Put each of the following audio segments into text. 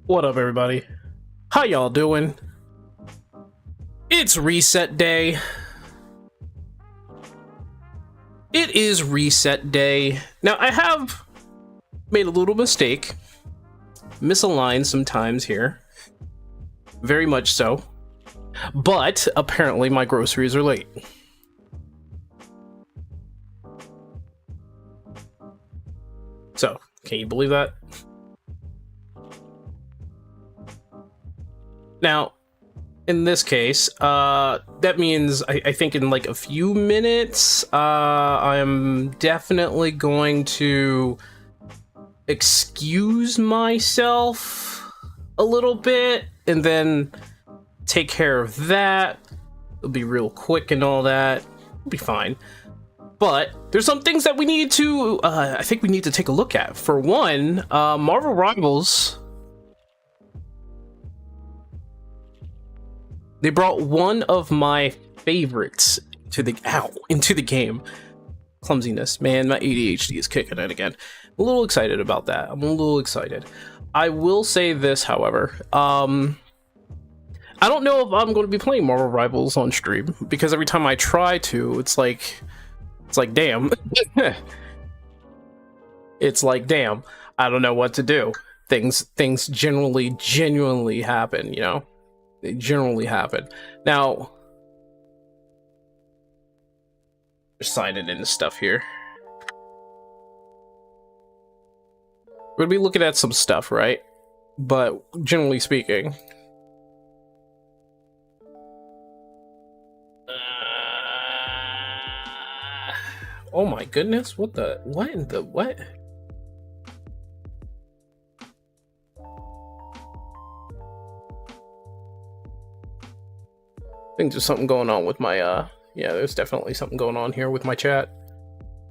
What up, everybody? How y'all doing? It's reset day. It is reset day. Now, I have made a little mistake. Misaligned sometimes here. Very much so. But, apparently, my groceries are late. So, can you believe that? Now, in this case, that means I think in like a few minutes, I'm definitely going to excuse myself a little bit and then take care of that. It'll be real quick and all that. It'll be fine. But there's some things that we need to, I think we need to take a look at. For one, Marvel Rivals. They brought one of my favorites to into the game. Clumsiness, man, my ADHD is kicking in again. I'm a little excited about that. I'm a little excited. I will say this, however. I don't know if I'm going to be playing Marvel Rivals on stream because every time I try to, it's like damn. It's like damn. I don't know what to do. Things genuinely happen, you know. They generally happen. Now, just signing into stuff here. We're gonna be looking at some stuff, right? But generally speaking, oh my goodness, what in the what? I think there's something going on with my, yeah, there's definitely something going on here with my chat.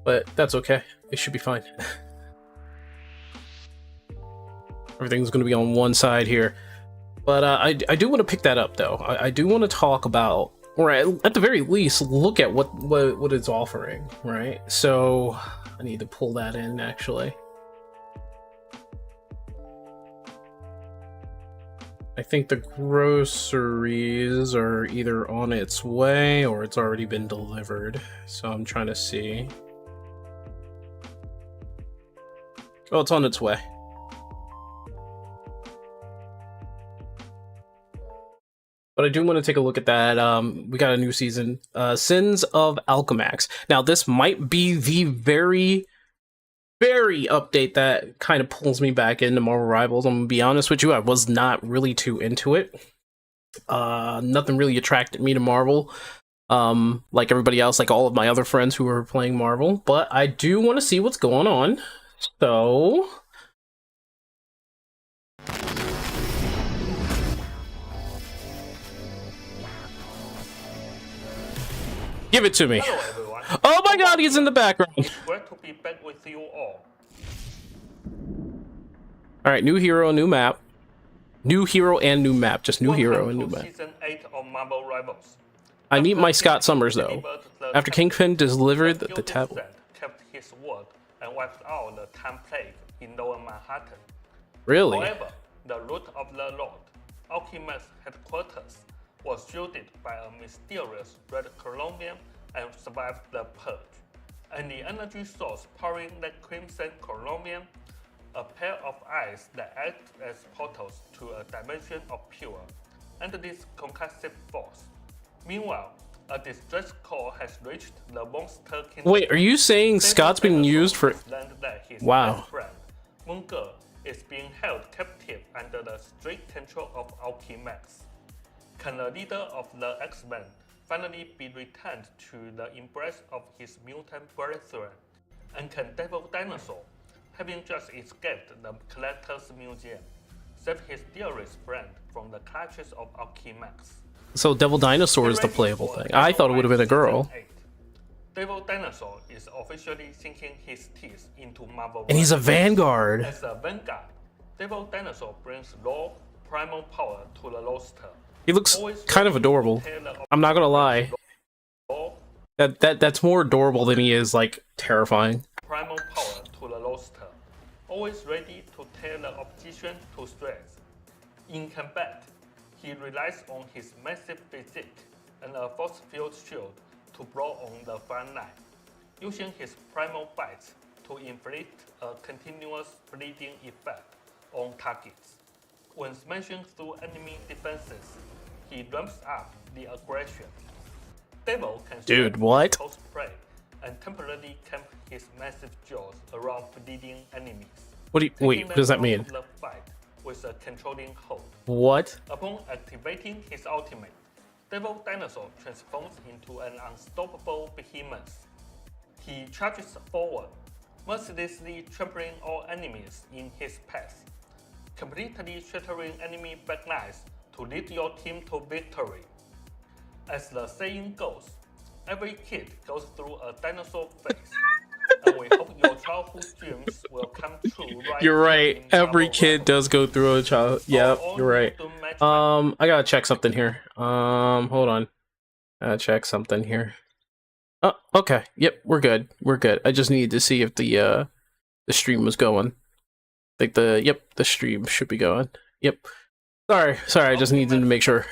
But that's okay. It should be fine. Everything's going to be on one side here. But I do want to pick that up, though. I do want to talk about, or at the very least, look at what it's offering, right? So I need to pull that in, actually. I think the groceries are either on its way or it's already been delivered. So I'm trying to see. Oh, it's on its way. But I do want to take a look at that. We got a new season, Sins of Alchemax. Now, this might be the very update that kind of pulls me back into Marvel Rivals. I'm gonna be honest with you, I was not really too into it. Nothing really attracted me to Marvel. Like everybody else, like all of my other friends who were playing Marvel. But I do want to see what's going on. So give it to me. Hello everyone. Oh my god, he's in the background. It's great to be back with you all. Alright, new hero, new map. New hero and new map. Just new hero and new map. Season 8 of Marvel Rivals. I need my Scott Summers though. After Kingpin delivered the tablet. Kept his word and wiped out the time plague in Lower Manhattan. Really? However, the root of the Lord, Alchemax headquarters, was shielded by a mysterious red colonium and survived the purge. And the energy source powering the crimson colonium, a pair of eyes that act as portals to a dimension of pure and this concussive force. Meanwhile, a distress call has reached the monster kingdom. Wait, are you saying Scott's being used for... Wow. Friend, Munger, is being held captive under the strict control of Alchemax. Can the leader of the X-Men finally be returned to the embrace of his mutant brethren? And can Devil Dinosaur, having just escaped the Collector's Museum, save his dearest friend from the clutches of Alchemax? So Devil Dinosaur is the playable thing. I thought it would have been a girl. Devil Dinosaur is officially sinking his teeth into Marvel. And he's a Vanguard. As a Vanguard, Devil Dinosaur brings raw, primal power to the roster. He looks kind of adorable. I'm not gonna lie. That's more adorable than he is, like, terrifying. Primal power to the roster. Always ready to tear the opposition to shreds. In combat, he relies on his massive physique and a force field shield to brawl on the front line, using his primal bites to inflict a continuous bleeding effect on targets. When smashing through enemy defenses, he ramps up the aggression. Devil can Dude, strike what? close prey and temporarily camp his massive jaws around bleeding enemies. Wait, what does that mean? The fight with a controlling hold. What? Upon activating his ultimate, Devil Dinosaur transforms into an unstoppable behemoth. He charges forward, mercilessly trampling all enemies in his path, completely shattering enemy backlines to lead your team to victory. As the saying goes, every kid goes through a dinosaur phase, and we hope your childhood dreams will come true. You're right. Every kid does go through a child. Yep, you're right. I gotta check something here. Hold on. I gotta check something here. Oh, okay. Yep, we're good. We're good. I just needed to see if the stream was going. Like the stream should be going. Yep. Sorry. I just needed to make sure.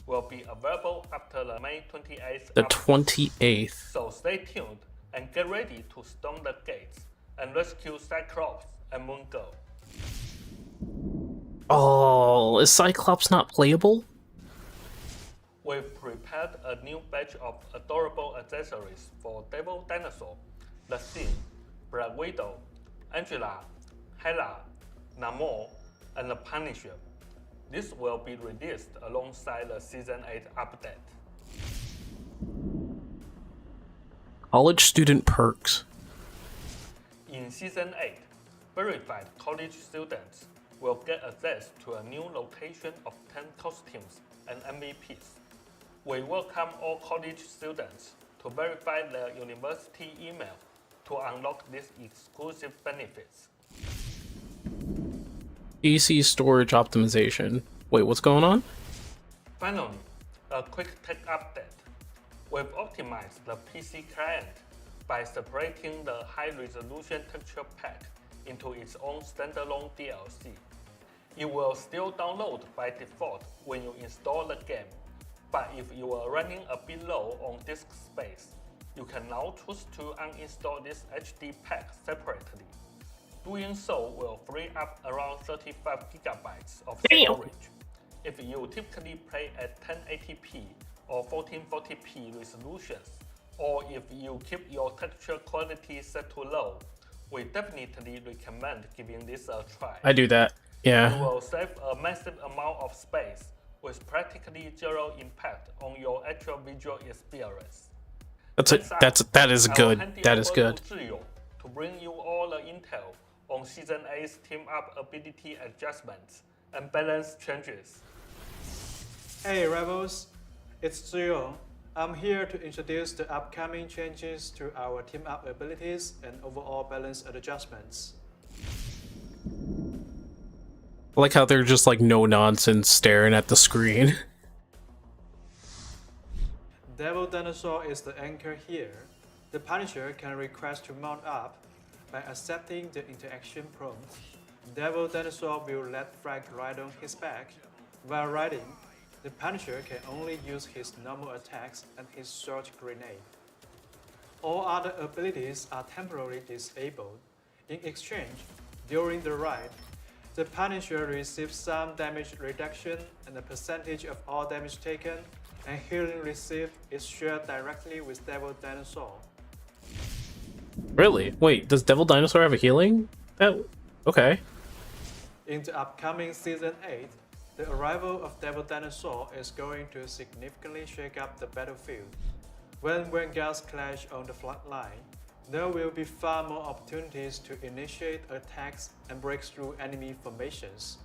Will be available after the May 28th. The 28th. So stay tuned and get ready to storm the gates and rescue Cyclops and Moon Girl. Oh, is Cyclops not playable? We've prepared a new batch of adorable accessories for Devil Dinosaur, The Thing, Black Widow, Angela, Hela, Namor, and the Punisher. This will be released alongside the Season 8 update. College student perks. In Season 8, verified college students will get access to a new location of 10 costumes and MVPs. We welcome all college students to verify their university email to unlock these exclusive benefits. PC storage optimization. Wait, what's going on? Finally, a quick tech update. We've optimized the PC client by separating the high-resolution texture pack into its own standalone DLC. It will still download by default when you install the game, but if you are running a bit low on disk space, you can now choose to uninstall this HD pack separately. Doing so will free up around 35 GB of storage. If you typically play at 1080p or 1440p resolutions, or if you keep your texture quality set to low, we definitely recommend giving this a try. I do that, yeah. You will save a massive amount of space with practically zero impact on your actual visual experience. That is good. That is good. To bring you all the intel on Season 8's team-up ability adjustments and balance changes. Hey Rebels, it's Zio. I'm here to introduce the upcoming changes to our team-up abilities and overall balance adjustments. I like how they're just like no nonsense staring at the screen. Devil Dinosaur is the anchor here. The Punisher can request to mount up by accepting the interaction prompt. Devil Dinosaur will let Frag ride on his back. While riding, the Punisher can only use his normal attacks and his short grenade. All other abilities are temporarily disabled. In exchange, during the ride, the Punisher receives some damage reduction and the percentage of all damage taken and healing received is shared directly with Devil Dinosaur. Really? Wait, does Devil Dinosaur have a healing? Okay. In the upcoming Season 8, the arrival of Devil Dinosaur is going to significantly shake up the battlefield. When Vanguards clash on the front line, there will be far more opportunities to initiate attacks and break through enemy formations.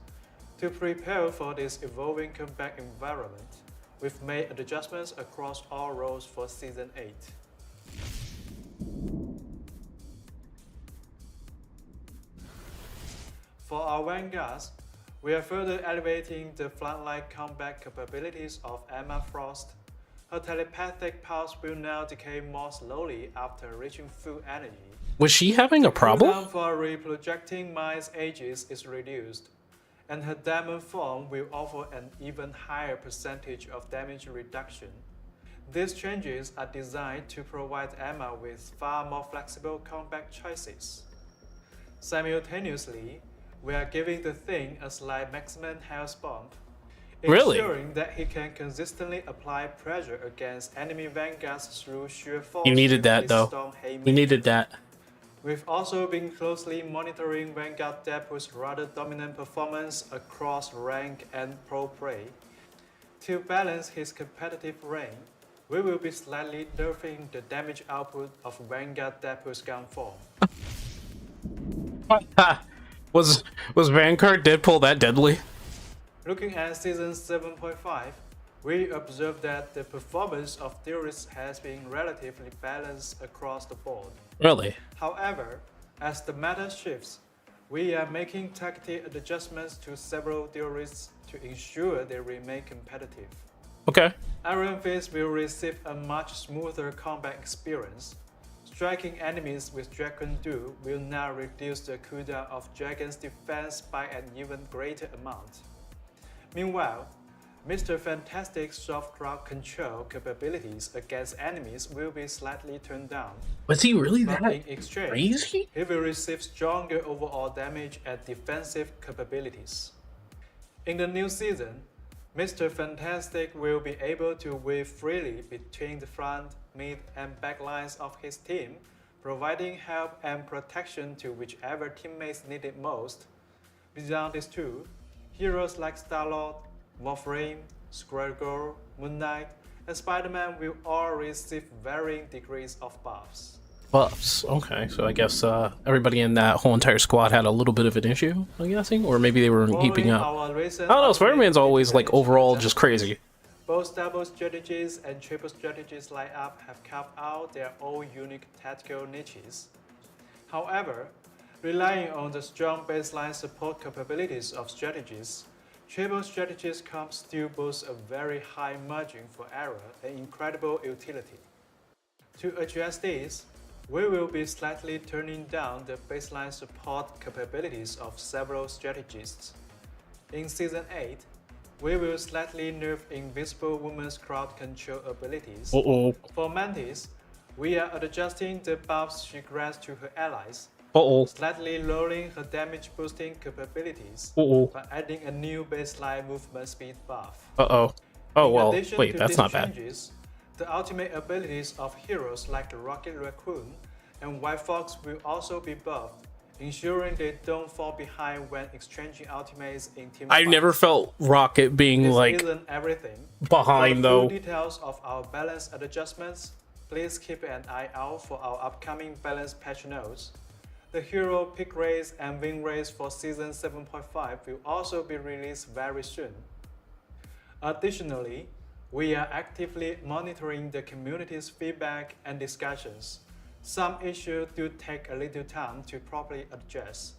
To prepare for this evolving combat environment, we've made adjustments across all roles for Season 8. For our Vanguards, we are further elevating the frontline combat capabilities of Emma Frost. Her telepathic pulse will now decay more slowly after reaching full energy. Was she having a problem? The cooldown for reprojecting Mine's ages is reduced, and her diamond form will offer an even higher percentage of damage reduction. These changes are designed to provide Emma with far more flexible combat choices. Simultaneously, we are giving the Thing a slight maximum health bump, Really? ensuring that he can consistently apply pressure against enemy vanguards through sheer force. You needed with that his though. Storm You Haymaker. needed that. We've also been closely monitoring Vanguard Depo's rather dominant performance across rank and pro play. To balance his competitive reign, we will be slightly nerfing the damage output of Vanguard Depo's gun form. was Vanguard Deadpool that deadly? Looking at Season 7.5, we observe that the performance of theorists has been relatively balanced across the board. Really? However, as the meta shifts, we are making targeted adjustments to several theorists to ensure they remain competitive. Okay. Iron Fist will receive a much smoother combat experience. Striking enemies with Dragon Dew will now reduce the cooldown of Dragon's defense by an even greater amount. Meanwhile, Mr. Fantastic's soft crowd control capabilities against enemies will be slightly turned down. Was he really But that in exchange, crazy? he will receive stronger overall damage and defensive capabilities. In the new season, Mr. Fantastic will be able to weave freely between the front, mid, and back lines of his team, providing help and protection to whichever teammates need it most. Beyond these two, heroes like Star-Lord, Wolverine, Squirrel, Moon Knight, and Spider-Man will all receive varying degrees of buffs. Buffs. Okay, so I guess everybody in that whole entire squad had a little bit of an issue, I'm guessing, or maybe they were keeping up. I don't know. Spider-Man's always like overall just crazy. Both double strategies and triple strategies lineup have carved out their own unique tactical niches. However, relying on the strong baseline support capabilities of strategies, triple strategies comes still boast a very high margin for error and incredible utility. To address this, we will be slightly turning down the baseline support capabilities of several strategists. In Season 8, we will slightly nerf Invisible Woman's crowd control abilities. For Mantis, we are adjusting the buffs she grants to her allies, slightly lowering her damage boosting capabilities by adding a new baseline movement speed buff. Oh well, wait, that's not bad. Changes, the ultimate abilities of heroes like Rocket Raccoon and White Fox will also be buffed, ensuring they don't fall behind when exchanging ultimates in team I fights. never felt Rocket being This like isn't everything. behind For the though. full details of our balance adjustments, please keep an eye out for our upcoming balance patch notes. The hero pick race and win race for Season 7.5 will also be released very soon. Additionally, we are actively monitoring the community's feedback and discussions. Some issues do take a little time to properly address,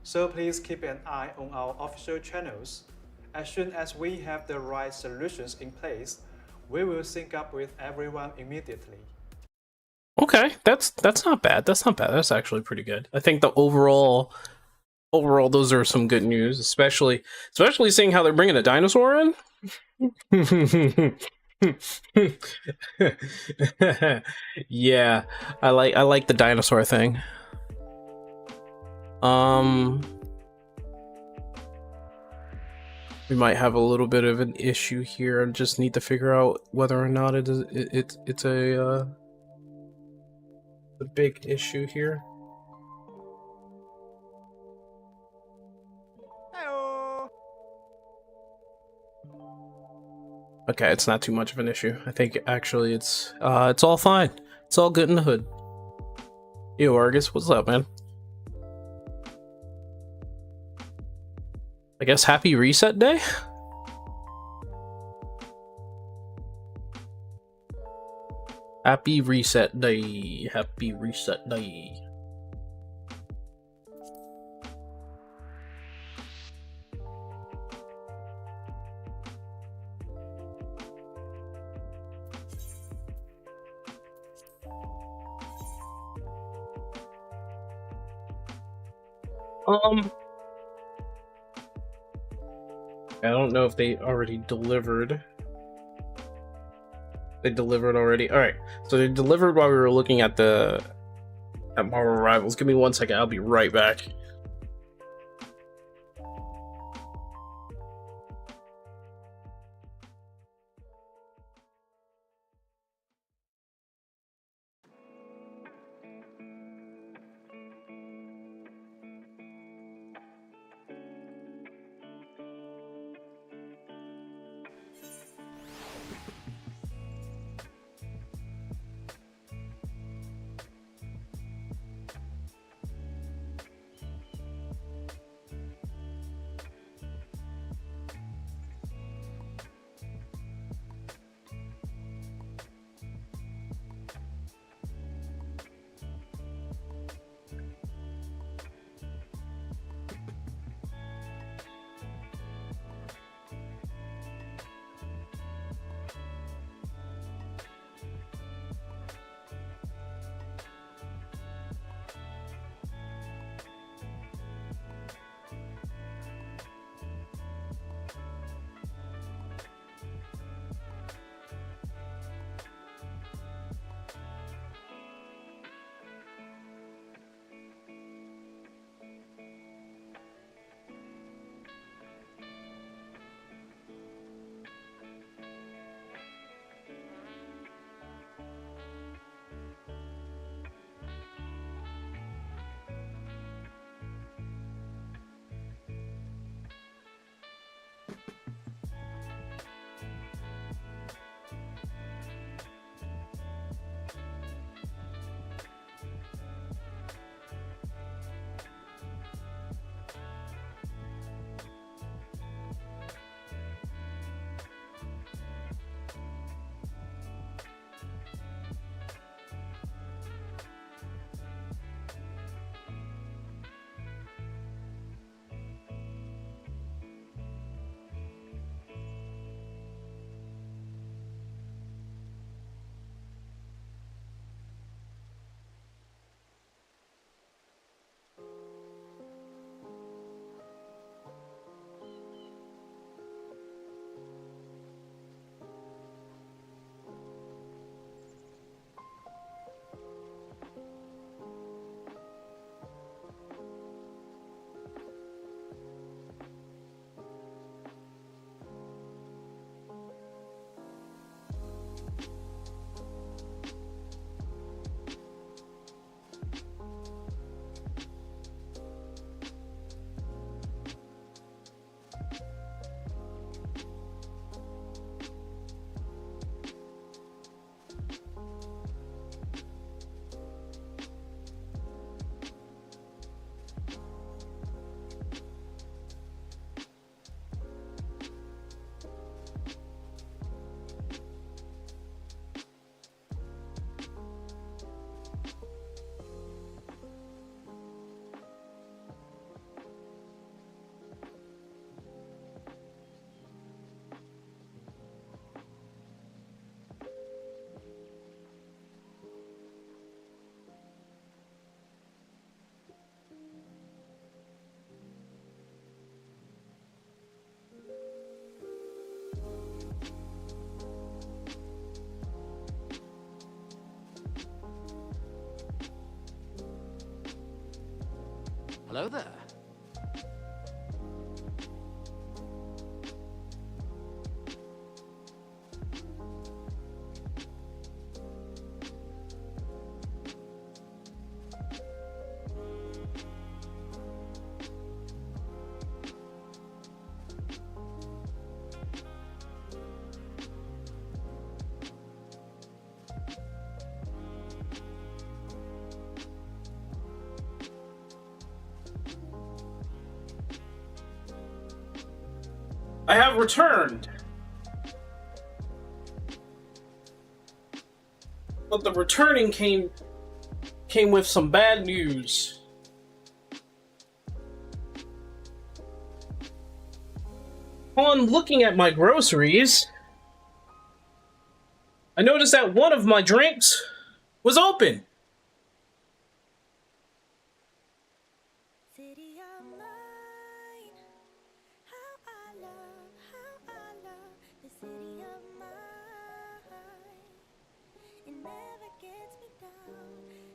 so please keep an eye on our official channels. As soon as we have the right solutions in place, we will sync up with everyone immediately. Okay, that's not bad. That's not bad. That's actually pretty good. I think the overall those are some good news, especially seeing how they're bringing a dinosaur in. Yeah, I like the dinosaur thing. We might have a little bit of an issue here. I just need to figure out whether or not it's a big issue here. Okay, it's not too much of an issue. I think actually it's all fine. It's all good in the hood. Yo, Argus, what's up, man? I guess happy reset day? Happy reset day. Happy reset day. I don't know if they already delivered. They delivered already. All right, so they delivered while we were looking at Marvel Rivals. Give me 1 second. I'll be right back. Hello there. I have returned. But the returning came with some bad news. Upon looking at my groceries, I noticed that one of my drinks was open. City of mine, how I love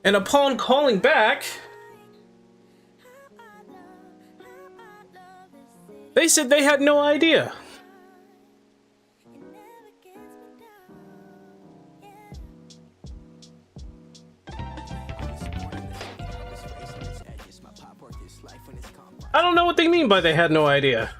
And upon calling back, they said they had no idea. I don't know what they mean by they had no idea.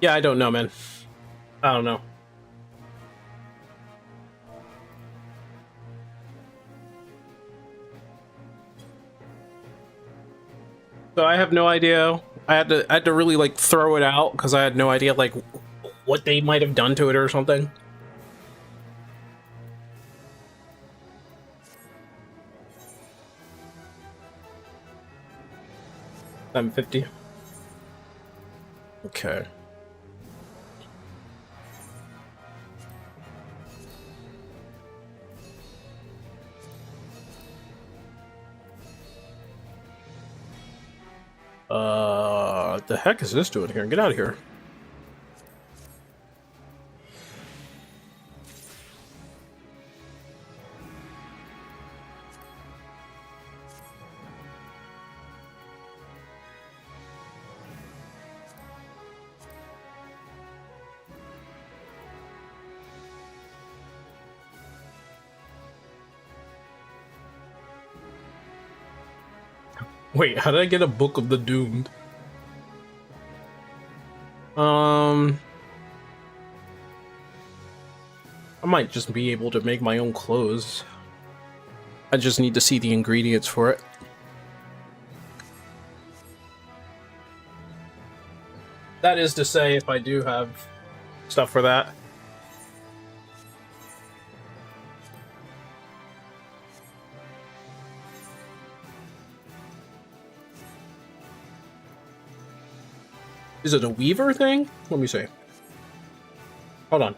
Yeah, I don't know, man. I don't know. So I have no idea. I had to really like throw it out because I had no idea like what they might have done to it or something. $750. Okay. The heck is this doing here? Get out of here. Wait, how did I get a Book of the Doomed? I might just be able to make my own clothes. I just need to see the ingredients for it. That is to say, if I do have stuff for that. Is it a weaver thing? Let me see. Hold on.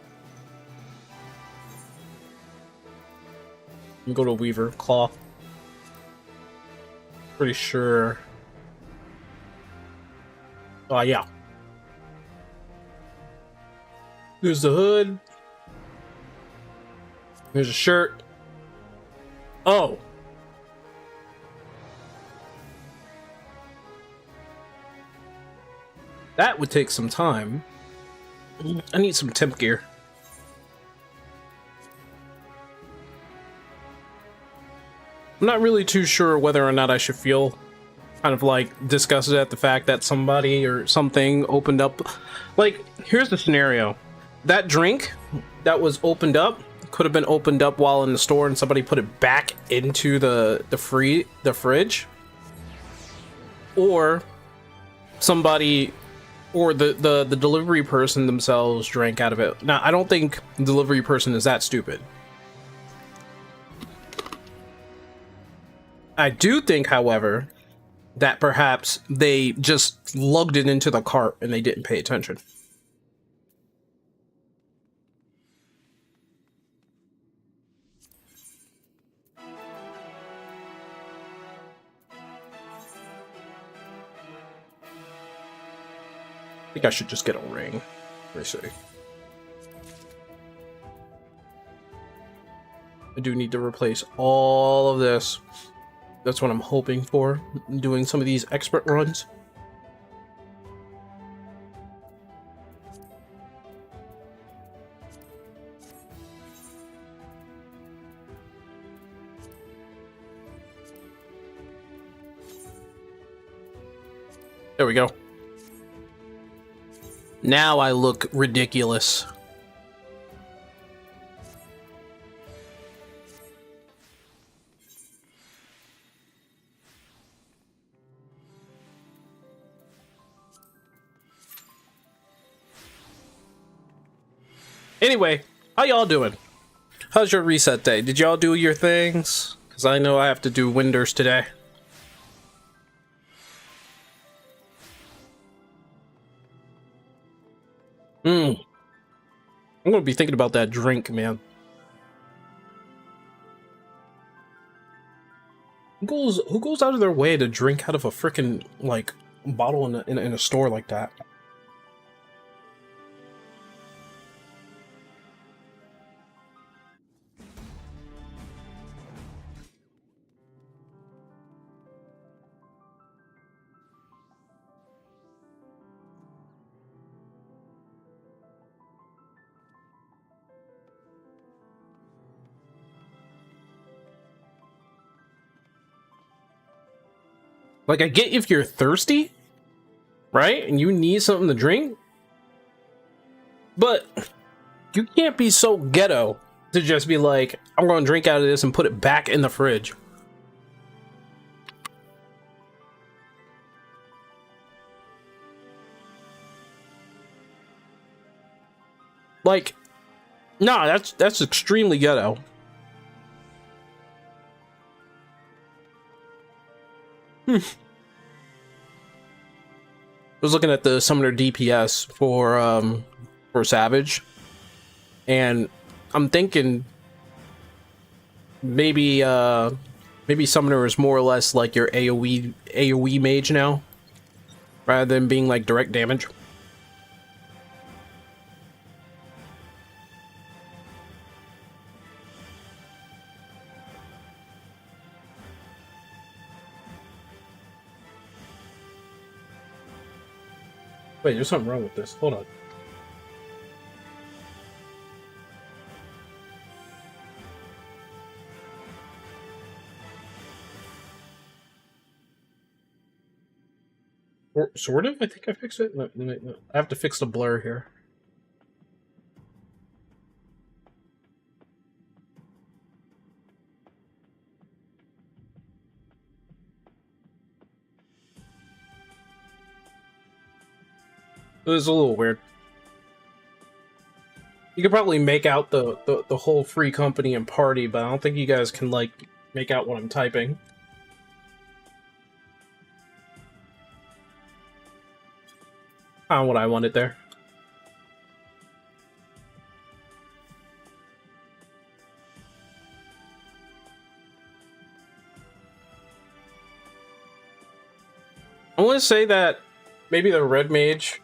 You go to weaver, cloth. Pretty sure. Oh, yeah. There's the hood. There's a shirt. Oh. That would take some time. I need some temp gear. I'm not really too sure whether or not I should feel kind of like disgusted at the fact that somebody or something opened up. Like, here's the scenario. That drink that was opened up could have been opened up while in the store and somebody put it back into the fridge. Or somebody or the delivery person themselves drank out of it. Now, I don't think the delivery person is that stupid. I do think, however, that perhaps they just lugged it into the cart and they didn't pay attention. I think I should just get a ring. Let me see. I do need to replace all of this. That's what I'm hoping for, doing some of these expert runs. There we go. Now I look ridiculous. Anyway, how y'all doing? How's your reset day? Did y'all do your things? Because I know I have to do WINDURST today. I'm gonna be thinking about that drink, man. Who goes out of their way to drink out of a freaking like bottle in a store like that? Like, I get if you're thirsty, right? And you need something to drink. But you can't be so ghetto to just be like, I'm gonna drink out of this and put it back in the fridge. Like, nah, that's extremely ghetto. I was looking at the summoner DPS for Savage, and I'm thinking maybe maybe summoner is more or less like your AoE mage now, rather than being like direct damage. Wait, there's something wrong with this. Hold on. Or, sort of? I think I fixed it. No, I have to fix the blur here. It was a little weird. You could probably make out the whole free company and party, but I don't think you guys can, like, make out what I'm typing. Found what I wanted there. I want to say that maybe the red mage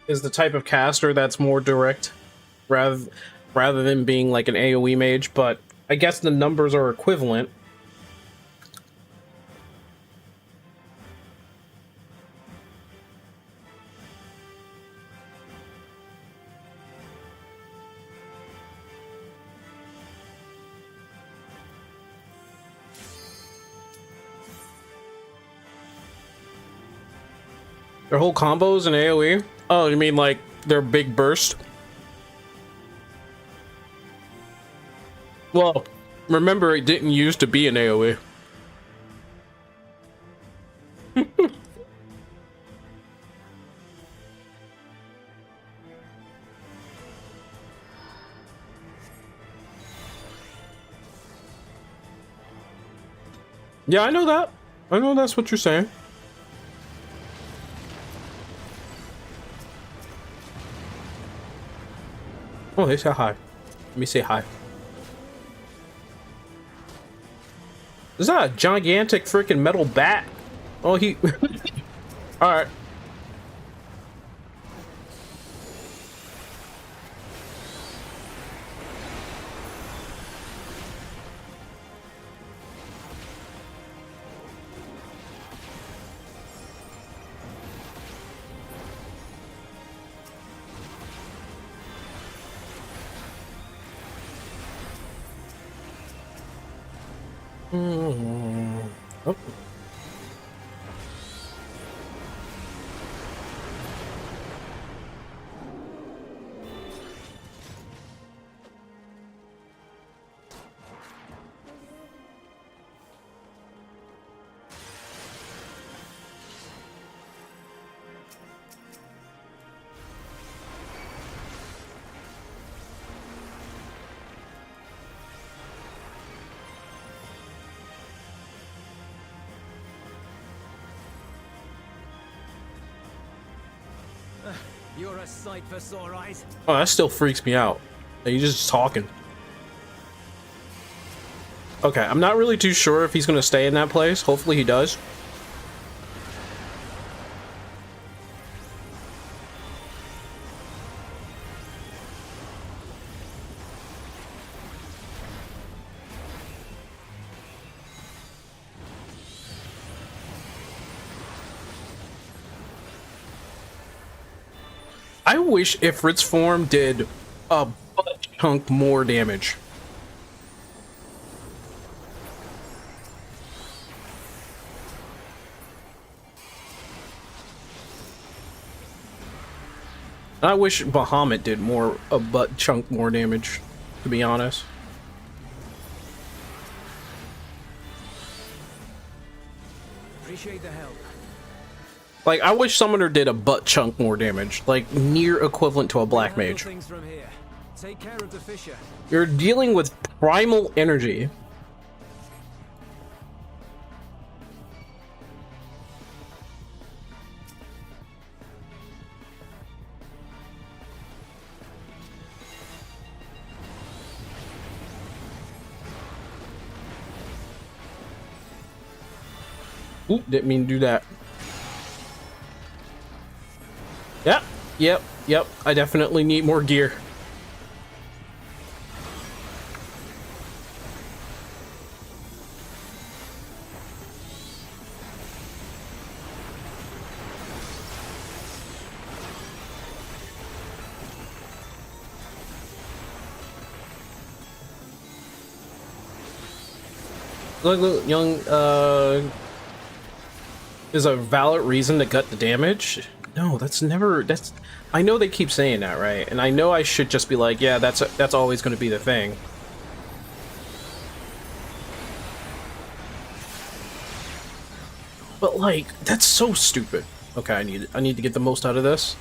is the type of caster that's more direct rather than being like an AoE mage, but I guess the numbers are equivalent. Their whole combos in AoE? Oh, you mean like their big burst? Well, remember it didn't used to be an AoE. Yeah, I know that. I know that's what you're saying. Oh, they said hi. Let me say hi. Is that a gigantic freaking metal bat? Oh, he... Alright. Oh. You're a sight for sore eyes. Oh, that still freaks me out. He's just talking. Okay, I'm not really too sure if he's gonna stay in that place. Hopefully he does. I wish Ifrit's form did a butt chunk more damage. I wish Bahamut did a butt chunk more damage, to be honest. Appreciate the help. Like, I wish Summoner did a butt chunk more damage, like near equivalent to a Black Mage. Things from here. Take care of the Fisher. You're dealing with primal energy. Oop, didn't mean to do that. Yep. I definitely need more gear. Look, young, is a valid reason to gut the damage? No, that's never, I know they keep saying that, right? And I know I should just be like, yeah, that's always going to be the thing. But like, that's so stupid. Okay, I need to get the most out of this.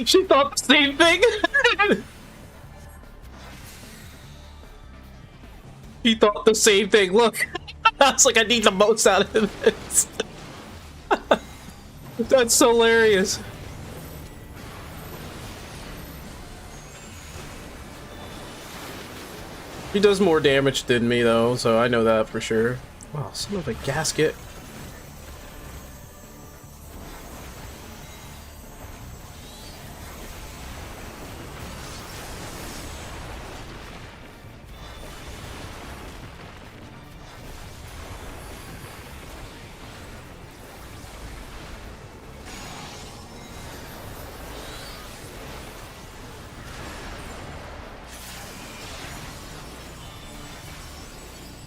She thought the same thing. He thought the same thing. Look, I was like, I need the most out of this. That's so hilarious. He does more damage than me, though, so I know that for sure. Wow, son of a gasket.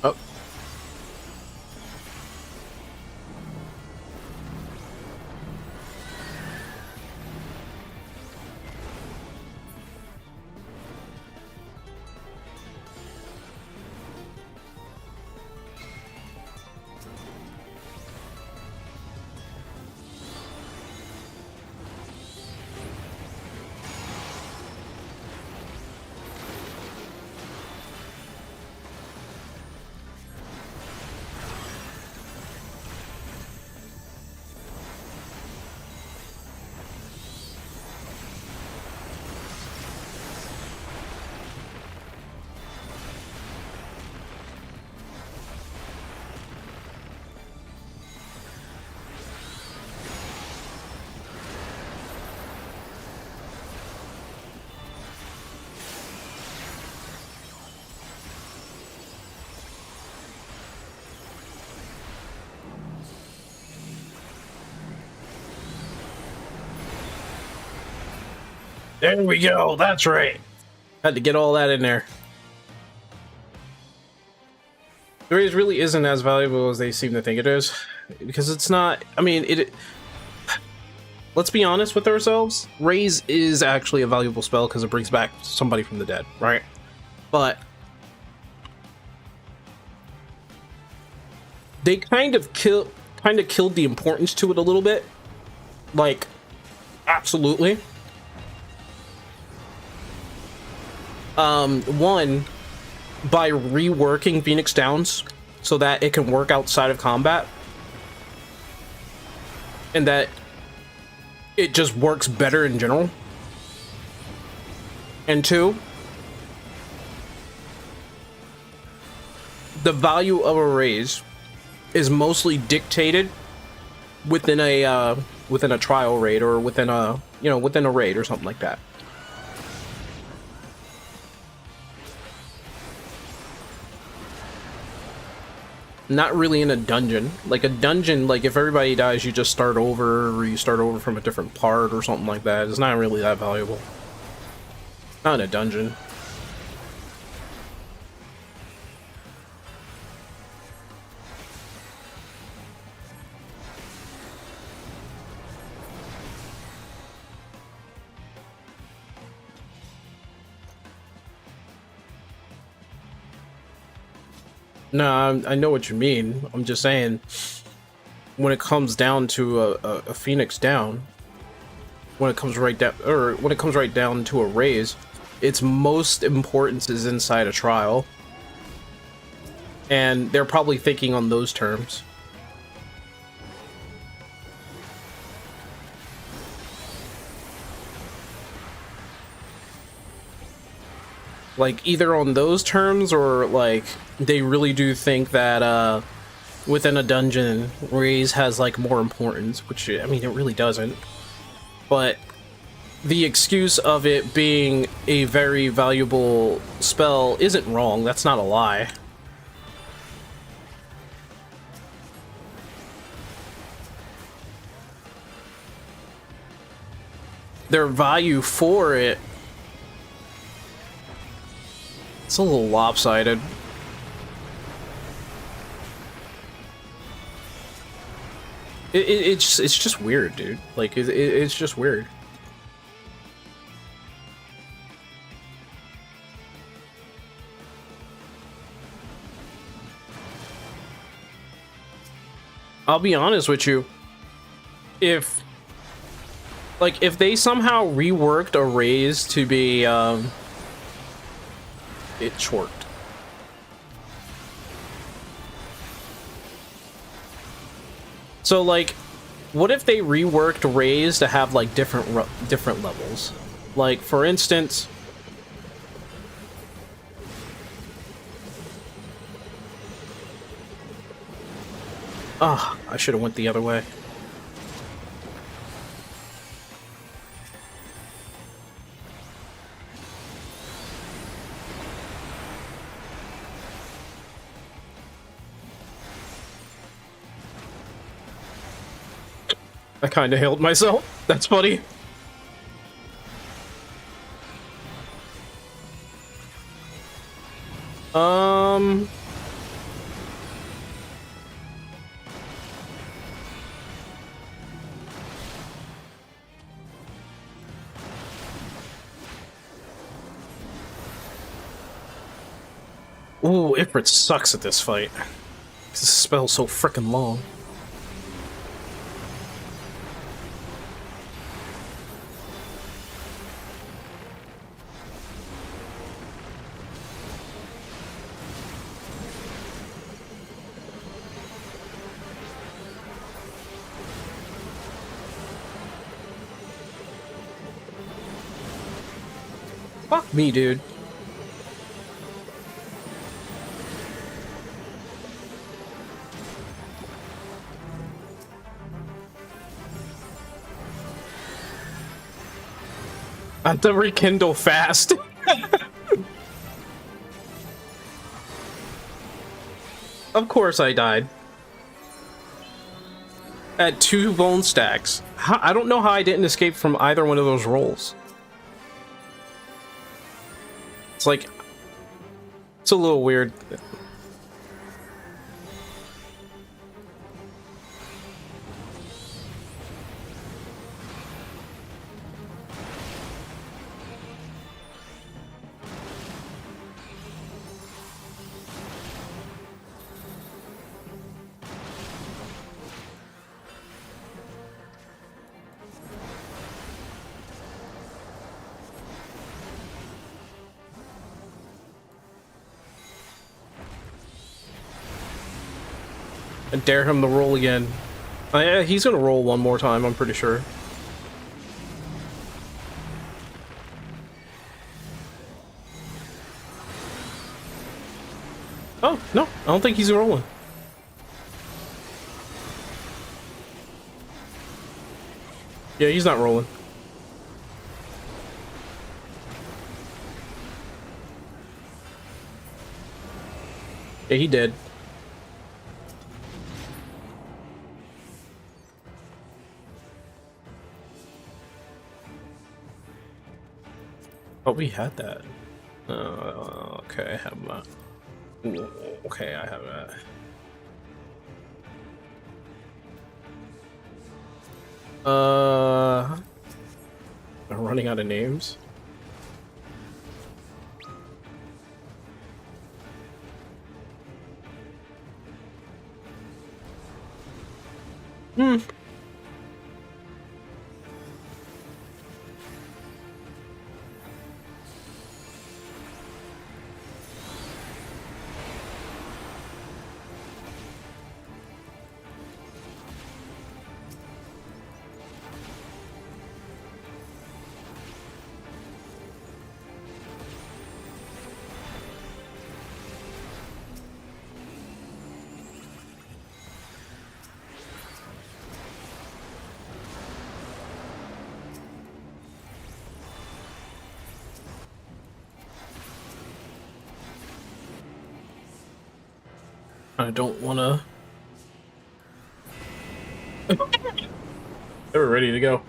Oh. There we go. That's right. Had to get all that in there. The raise really isn't as valuable as they seem to think it is, because it's not. I mean, let's be honest with ourselves. Raise is actually a valuable spell because it brings back somebody from the dead, right? But they kind of killed the importance to it a little bit. Like, absolutely. One, by reworking Phoenix Downs so that it can work outside of combat. and that it just works better in general. And two, the value of a raise is mostly dictated within a trial raid, or within a within a raid or something like that. Not really in a dungeon. Like a dungeon, like if everybody dies, you just start over, or you start over from a different part or something like that. It's not really that valuable. Not in a dungeon. No, I know what you mean. I'm just saying, when it comes down to a Phoenix down, when it comes right down, or when it comes right down to a raise, its most importance is inside a trial, and they're probably thinking on those terms. Like, either on those terms, or like they really do think that within a dungeon, raise has like more importance, which I mean it really doesn't. But the excuse of it being a very valuable spell isn't wrong. That's not a lie. Their value for it, it's a little lopsided. It's just weird, dude. Like, it's just weird. I'll be honest with you. If they somehow reworked a raise to be, it short. So, like, what if they reworked raise to have like different levels? Like, for instance, I should have went the other way. I kind of healed myself. That's funny. Ooh, Ifrit sucks at this fight. This spell's so freaking long. Fuck me, dude. I have to rekindle fast. Of course I died. At 2 bone stacks. I don't know how I didn't escape from either one of those rolls. It's like, it's a little weird. I dare him to roll again. Yeah, he's gonna roll one more time, I'm pretty sure. Oh, no, I don't think he's rolling. Yeah, he's not rolling. Yeah, he did. Oh, we had that. Okay, I have that. Okay, I have that. I'm running out of names. I don't wanna. They were ready to go.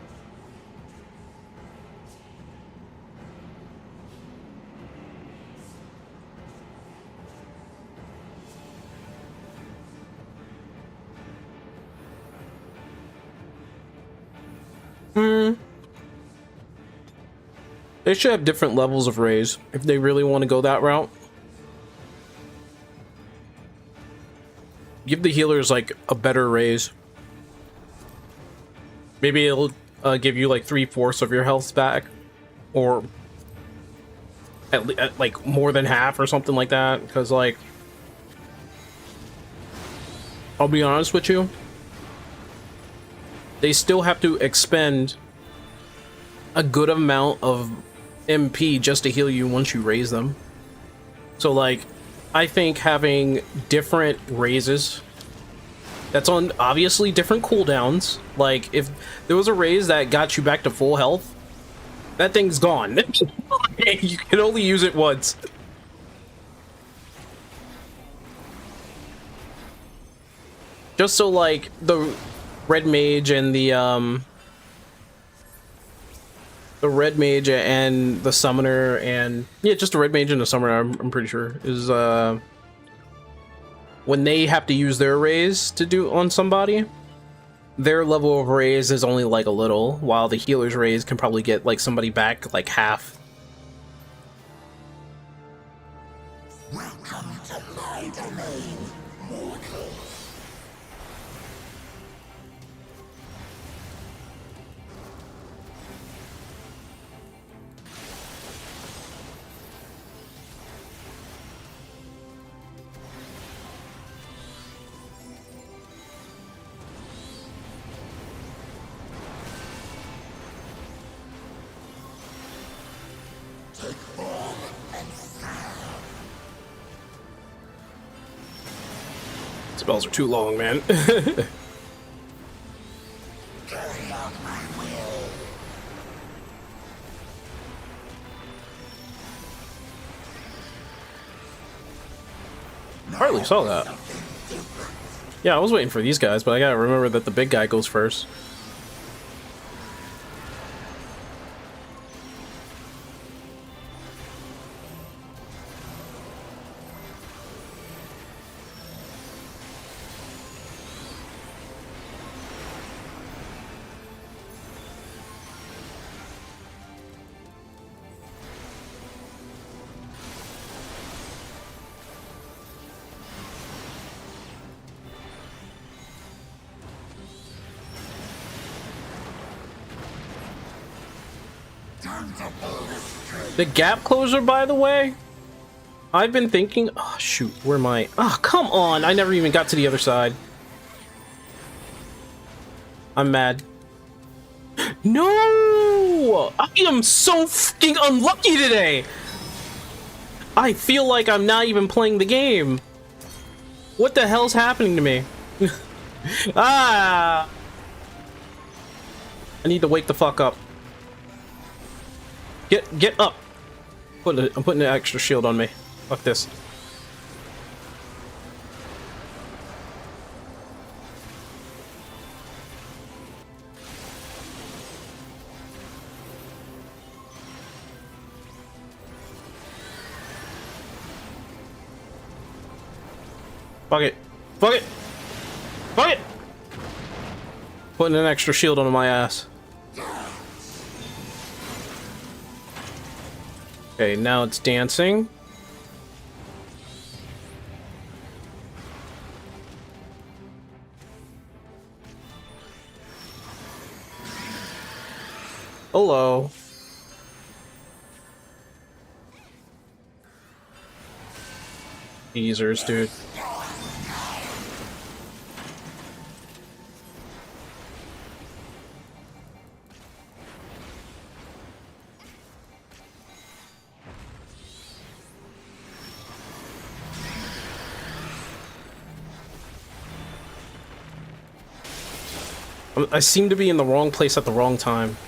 They should have different levels of raise if they really want to go that route. Give the healers like a better raise. Maybe it'll give you like 3/4 of your health back, or at like more than half or something like that. Because like, I'll be honest with you, they still have to expend a good amount of MP just to heal you once you raise them. So like, I think having different raises that's on obviously different cooldowns, like if there was a raise that got you back to full health, that thing's gone. You can only use it once. Just so like the red mage and the red mage and the summoner, and yeah, just the red mage and the summoner, I'm pretty sure is when they have to use their raise to do on somebody, their level of raise is only like a little, while the healer's raise can probably get like somebody back like half. Welcome to my domain, mortal. Take form and fire. Spells are too long, man. Carry out my will. Hardly saw that. Yeah, I was waiting for these guys, but I gotta remember that the big guy goes first. Time to build a strength. The gap closer, by the way, I've been thinking, oh shoot, where am I? Oh, come on, I never even got to the other side. I'm mad. No! I am so fucking unlucky today! I feel like I'm not even playing the game. What the hell's happening to me? Ah! I need to wake the fuck up. Get up! I'm putting an extra shield on me. Fuck this. Fuck it. Fuck it. Fuck it. Putting an extra shield on my ass. Okay, now it's dancing. Hello. Teasers, dude. I seem to be in the wrong place at the wrong time.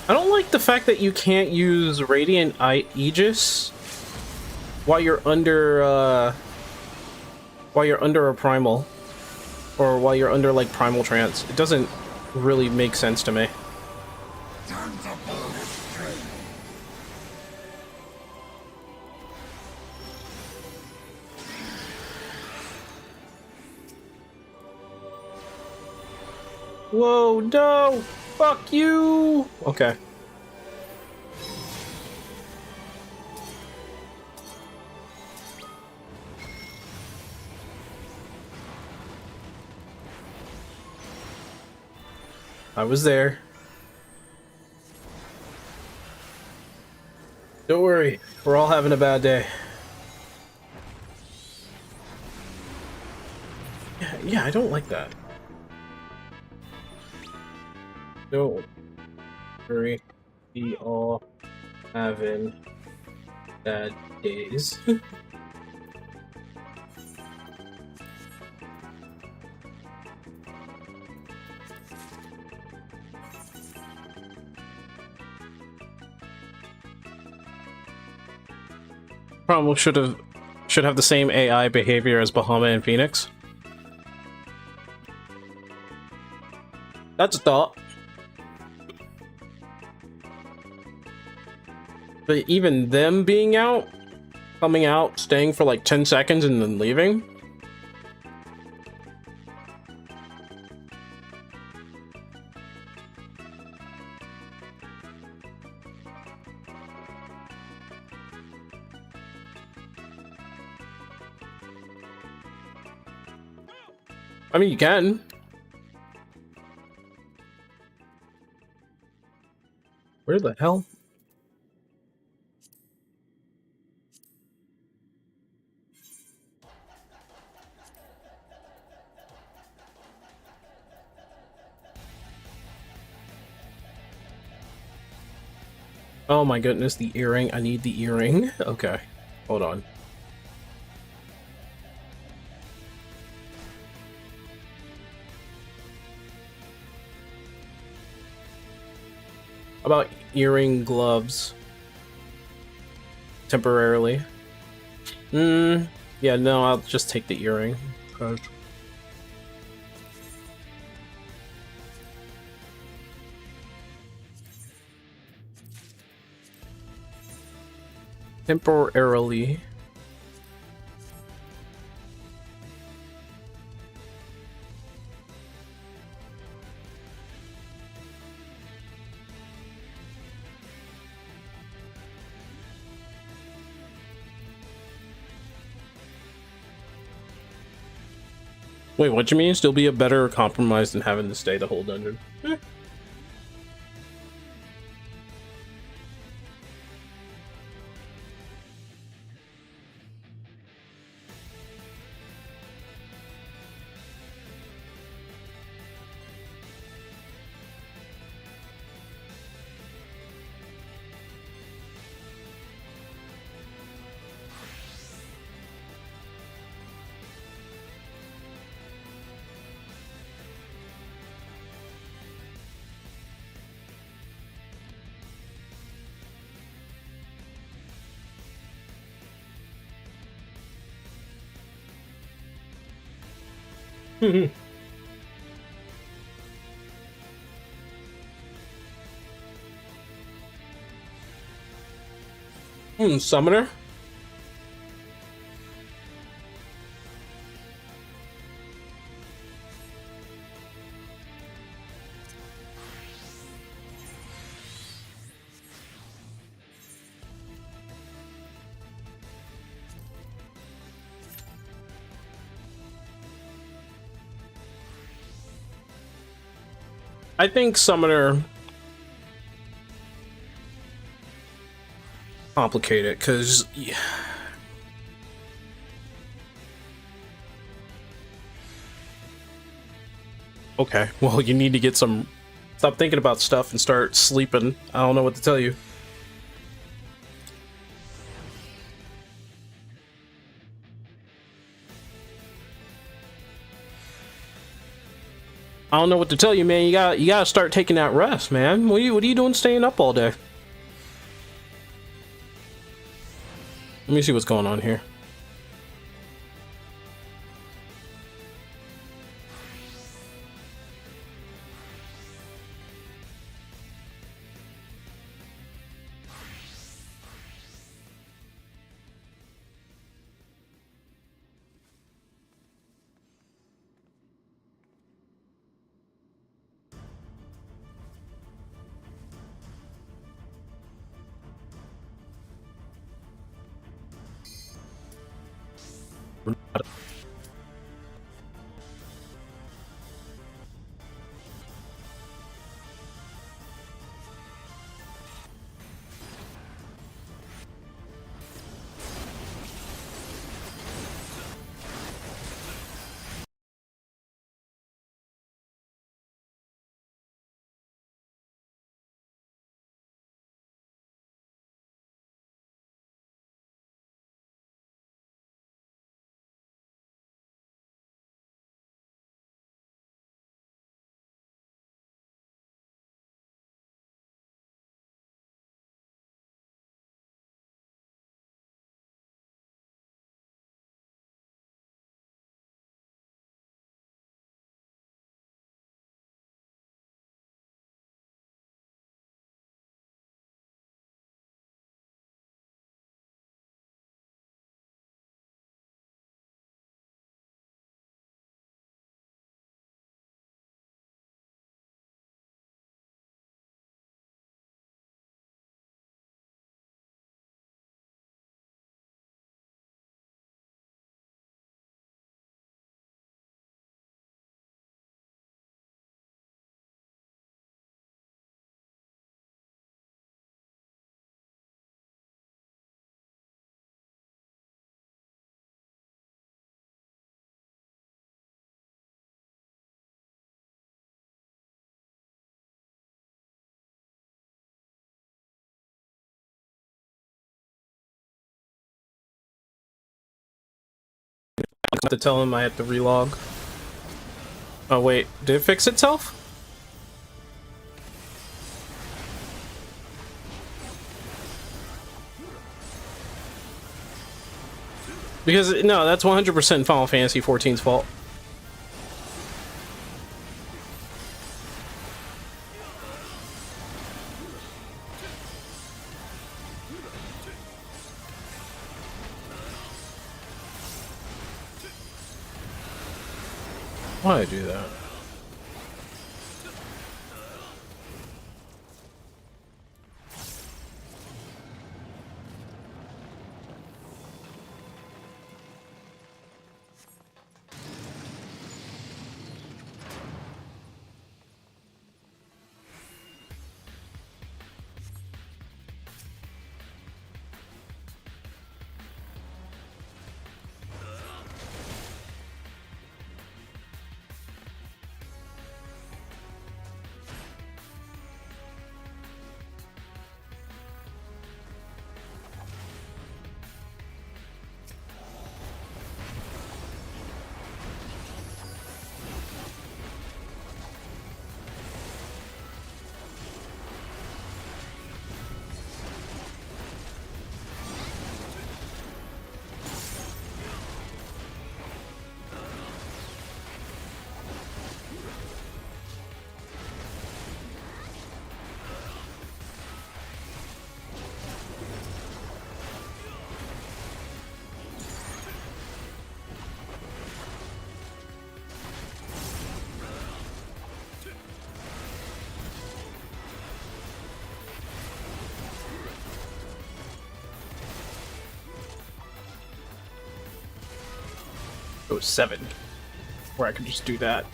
I don't like the fact that you can't use Radiant Aegis while you're under a primal, or while you're under like primal trance. It doesn't really make sense to me. Whoa, no! Fuck you! Okay. I was there. Don't worry, we're all having a bad day. Yeah, I don't like that. Don't worry, we all having bad days. Probably should have the same AI behavior as Bahamut and Phoenix. That's a thought. But even them being out, coming out, staying for like 10 seconds and then leaving. I mean, you can. Where the hell? Oh my goodness, the earring. I need the earring. Okay, hold on. How about earring gloves? Temporarily. Yeah, no, I'll just take the earring. Okay. Temporarily. Wait, what do you mean? Still be a better compromise than having to stay the whole dungeon? Summoner? I think Summoner complicated because okay, well, you need to get some stop thinking about stuff and start sleeping. I don't know what to tell you. I don't know what to tell you, man. You gotta start taking that rest, man. What are you doing staying up all day? Let me see what's going on here. I have to tell him I have to relog. Oh wait, did it fix itself? Because no, that's 100% Final Fantasy XIV's fault. Why did I do that? go 7, where I could just do that.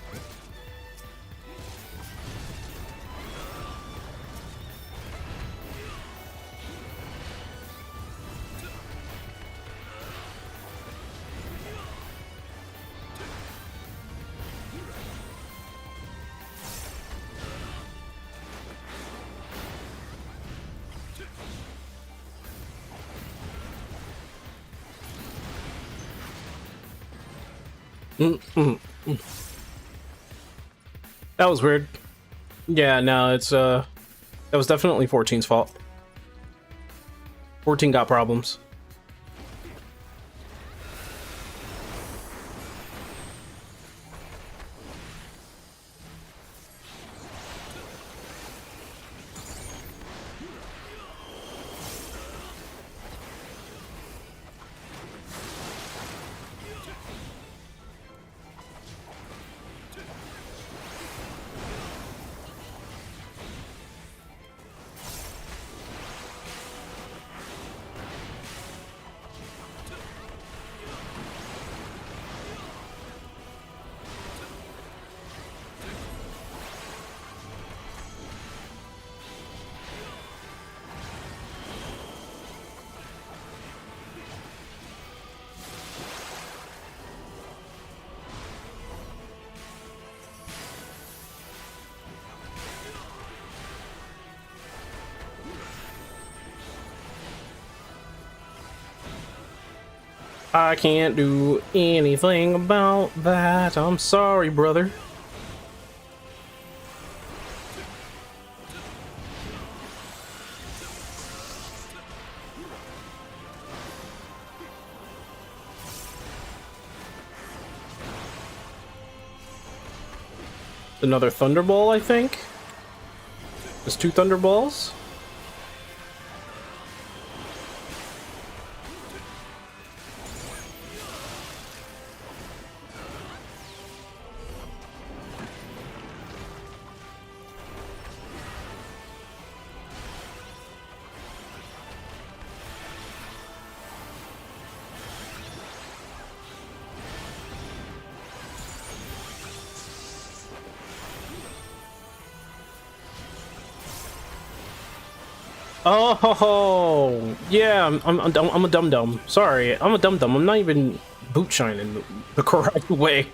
That was weird. Yeah, no, it's that was definitely 14's fault. 14 got problems. I can't do anything about that. I'm sorry, brother. Another Thunderball, I think. There's 2 Thunderballs. Oh, yeah, I'm a dum-dum. Sorry, I'm a dum-dum. I'm not even boot shining the correct way.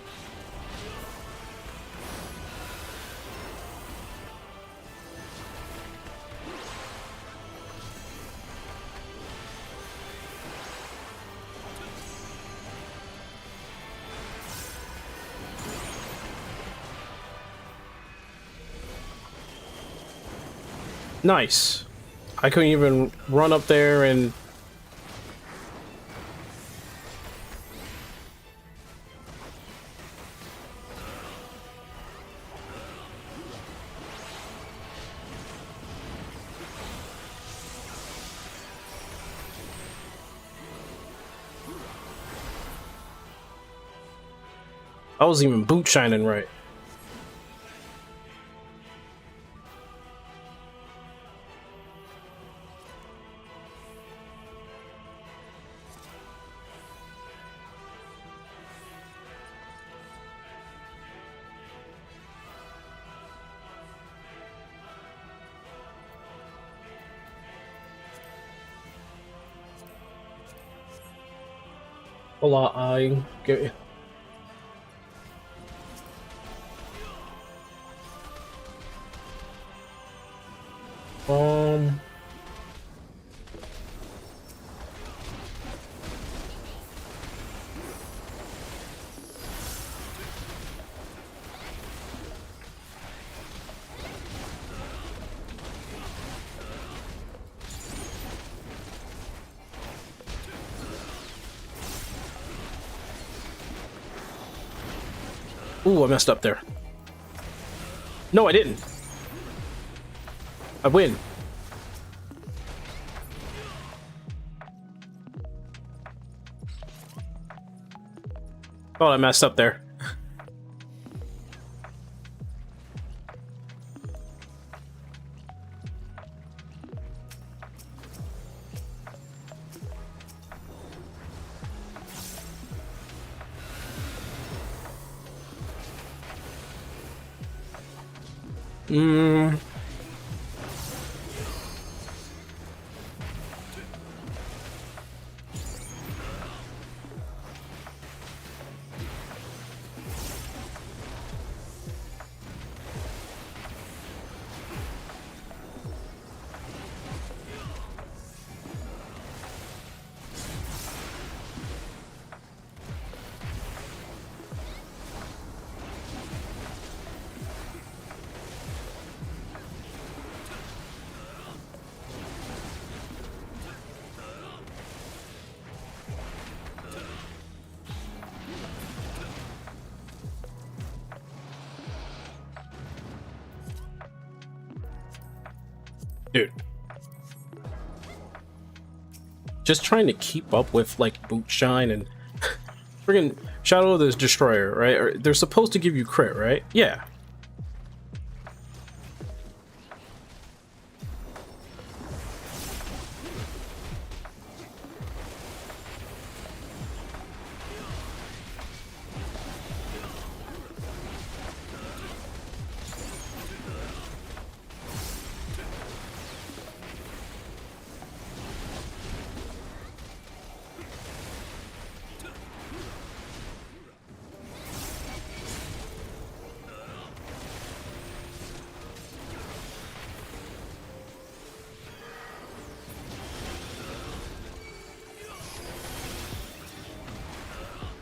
Nice. I couldn't even run up there and... I wasn't even boot shining right. Hold on, I get. Ooh, I messed up there. No, I didn't. I win. Oh, I messed up there. Mm. Dude. Just trying to keep up with like Bootshine and friggin' Shadow of the Destroyer, right? Or they're supposed to give you crit, right? Yeah.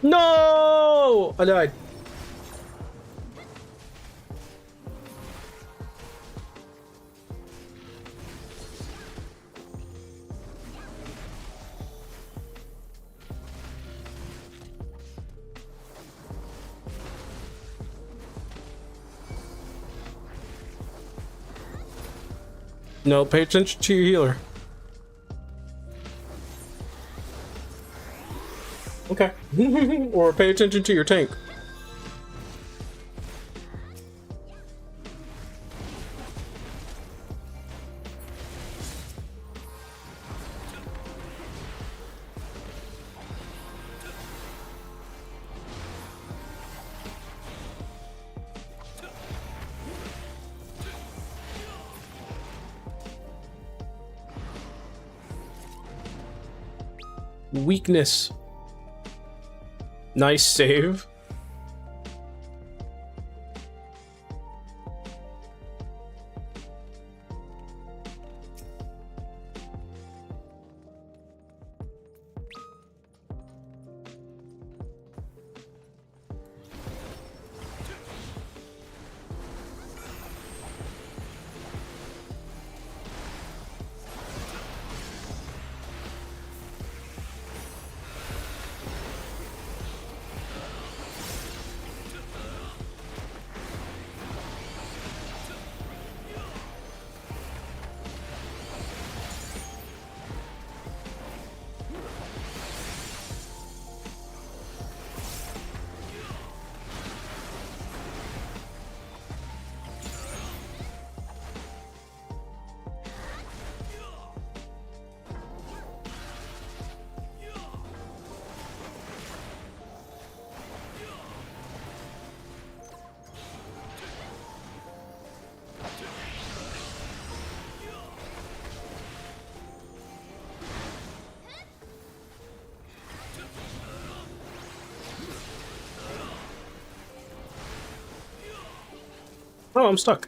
No! I died. No, pay attention to your healer. Okay. Or pay attention to your tank. Weakness. Nice save. Oh, I'm stuck.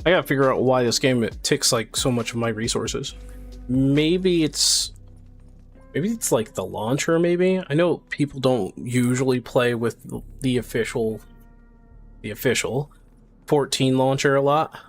I gotta figure out why this game it takes like so much of my resources. Maybe it's like the launcher. Maybe I know people don't usually play with the official 14 launcher a lot.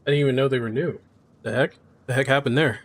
I didn't even know they were new. The heck? The heck happened there?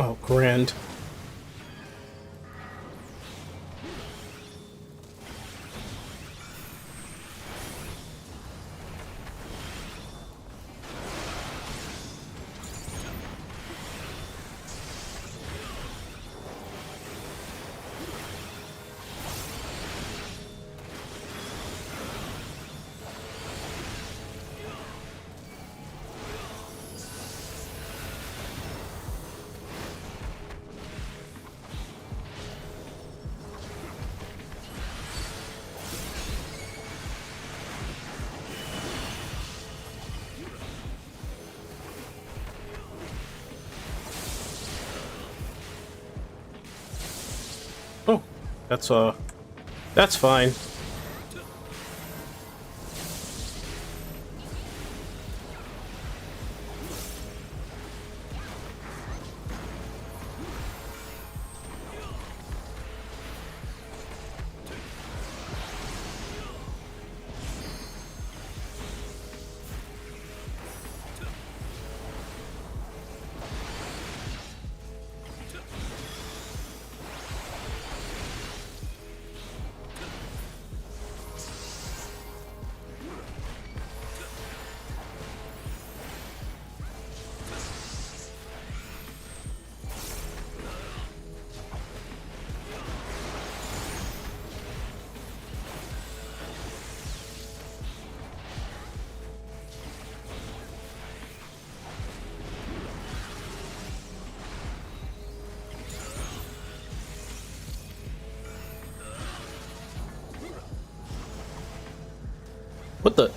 Oh, grand. Oh, that's fine. What the?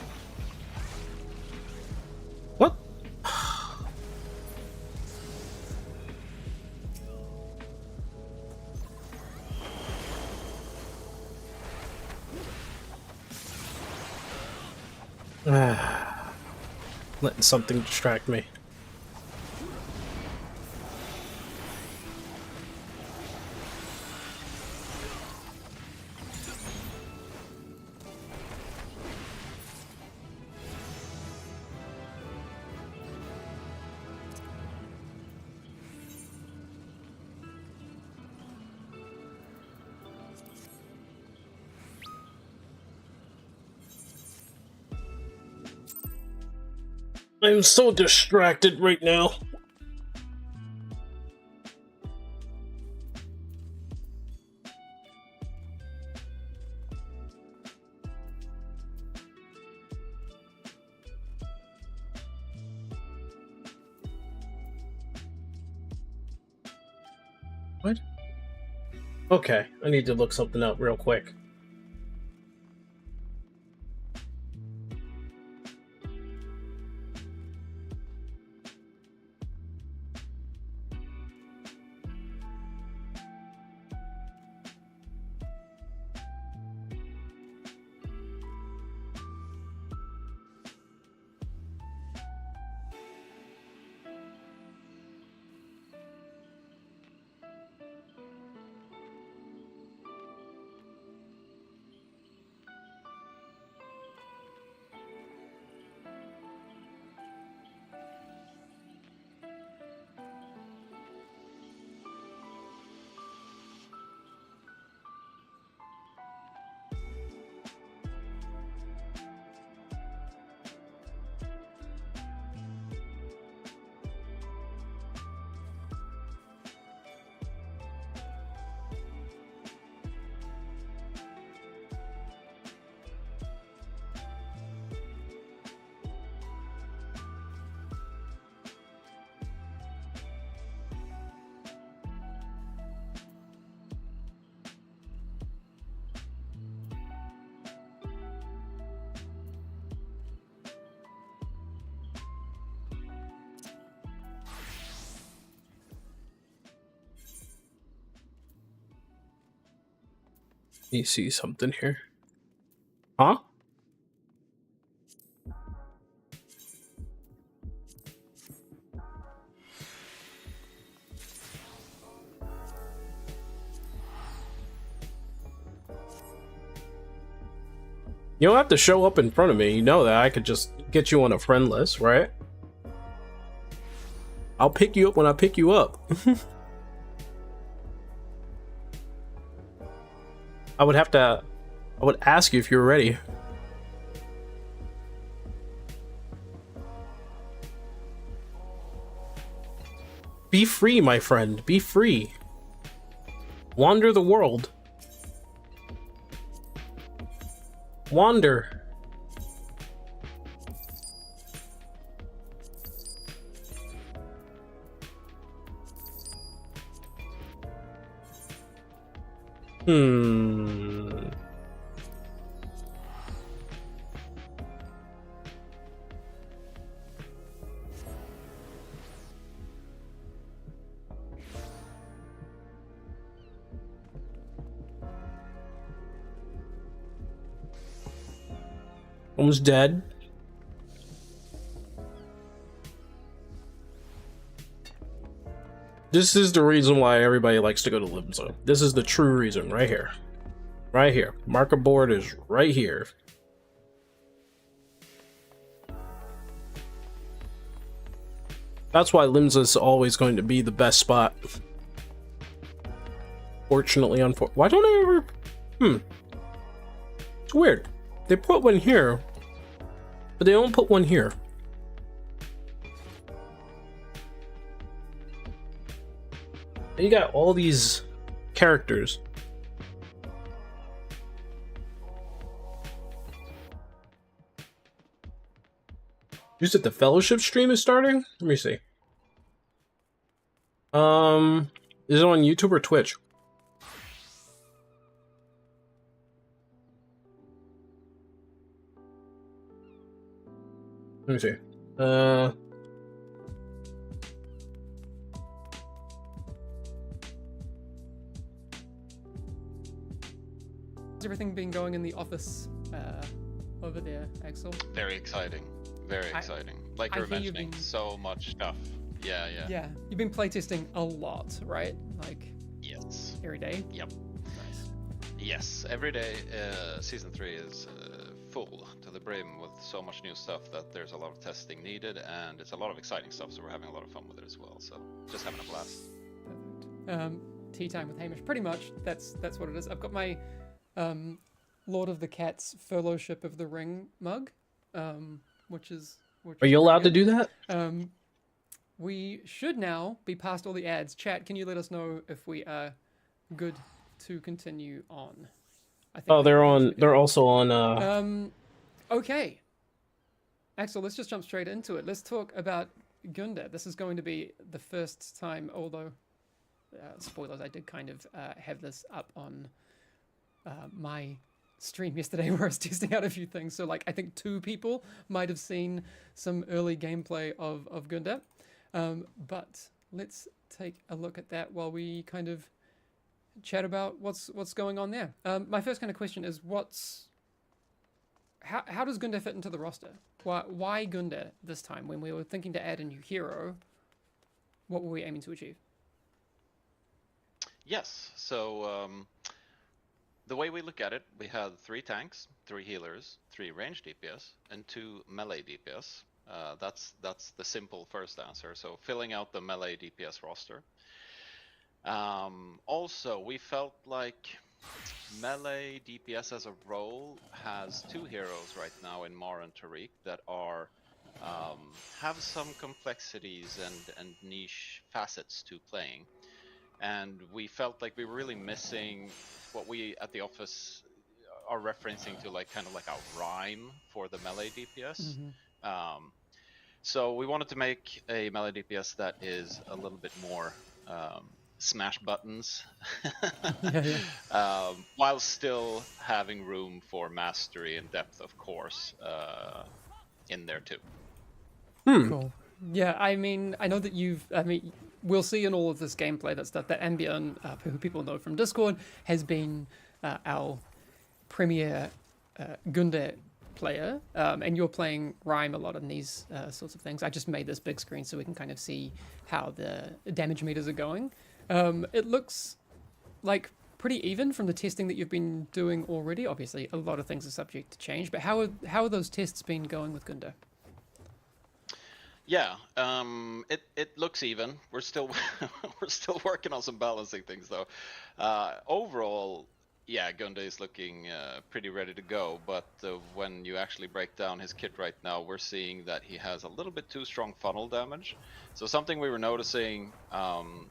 What? Letting something distract me. I'm so distracted right now. What? Okay, I need to look something up real quick. You see something here? Huh? You don't have to show up in front of me. You know that I could just get you on a friend list, right? I'll pick you up when I pick you up. I would ask you if you were ready. Be free, my friend. Be free. Wander the world. Wander. Almost dead. This is the reason why everybody likes to go to Limsa. This is the true reason, right here. Right here. Marker board is right here. That's why Limsa is always going to be the best spot. Fortunately, why don't I ever... It's weird. They put one here, but they don't put one here. You got all these characters. You said the Fellowship stream is starting? Let me see. Is it on YouTube or Twitch? Let me see. How's everything been going in the office over there, Axel? Very exciting. Very exciting. Like you were mentioning, so much stuff. Yeah, yeah. Yeah, you've been playtesting a lot, right? Like, yes. Every day? Yep. Nice. Yes, every day. Season 3 is full to the brim with so much new stuff that there's a lot of testing needed, and it's a lot of exciting stuff, so we're having a lot of fun with it as well. So just having a blast. Perfect. Tea time with Hamish. Pretty much, that's what it is. I've got my Lord of the Cats Fellowship of the Ring mug, which is Are you allowed to do that? We should now be past all the ads. Chat, can you let us know if we are good to continue on? I think They're on. They're also on. Okay. Axel, let's just jump straight into it. Let's talk about Gunda. This is going to be the first time, although spoilers, I did kind of have this up on my stream yesterday where I was testing out a few things. So like I think 2 people might have seen some early gameplay of Gunda. But let's take a look at that while we kind of chat about what's going on there. My first kind of question is how does Gunda fit into the roster? Why Gunda this time? When we were thinking to add a new hero, what were we aiming to achieve? Yes, so the way we look at it, we had 3 tanks, 3 healers, 3 range DPS, and 2 melee DPS. That's the simple first answer. So filling out the melee DPS roster. Also, we felt like melee DPS as a role has 2 heroes right now in Mar and Tariq that are have some complexities and niche facets to playing. And we felt like we were really missing what we at the office are referencing to, like kind of like a rhyme for the melee DPS. So we wanted to make a melee DPS that is a little bit more smash buttons, while still having room for mastery and depth, of course, in there too. Cool. Yeah, I mean, I know that we'll see in all of this gameplay that stuff that Ambien, who people know from Discord, has been our premier Gunda player, and you're playing Rhyme a lot in these sorts of things. I just made this big screen so we can kind of see how the damage meters are going. It looks like pretty even from the testing that you've been doing already. Obviously, a lot of things are subject to change, but how are those tests been going with Gunda? Yeah, it looks even. We're still we're still working on some balancing things though. Overall, yeah, Gunda is looking pretty ready to go, but when you actually break down his kit right now, we're seeing that he has a little bit too strong funnel damage. So something we were noticing when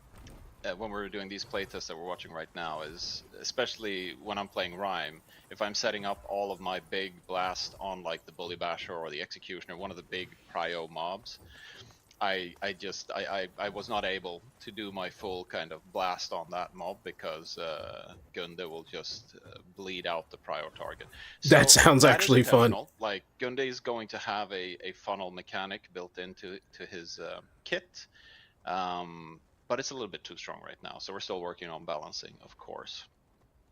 we were doing these playtests that we're watching right now is, especially when I'm playing Rhyme, if I'm setting up all of my big blast on like the Bully Basher or the Executioner, one of the big prio mobs, I was not able to do my full kind of blast on that mob because Gunda will just bleed out the prior target. So That sounds that is actually fun. intentional. Like Gunda is going to have a funnel mechanic built into his kit, but it's a little bit too strong right now. So we're still working on balancing, of course.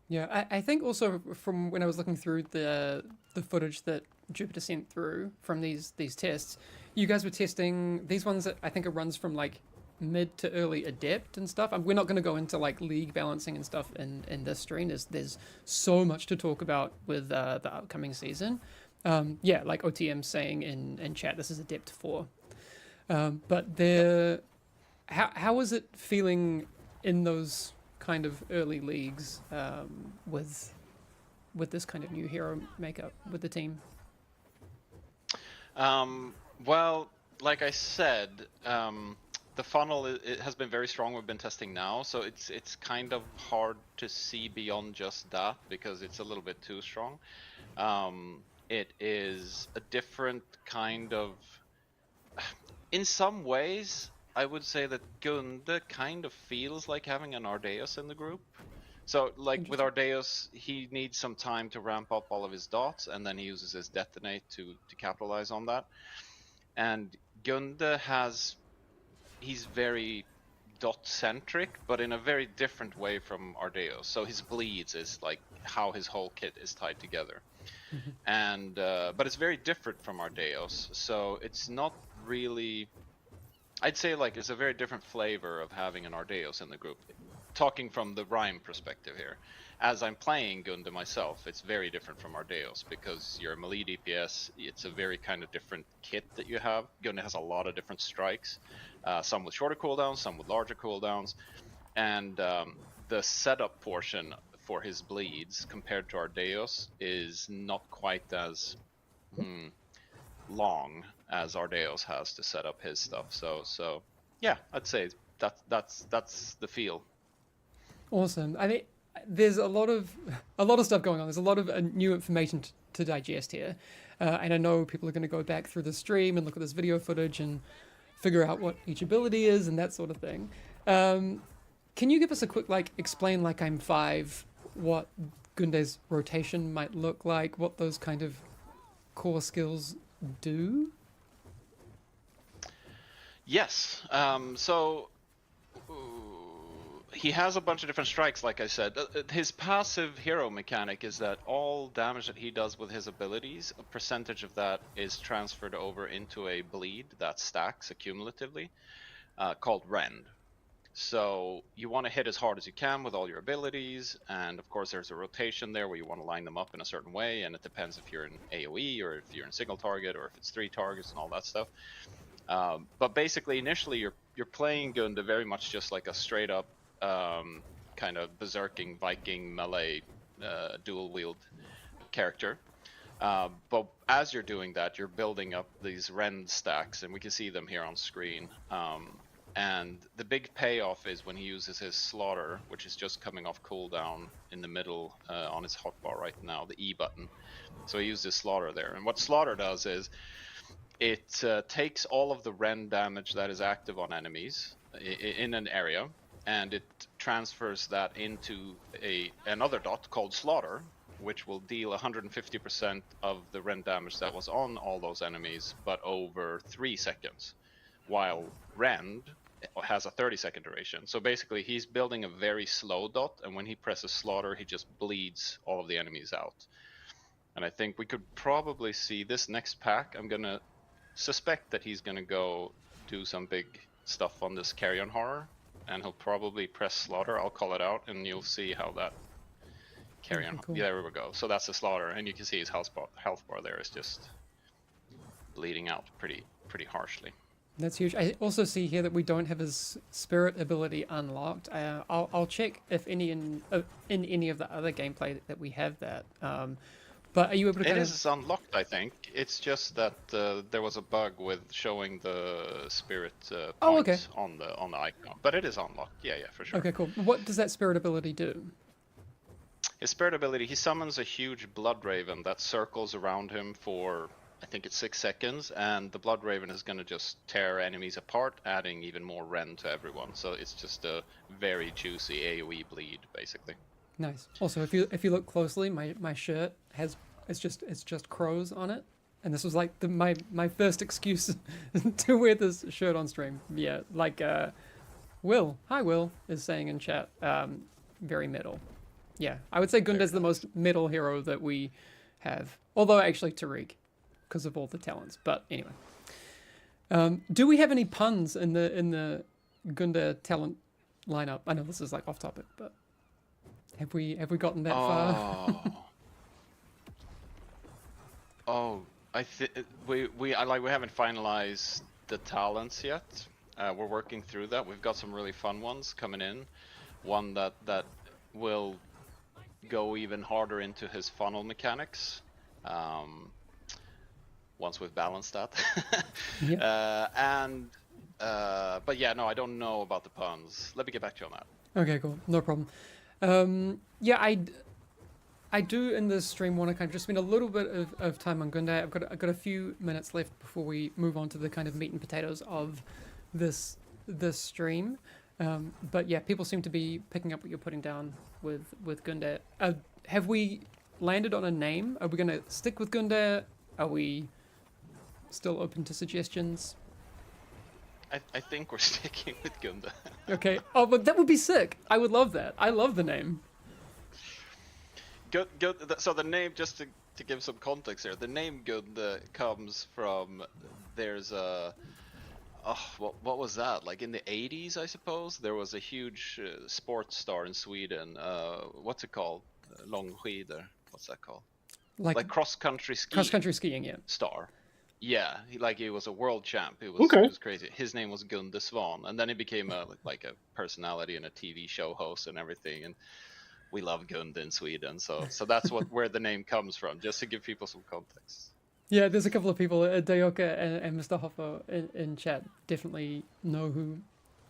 Yeah, I think also from when I was looking through the footage that Jupiter sent through from these tests, you guys were testing these ones that I think it runs from like mid to early adept and stuff. We're not going to go into like league balancing and stuff in this stream. There's so much to talk about with the upcoming season. Yeah, like OTM saying in chat, this is adept 4. But how is it feeling in those kind of early leagues with this kind of new hero makeup with the team? Well, like I said, the funnel it has been very strong. We've been testing now, so it's kind of hard to see beyond just that because it's a little bit too strong. It is a different kind of. In some ways, I would say that Gunda kind of feels like having an Ardeus in the group. So, like with Ardeus, he needs some time to ramp up all of his dots, and then he uses his Detonate to capitalize on that. And Gunda he's very dot-centric, but in a very different way from Ardeus. So his bleeds is like how his whole kit is tied together. And but it's very different from Ardeus, so it's not really. I'd say like it's a very different flavor of having an Ardeus in the group. Talking from the Rhyme perspective here, as I'm playing Gunda myself, it's very different from Ardeus because you're a melee DPS. It's a very kind of different kit that you have. Gunda has a lot of different strikes, some with shorter cooldowns, some with larger cooldowns, and the setup portion for his bleeds compared to Ardeus is not quite as long as Ardeus has to set up his stuff. So yeah, I'd say that's the feel. Awesome. I mean, there's a lot of stuff going on. There's a lot of new information to digest here, and I know people are going to go back through the stream and look at this video footage and figure out what each ability is and that sort of thing. Can you give us a quick explain like I'm 5 what Gunde's rotation might look like, what those kind of core skills do? Yes. So he has a bunch of different strikes, like I said. His passive hero mechanic is that all damage that he does with his abilities, a percentage of that is transferred over into a bleed that stacks accumulatively, called Rend. So you want to hit as hard as you can with all your abilities, and of course there's a rotation there where you want to line them up in a certain way, and it depends if you're in AoE or if you're in single target or if it's 3 targets and all that stuff. But basically, initially you're playing Gunda very much just like a straight up kind of berserking Viking melee dual wield character. But as you're doing that, you're building up these Rend stacks, and we can see them here on screen. And the big payoff is when he uses his Slaughter, which is just coming off cooldown in the middle on his hotbar right now, the E button. So he uses Slaughter there. And what Slaughter does is it takes all of the Rend damage that is active on enemies in an area, and it transfers that into another dot called Slaughter, which will deal 150% of the Rend damage that was on all those enemies, but over 3 seconds. While Rend has a 30-second duration. So basically he's building a very slow dot, and when he presses Slaughter, he just bleeds all of the enemies out. And I think we could probably see this next pack. I'm gonna suspect that he's gonna go do some big stuff on this Carrion Horror, and he'll probably press Slaughter. I'll call it out, and you'll see how that Carrion. Cool. Yeah, there we go. So that's the Slaughter, and you can see his health bar there is just bleeding out pretty harshly. That's huge. I also see here that we don't have his spirit ability unlocked. I'll check if any in any of the other gameplay that we have that. But are you able to It kind is unlocked, I think. It's just that there was a bug with showing the spirit Oh, okay. points on the icon, but it is unlocked. Yeah, for sure. Okay, cool. What does that spirit ability do? His spirit ability, he summons a huge blood raven that circles around him for, I think it's 6 seconds, and the blood raven is going to just tear enemies apart, adding even more rend to everyone. So it's just a very juicy AoE bleed, basically. Nice. Also, if you look closely, my shirt has it's just crows on it, and this was like my first excuse to wear this shirt on stream. Yeah, like Will, hi Will, is saying in chat, very metal. Yeah, I would say Gunda's the most metal hero that we have. Although actually Tariq, because of all the talents. But anyway, do we have any puns in the Gunda talent lineup? I know this is like off topic, but have we gotten that far? I think we haven't finalized the talents yet. We're working through that. We've got some really fun ones coming in. One that will go even harder into his funnel mechanics. Once we've balanced that. Yeah. But yeah, no, I don't know about the puns. Let me get back to you on that. Okay, cool. No problem. Yeah, I do in this stream want to kind of just spend a little bit of time on Gunda. I've got a few minutes left before we move on to the kind of meat and potatoes of this stream. But yeah, people seem to be picking up what you're putting down with Gunda. Have we landed on a name? Are we going to stick with Gunda? Are we still open to suggestions? I think we're sticking with Gunda. Okay. Oh, but that would be sick. I would love that. I love the name. So the name, just to give some context here, the name Gunda comes from, there's a, what was that? Like in the 80s, I suppose, there was a huge sports star in Sweden. What's it called? Långskidor. What's that called? Like cross-country skiing. Cross-country skiing, yeah. Star. Yeah, he was a world champ. It Okay. was crazy. His name was Gunde Svan, and then he became a personality and a TV show host and everything. And we love Gunde in Sweden, so that's where the name comes from, just to give people some context. Yeah, there's a couple of people, Dayoka and Mr. Hoffer in chat definitely know who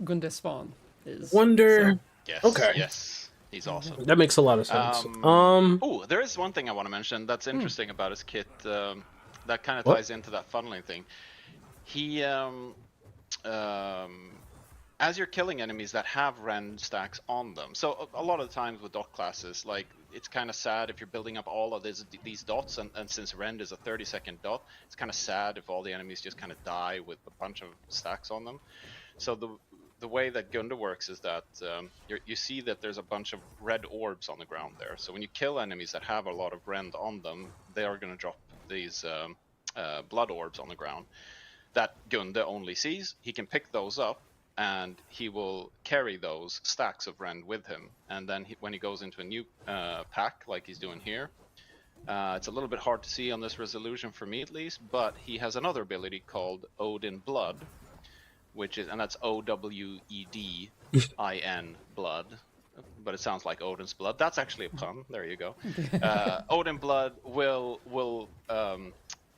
Gunde Svan is. Wonder. So. Yes. Okay. Yes. He's awesome. That makes a lot of sense. Oh, there is one thing I want to mention that's interesting about his kit. That kind of ties into that funneling thing. He, as you're killing enemies that have rend stacks on them. So a lot of the times with dot classes, like it's kind of sad if you're building up all of these dots, and since rend is a 30-second dot, it's kind of sad if all the enemies just kind of die with a bunch of stacks on them. So the way that Gunda works is that you see that there's a bunch of red orbs on the ground there. So when you kill enemies that have a lot of rend on them, they are going to drop these blood orbs on the ground that Gunda only sees. He can pick those up, and he will carry those stacks of rend with him. And then when he goes into a new pack, like he's doing here, it's a little bit hard to see on this resolution for me at least, but he has another ability called Odin Blood, and that's OWEDIN blood, but it sounds like Odin's blood. That's actually a pun. There you go. Odin Blood will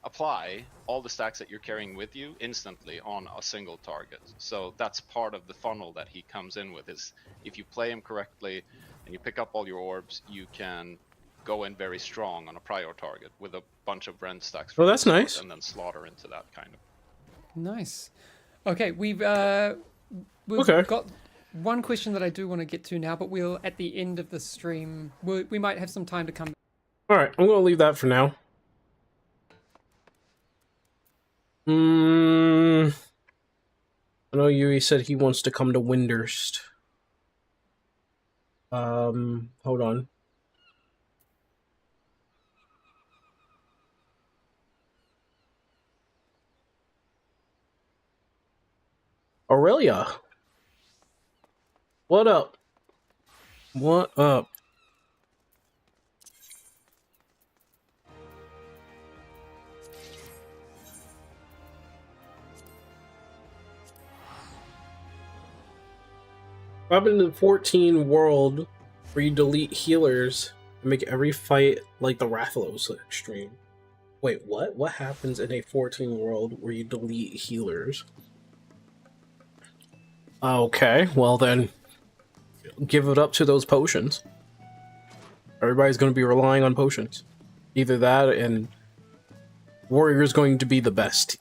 apply all the stacks that you're carrying with you instantly on a single target. So that's part of the funnel that he comes in with, is if you play him correctly and you pick up all your orbs, you can go in very strong on a prior target with a bunch of rend stacks. Oh, that's nice. And then slaughter into that kind of. Nice. Okay, we've Okay. got one question that I do want to get to now, but we'll at the end of the stream we might have some time to come. All right, I'm gonna leave that for now. I know Yui said he wants to come to Windurst. Hold on. Aurelia. What up? What up? What happened in the 14 world where you delete healers and make every fight like the Rathalos extreme? Wait, what? What happens in a 14 world where you delete healers? Okay, well then, give it up to those potions. Everybody's going to be relying on potions. Either that, and Warrior is going to be the best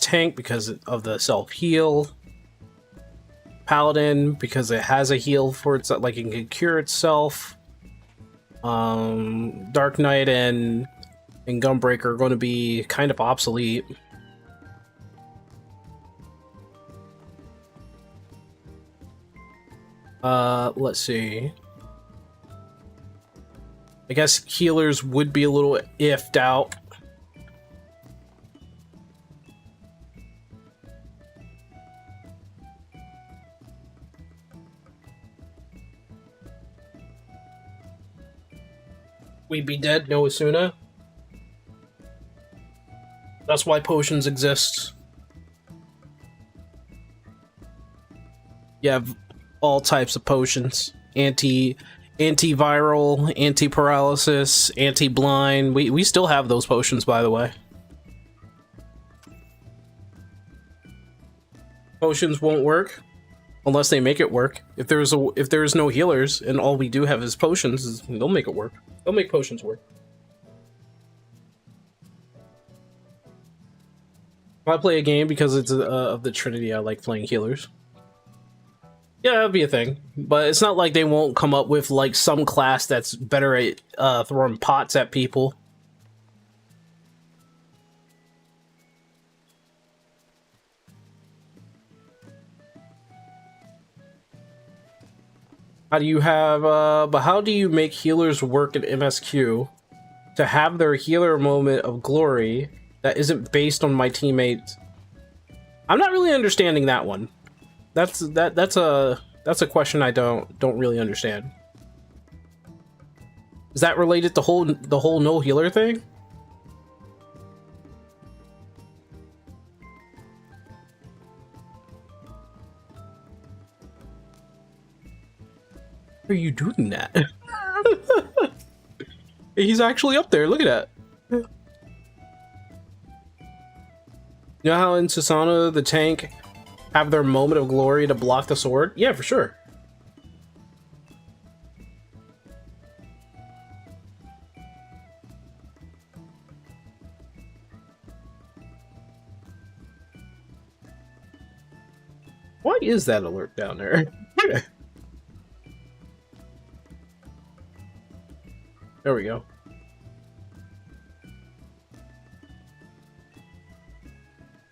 tank because of the self-heal. Paladin, because it has a heal for itself, like it can cure itself. Dark Knight and Gunbreaker are going to be kind of obsolete. Let's see. I guess healers would be a little iffed out. We'd be dead no sooner. That's why potions exist. You have all types of potions. Antiviral, anti-paralysis, anti-blind. We still have those potions, by the way. Potions won't work unless they make it work. If there's no healers and all we do have is potions, they'll make it work. They'll make potions work. If I play a game because it's of the Trinity, I like playing healers. Yeah, that'd be a thing. But it's not like they won't come up with like some class that's better at throwing pots at people. How do you have, but how do you make healers work in MSQ to have their healer moment of glory that isn't based on my teammates? I'm not really understanding that one. That's a question I don't really understand. Is that related to the whole no healer thing? Are you doing that? He's actually up there. Look at that. You know how in Susana the tank have their moment of glory to block the sword? Yeah, for sure. Why is that alert down there? There we go.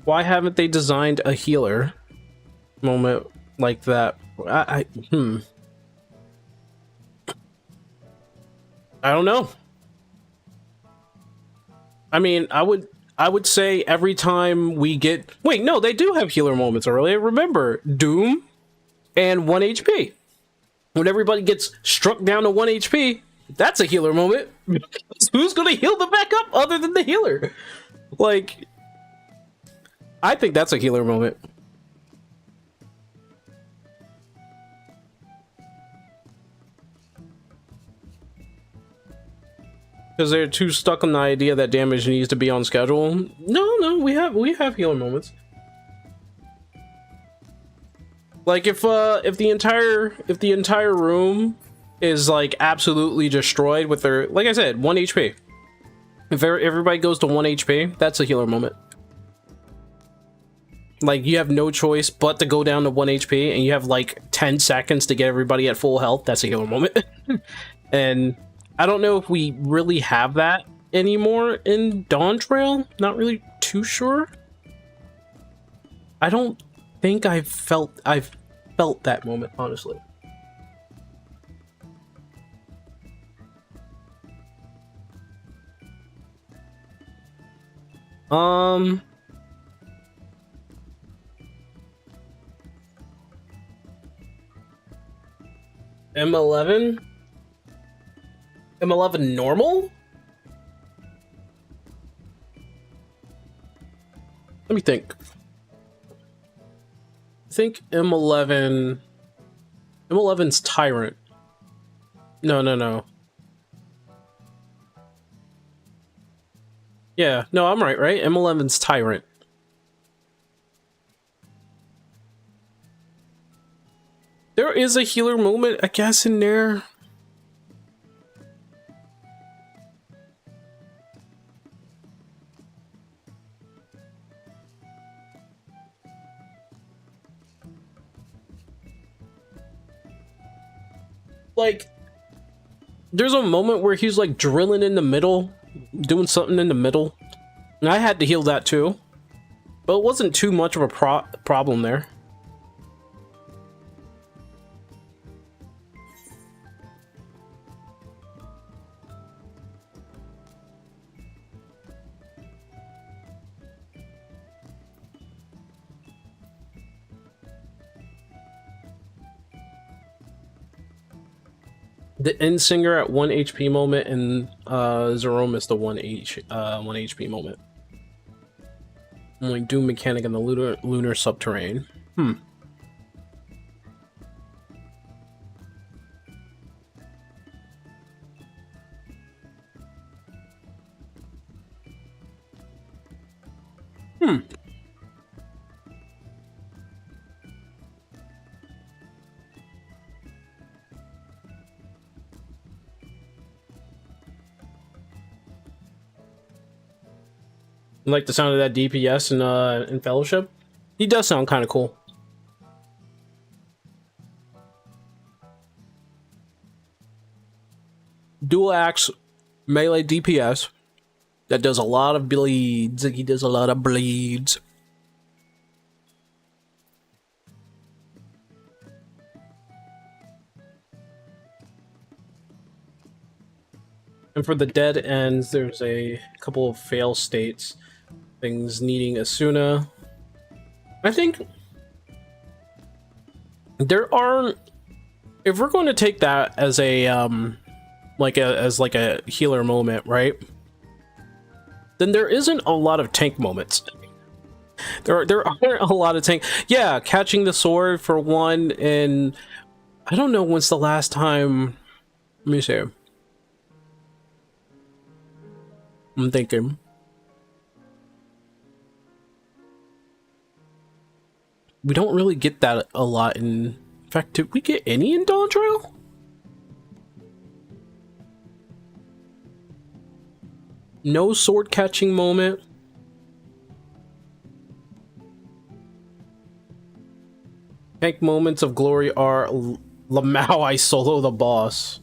Why haven't they designed a healer moment like that? I don't know. I mean, I would say every time we get... Wait, no, they do have healer moments earlier. Remember, Doom and 1 HP. When everybody gets struck down to 1 HP, that's a healer moment. Who's gonna heal the backup other than the healer? Like, I think that's a healer moment. Because they're too stuck on the idea that damage needs to be on schedule. No, we have healer moments. Like if the entire room is like absolutely destroyed with their, like I said, 1 HP. If everybody goes to 1 HP, that's a healer moment. Like you have no choice but to go down to 1 HP and you have like 10 seconds to get everybody at full health. That's a healer moment. And I don't know if we really have that anymore in Dawn Trail. Not really too sure. I don't think I've felt that moment, honestly. M11? M11 normal? Let me think. I think M11 M11's Tyrant. No, no, no. Yeah, no, I'm right? M11's Tyrant. There is a healer moment, I guess, in there. Like, there's a moment where he's like drilling in the middle, doing something in the middle. And I had to heal that too. But it wasn't too much of a problem there. The end singer at 1 HP moment and Zeromus the 1 HP moment. And like Doom mechanic in the lunar subterrane. You like the sound of that DPS in Fellowship? He does sound kind of cool. Dual axe melee DPS that does a lot of bleeds. He does a lot of bleeds. And for the dead ends, there's a couple of fail states. Things needing Asuna. I think there are, if we're going to take that as a as a healer moment, right? Then there isn't a lot of tank moments. There aren't a lot of tank. Yeah, catching the sword for one, and I don't know when's the last time. Let me see. I'm thinking. We don't really get that a lot in fact, did we get any in Dawn Trail? No sword catching moment. Tank moments of glory are Lamau I solo the boss.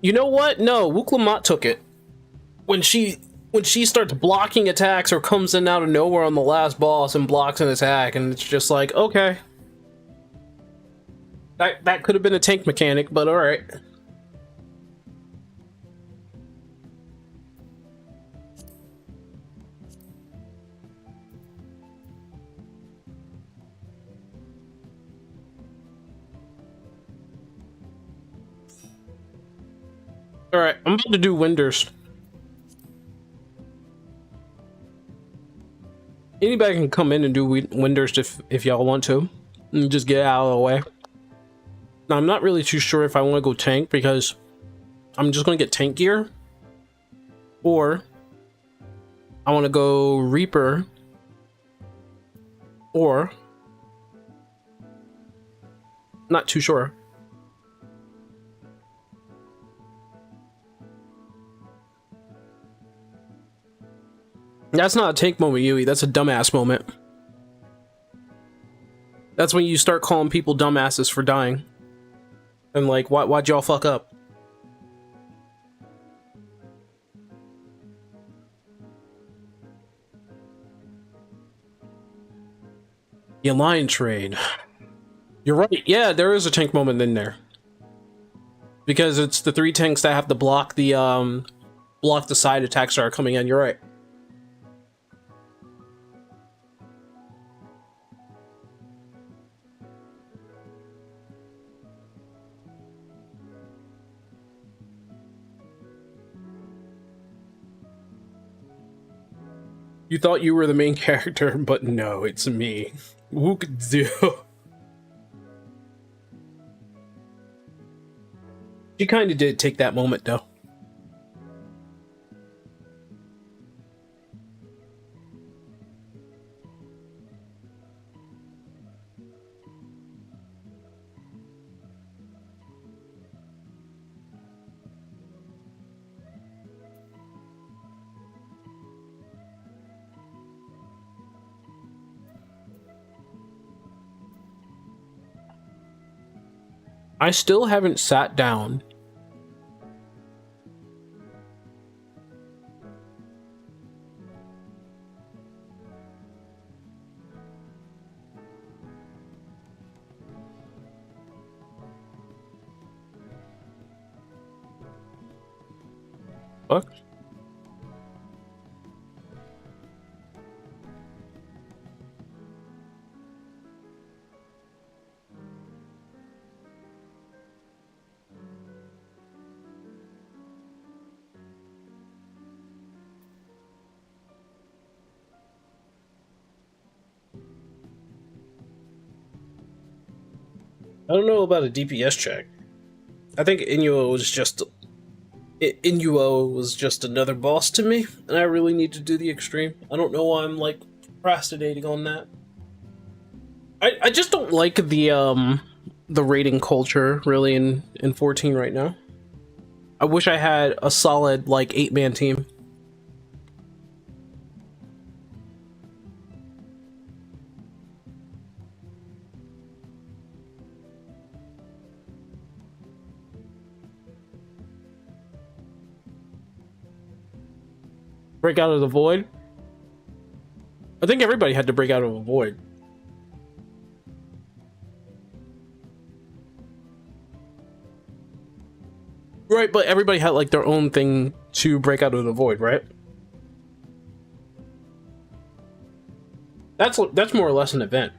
You know what? No, Wuklamat took it. When she starts blocking attacks or comes in out of nowhere on the last boss and blocks an attack, and it's just like, okay. That could have been a tank mechanic, but alright. Alright, I'm about to do WINDURST. Anybody can come in and do WINDURST if y'all want to. And just get out of the way. Now, I'm not really too sure if I want to go tank because I'm just going to get tank gear. Or I want to go Reaper. Or not too sure. That's not a tank moment, Yui. That's a dumbass moment. That's when you start calling people dumbasses for dying. And like, why'd y'all fuck up? The Alliance Trade. You're right. Yeah, there is a tank moment in there. Because it's the 3 tanks that have to block the side attacks that are coming in. You're right. You thought you were the main character, but no, it's me. Wook-do. She kind of did take that moment, though. I still haven't sat down fuck? I don't know about a DPS check. I think Inuo was just another boss to me, and I really need to do the extreme. I don't know why I'm like procrastinating on that. I just don't like the rating culture really in 14 right now. I wish I had a solid like 8-man team. Break out of the void. I think everybody had to break out of a void. Right, but everybody had like their own thing to break out of the void, right? That's more or less an event.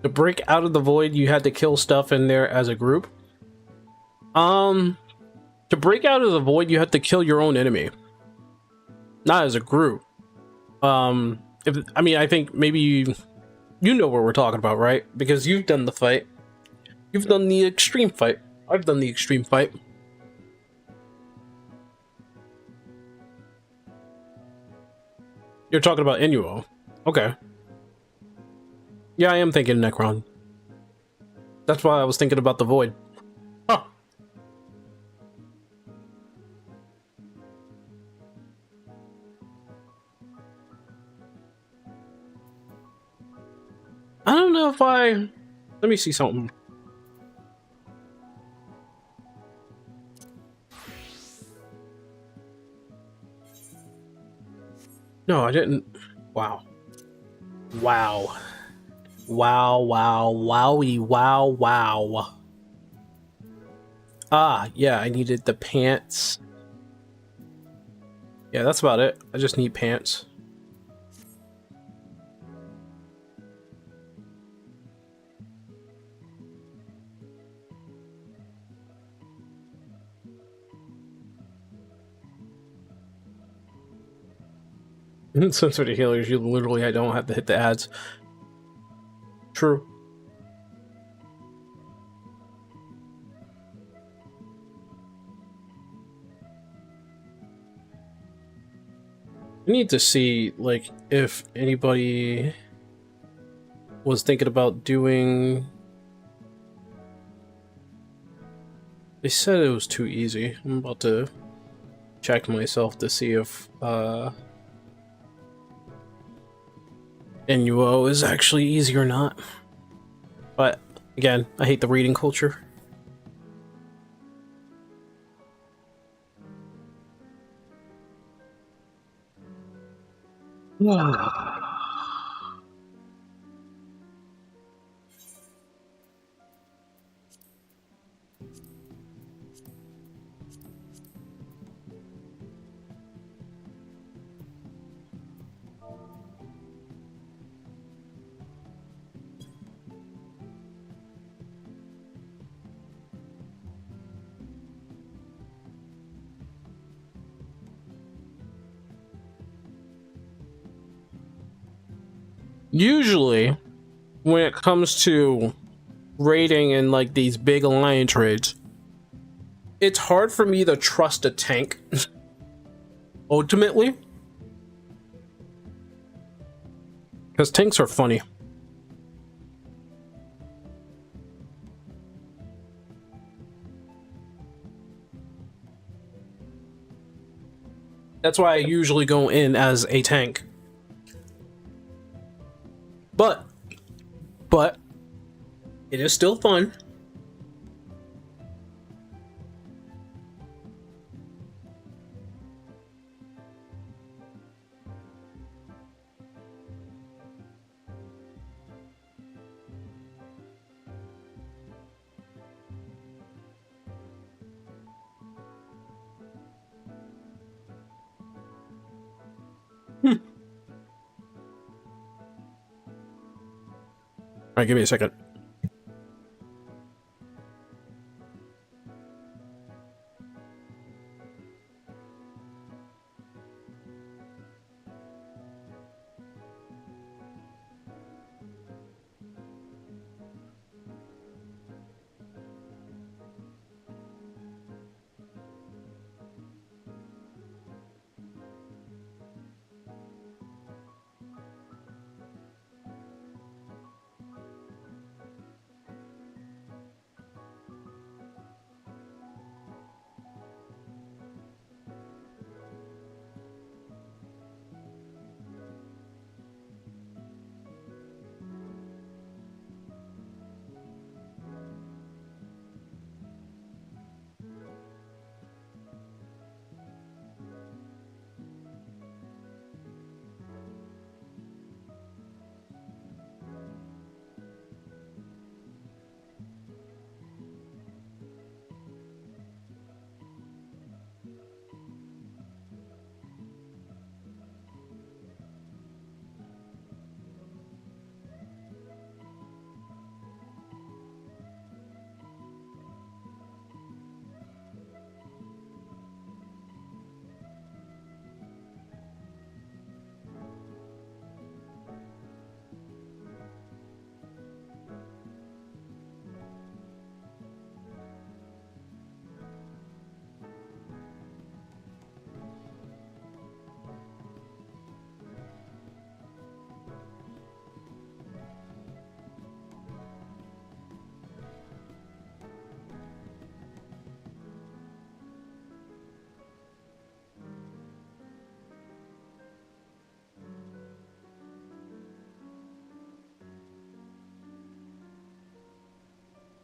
To break out of the void, you had to kill stuff in there as a group. To break out of the void, you had to kill your own enemy, not as a group. I think maybe you know what we're talking about, right? Because you've done the fight. You've done the extreme fight. I've done the extreme fight. You're talking about Inuo. Okay. Yeah, I am thinking Necron. That's why I was thinking about the void. Huh. I don't know if I... Let me see something. No, I didn't. Wow. Wow. Wow, wow, wowie, wow, wow. Ah, yeah, I needed the pants. Yeah, that's about it. I just need pants. Since for the healers, you literally I don't have to hit the ads. True. I need to see like if anybody was thinking about doing. They said it was too easy. I'm about to check myself to see if Inuo is actually easy or not. But again, I hate the reading culture. usually when it comes to raiding and like these big alliance raids, it's hard for me to trust a tank ultimately, because tanks are funny. That's why I usually go in as a tank. But it is still fun. All right, give me a second.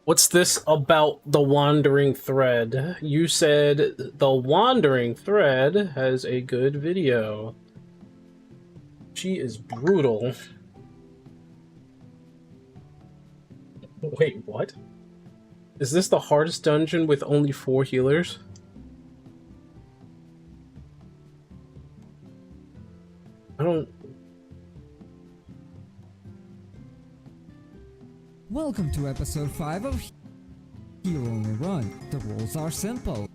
What's this about the wandering thread? You said the wandering thread has a good video. She is brutal. Wait, what? Is this the hardest dungeon with only 4 healers? I don't... Welcome to episode 5 of Heal Only Run. The rules are simple.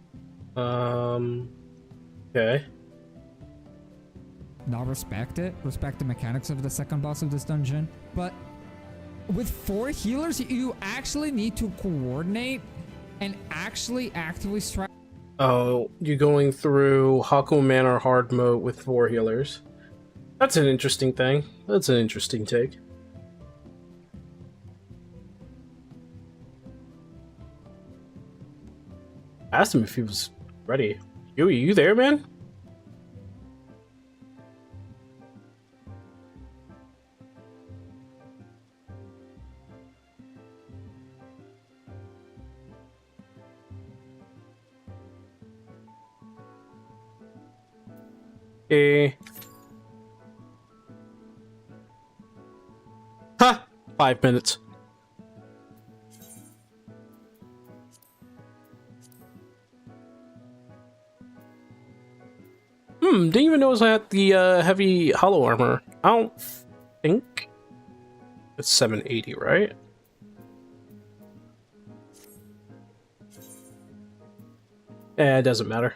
Okay. Now respect it. Respect the mechanics of the second boss of this dungeon. But with 4 healers, you actually need to coordinate and actually actively strike. Oh, you going through Haku Manor hard mode with 4 healers. That's an interesting thing. That's an interesting take. I asked him if he was ready. You there, man? Eh. Ha! 5 minutes. Didn't even notice I had the heavy hollow armor. I don't think it's 780, right? It doesn't matter.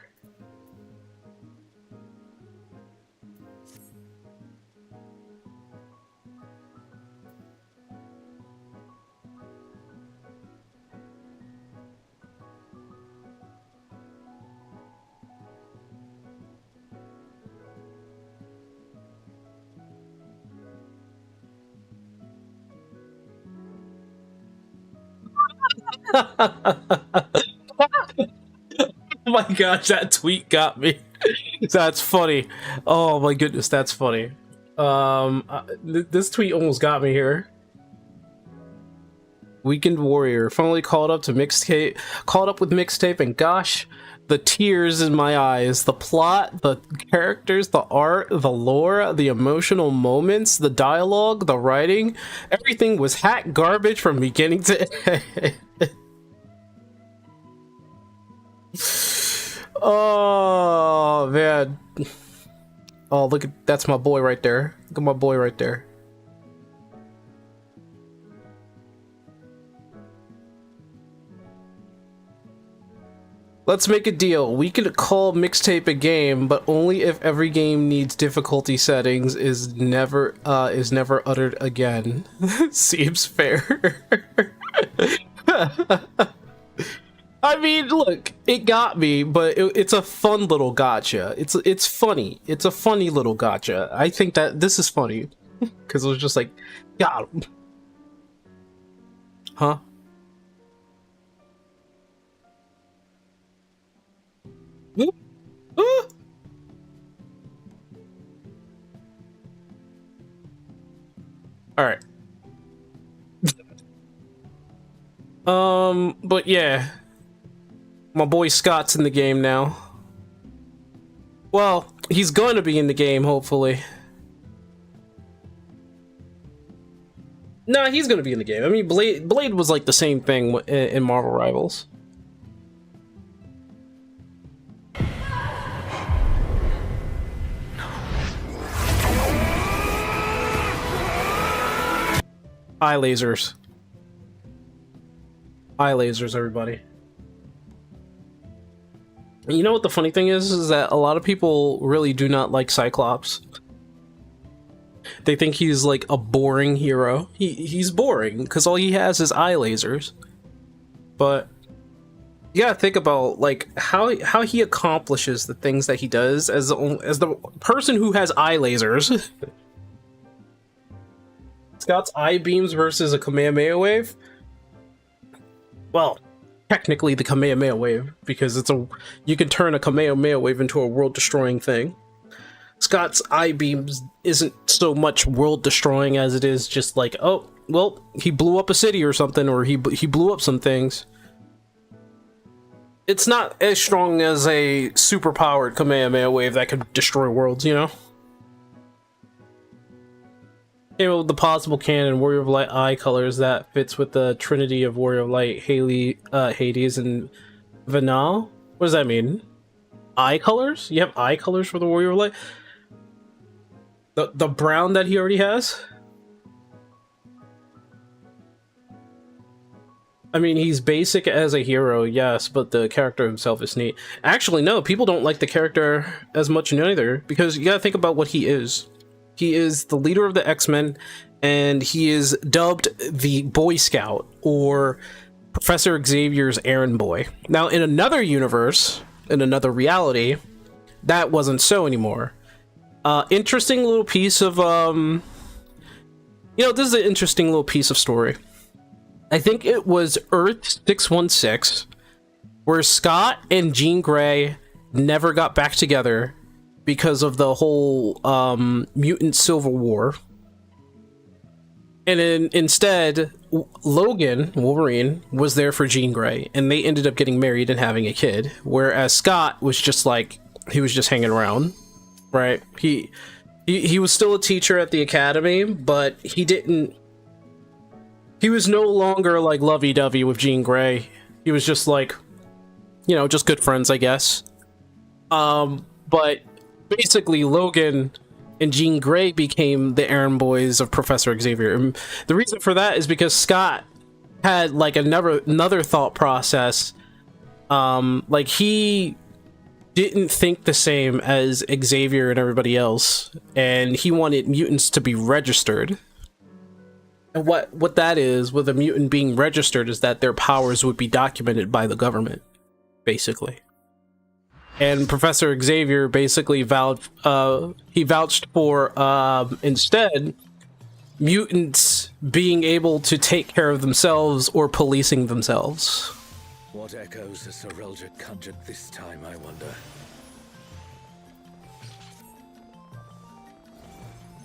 Oh my gosh, that tweet got me. That's funny. Oh my goodness, that's funny. This tweet almost got me here. Weekend Warrior finally caught up with mixtape, and gosh, the tears in my eyes. The plot, the characters, the art, the lore, the emotional moments, the dialogue, the writing, everything was hack garbage from beginning to end. Oh man. Oh, look at that's my boy right there. Look at my boy right there. Let's make a deal. We could call mixtape a game, but only if every game needs difficulty settings is never uttered again. Seems fair. I mean, look, it got me, but it's a fun little gotcha. It's funny. It's a funny little gotcha. I think that this is funny because it was just like, got him. Huh? All right. But yeah, my boy Scott's in the game now. Well, he's going to be in the game, hopefully. No, he's going to be in the game. I mean, Blade was like the same thing in Marvel Rivals. Eye lasers. Eye lasers, everybody. And you know what the funny thing is that a lot of people really do not like Cyclops. They think he's like a boring hero. He's boring because all he has is eye lasers. But you gotta think about like how he accomplishes the things that he does as the person who has eye lasers. Scott's eye beams versus a Kamehameha wave. Well, technically the Kamehameha wave, because you can turn a Kamehameha wave into a world-destroying thing. Scott's eye beams isn't so much world-destroying as it is just like, oh, well, he blew up a city or something, or he blew up some things. It's not as strong as a super-powered Kamehameha wave that could destroy worlds, you know? The possible canon Warrior of Light eye colors that fits with the trinity of Warrior of Light, Hades, and Vanal. What does that mean? Eye colors? You have eye colors for the Warrior of Light? The brown that he already has? I mean, he's basic as a hero, yes, but the character himself is neat. Actually, no, people don't like the character as much neither, because you gotta think about what he is. He is the leader of the X-Men, and he is dubbed the Boy Scout, or Professor Xavier's errand boy. Now, in another universe, in another reality, that wasn't so anymore. Interesting little piece of, this is an interesting little piece of story. I think it was Earth 616, where Scott and Jean Grey never got back together because of the whole mutant civil war, and instead Wolverine was there for Jean Grey, and they ended up getting married and having a kid, whereas Scott was just like, he was just hanging around, right? He was still a teacher at the academy, but he was no longer like lovey-dovey with Jean Grey. He was just like, just good friends, I guess. But basically, Logan and Jean Grey became the errand boys of Professor Xavier. And the reason for that is because Scott had like another thought process. Like he didn't think the same as Xavier and everybody else, and he wanted mutants to be registered. And what that is, with a mutant being registered, is that their powers would be documented by the government, basically. And Professor Xavier basically vouched for instead mutants being able to take care of themselves or policing themselves. What echoes has Sorelja conjured this time, I wonder?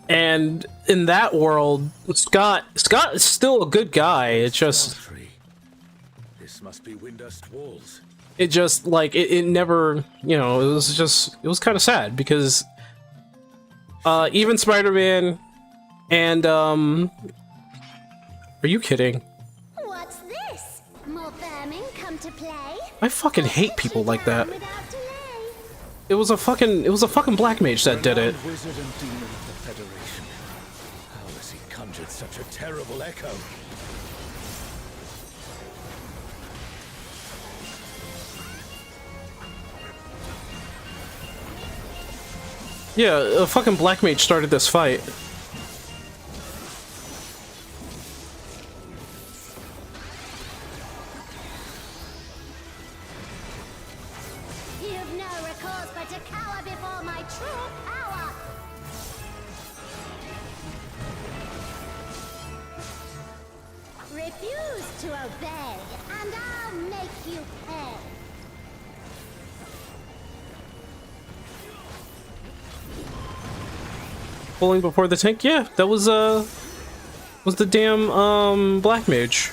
And in that world, Scott is still a good guy. It's just This must be WINDURST walls. it just like it never, you know, it was kind of sad because even Spider-Man and are you kidding? What's this? More vermin come to play? I fucking hate people like that. Without delay. It was a fucking black mage that did it. Wizard and demon of the Federation. How has he conjured such a terrible echo? Yeah, a fucking black mage started this fight. You've no recourse but to cower before my true power. Refuse to obey, and I'll make you pay. Pulling before the tank? Yeah, that was the damn black mage.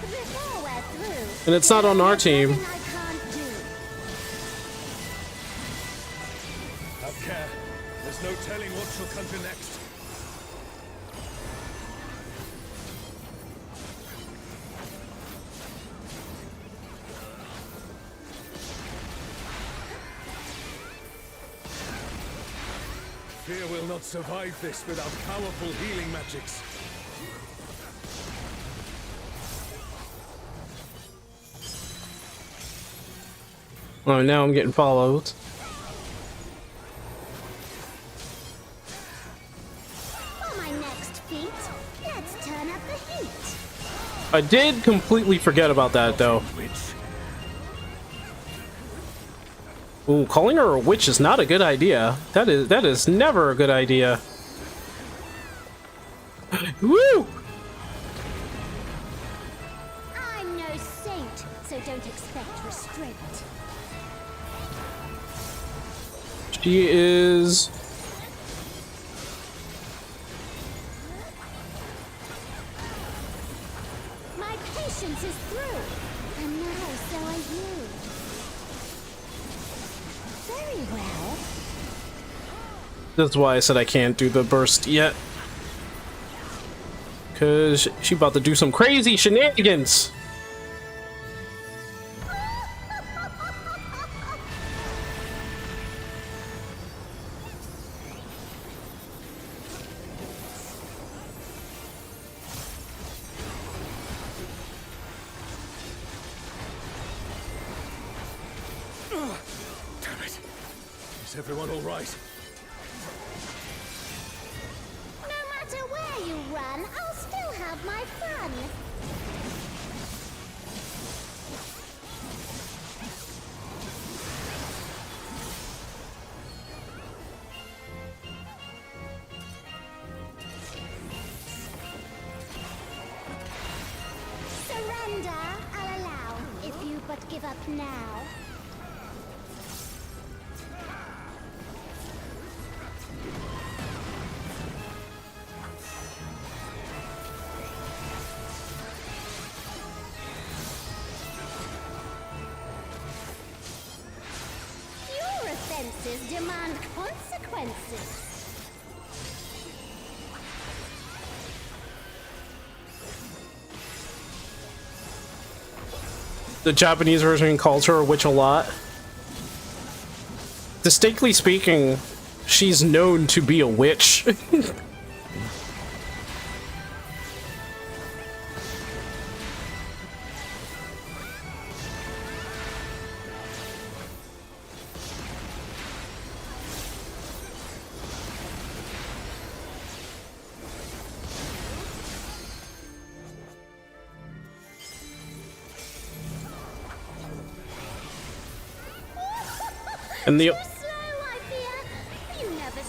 Before we're through, And it's not on our team. nothing I can't do. Have care. There's no telling what she'll conjure next. Fear will not survive this without powerful healing magics. Oh, now I'm getting followed. For my next feat, let's turn up the heat. I did completely forget about that though. Ooh, calling her a witch is not a good idea. That is never a good idea. Woo! I'm no saint, so don't expect restraint. She is. My patience is through, and now so are you. Very well. That's why I said I can't do the burst yet. Cause she about to do some crazy shenanigans. Damn it. Is everyone all right? No matter where you run, I'll still have my fun. Surrender, I'll allow, if you but give up now. Your offenses demand consequences. The Japanese version calls her a witch a lot. Distinctly speaking, she's known to be a witch. And the Too slow, I fear. You never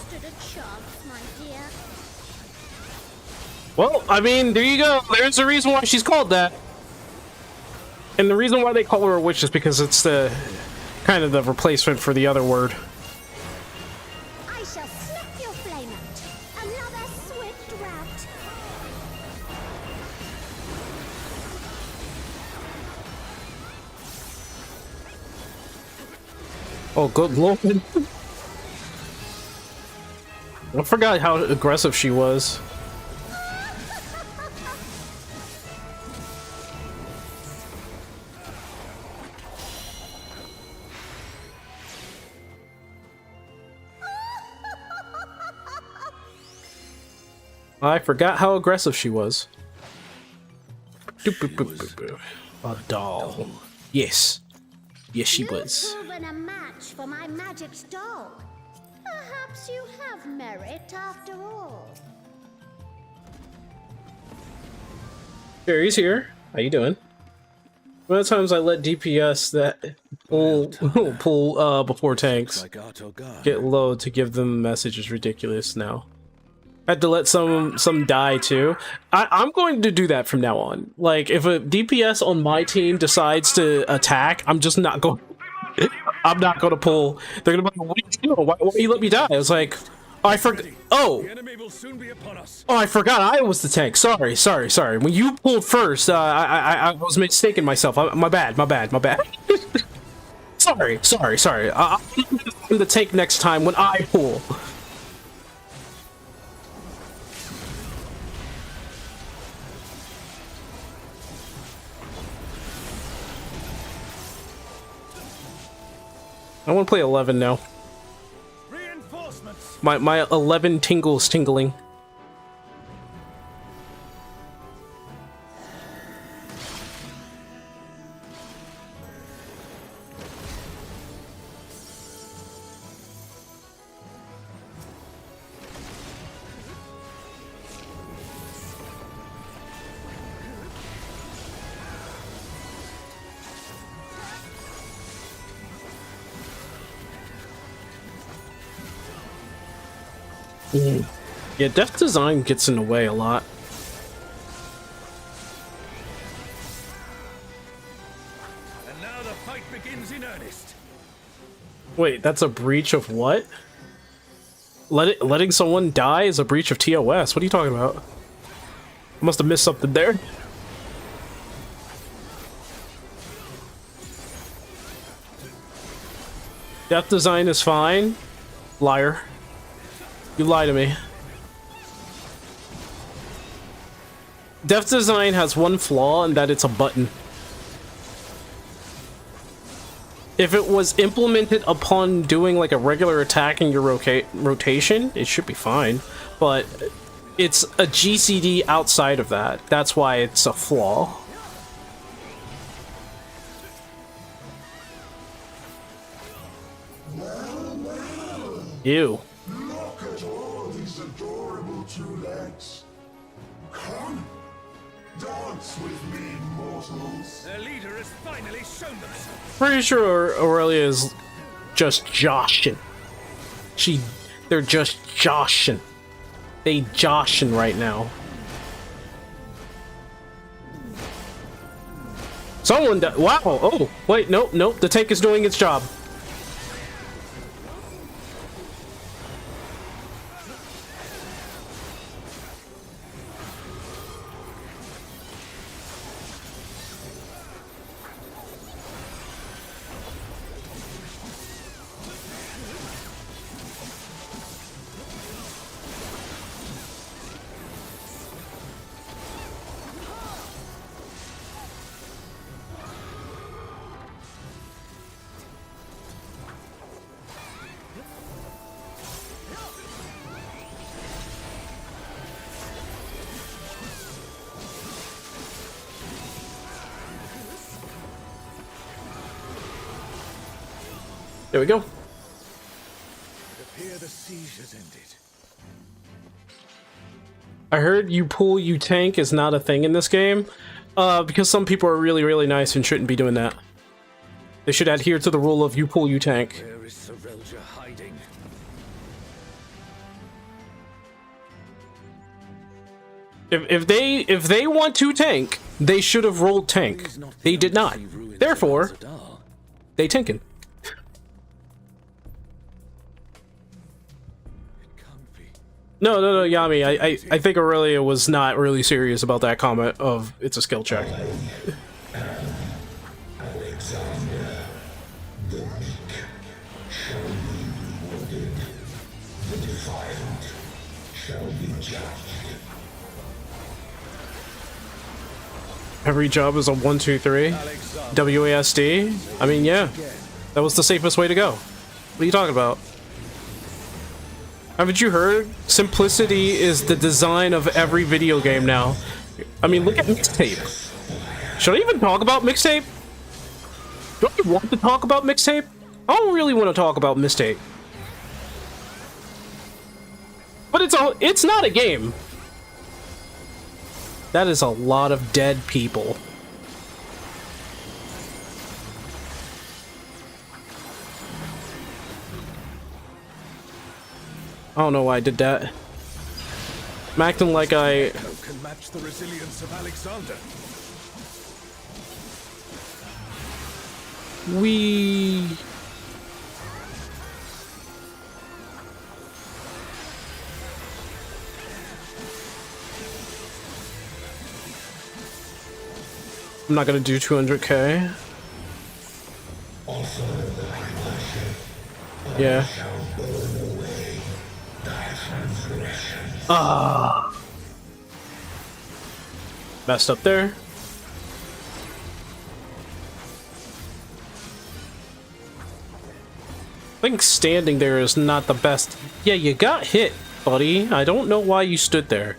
Well, I mean, there you go. There's a reason why she's called that. And the reason why they call her a witch is because it's the kind of the replacement for the other word. I shall snap your flame out. Another swift rout. Oh, good lord. I forgot how aggressive she was. I forgot how aggressive she was. A doll. Yes. Yes, she was. You've proven a match for my magic's dog. Perhaps you have merit after all. Jerry's here. How you doing? One of the times I let DPS that pull before tanks get low to give them a message is ridiculous now. I had to let some die too. I'm going to do that from now on. Like, if a DPS on my team decides to attack, I'm just not going. I'm not going to pull. They're going to be like, "What are you doing? Why you let me die?" I was like, oh, I forgot. Oh, I forgot I was the tank. Sorry. When you pulled first, I was mistaken myself. My bad. sorry. I'm the tank next time when I pull. I want to play 11 now. My 11 tingles tingling. Yeah, death design gets in the way a lot. And now the fight begins in earnest. Wait, that's a breach of what? Letting someone die is a breach of TOS. What are you talking about? I must have missed something there. Death design is fine. Liar. You lie to me. Death design has one flaw, and that it's a button. If it was implemented upon doing like a regular attack in your rotation, it should be fine. But it's a GCD outside of that. That's why it's a flaw. Ew. Look at all these adorable two legs. Come, dance with me, mortals. Their leader has finally shown themselves. Pretty sure Aurelia is just joshing. They're just joshing. They joshing right now. Someone wow, oh, wait, nope, the tank is doing its job. There we go. It appears the siege has ended. I heard you pull, you tank is not a thing in this game, because some people are really, really nice and shouldn't be doing that. They should adhere to the rule of you pull, you tank. Where is Sorelja hiding? If they want to tank, they should have rolled tank. They did not. Therefore, they tanking. No, Yami. I think Aurelia was not really serious about that comment of it's a skill check. Every job is a 1, 2, 3. WASD. I mean, yeah, that was the safest way to go. What are you talking about? Haven't you heard? Simplicity is the design of every video game now. I mean, look at Mixtape. Should I even talk about Mixtape? Do I want to talk about Mixtape? I don't really want to talk about Mixtape. But it's not a game. That is a lot of dead people. I don't know why I did that. I'm acting like I... can match the resilience of Alexander. I'm not gonna do 200k. Yeah. Ah. Messed up there. I think standing there is not the best. Yeah, you got hit, buddy. I don't know why you stood there.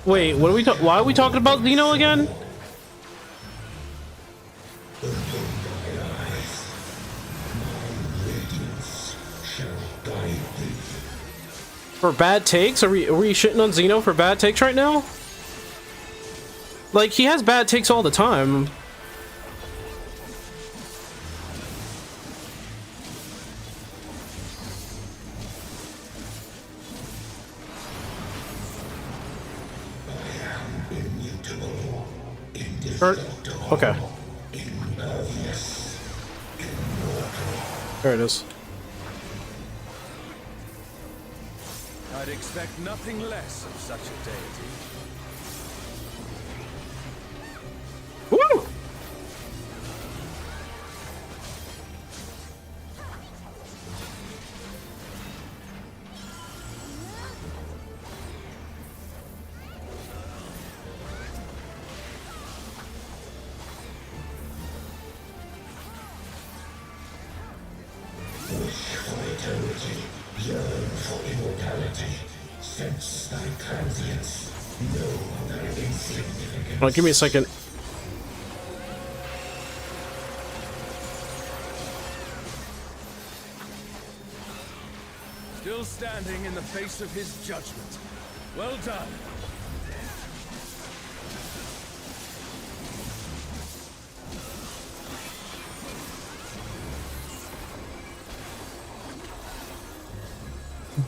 Wait, what are we why are we talking about Lino again? For bad takes? Are we shitting on Xeno for bad takes right now? Like, he has bad takes all the time. Okay. There it is. I'd expect nothing less of such a deity. Woo! Well, give me a second. Still standing in the face of his judgment. Well done.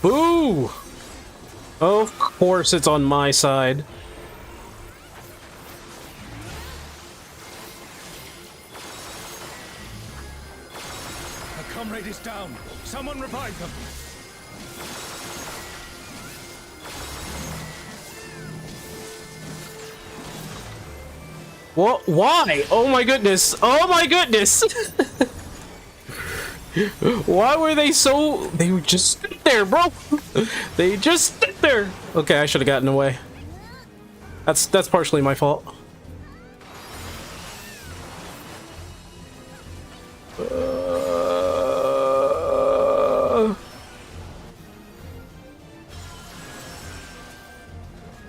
Boo! Of course it's on my side. A comrade is down. Someone revive them. What? Why? Oh my goodness! Oh my goodness! Why were they so... They would just sit there, bro! They just sit there! Okay, I should have gotten away. That's partially my fault.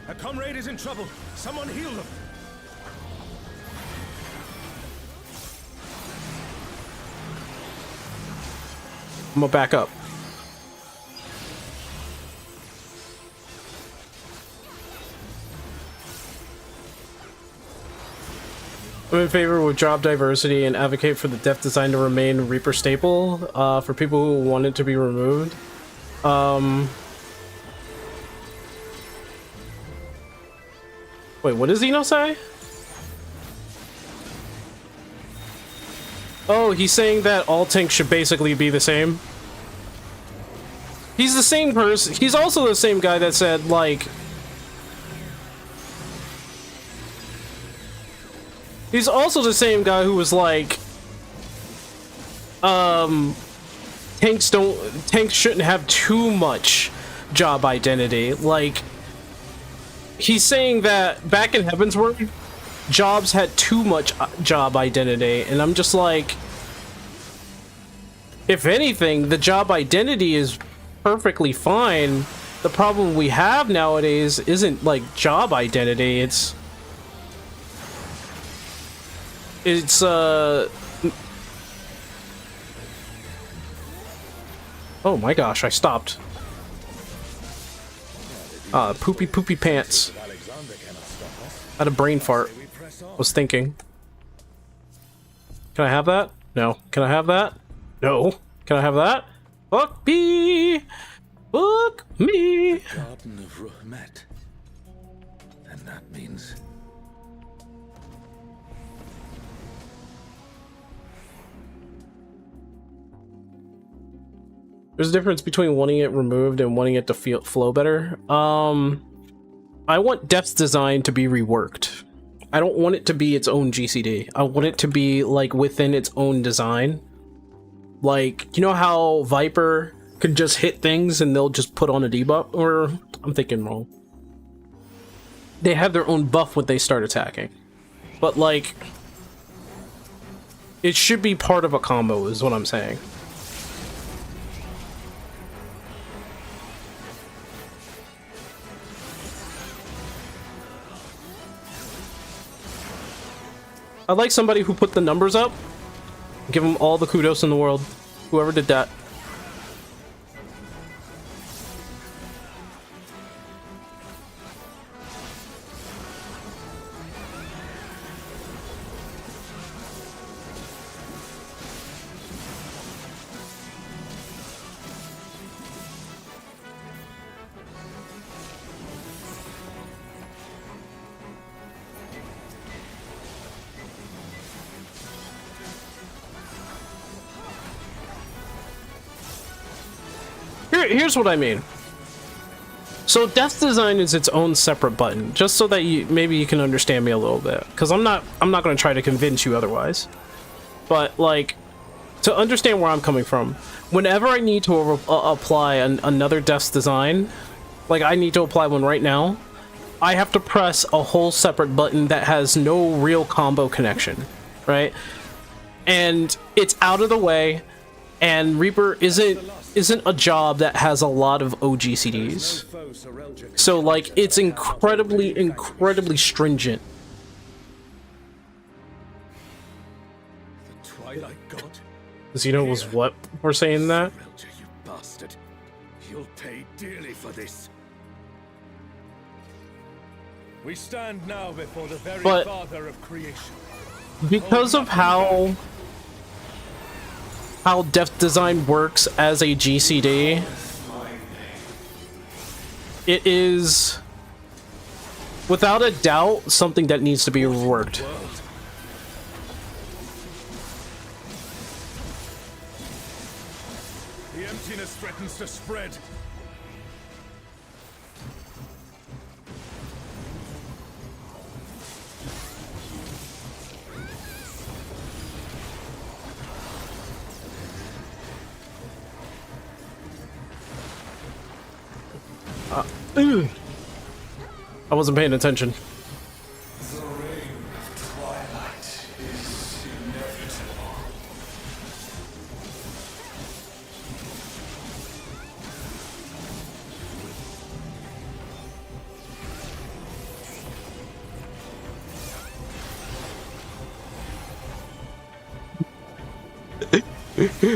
A comrade is in trouble. Someone heal them. I'm gonna back up. I'm in favor with job diversity and advocate for the dev design to remain Reaper staple for people who want it to be removed. Wait, what does Zeno say? Oh, he's saying that all tanks should basically be the same. He's the same person. He's also the same guy that said, like... He's also the same guy who was like... Tanks shouldn't have too much job identity. Like... He's saying that back in Heavensward, jobs had too much job identity, and I'm just like... If anything, the job identity is perfectly fine. The problem we have nowadays isn't like job identity, it's oh my gosh, I stopped. Poopy pants. I had a brain fart. Was thinking. Can I have that? No. Can I have that? No. Can I have that? Fuck me! Fuck me! Garden of Ruhmet. And that means... There's a difference between wanting it removed and wanting it to flow better. I want Depth's design to be reworked. I don't want it to be its own GCD. I want it to be like within its own design. Like, you know how Viper can just hit things and they'll just put on a debuff? Or I'm thinking wrong. They have their own buff when they start attacking. But like, it should be part of a combo is what I'm saying. I'd like somebody who put the numbers up. Give them all the kudos in the world. Whoever did that. Here's what I mean. So Death's design is its own separate button, just so that maybe you can understand me a little bit, because I'm not going to try to convince you otherwise. But like, to understand where I'm coming from, whenever I need to apply another Death's design, like I need to apply one right now, I have to press a whole separate button that has no real combo connection, right? And it's out of the way, and Reaper isn't a job that has a lot of OGCDs. So like, it's incredibly stringent. The Twilight God? Xeno was what for saying that? You bastard. You'll pay dearly for this. We stand now before the very father of creation. Because of how Death Design works as a GCD, it is without a doubt something that needs to be reworked. The emptiness threatens to spread. I wasn't paying attention. The reign of Twilight is inevitable.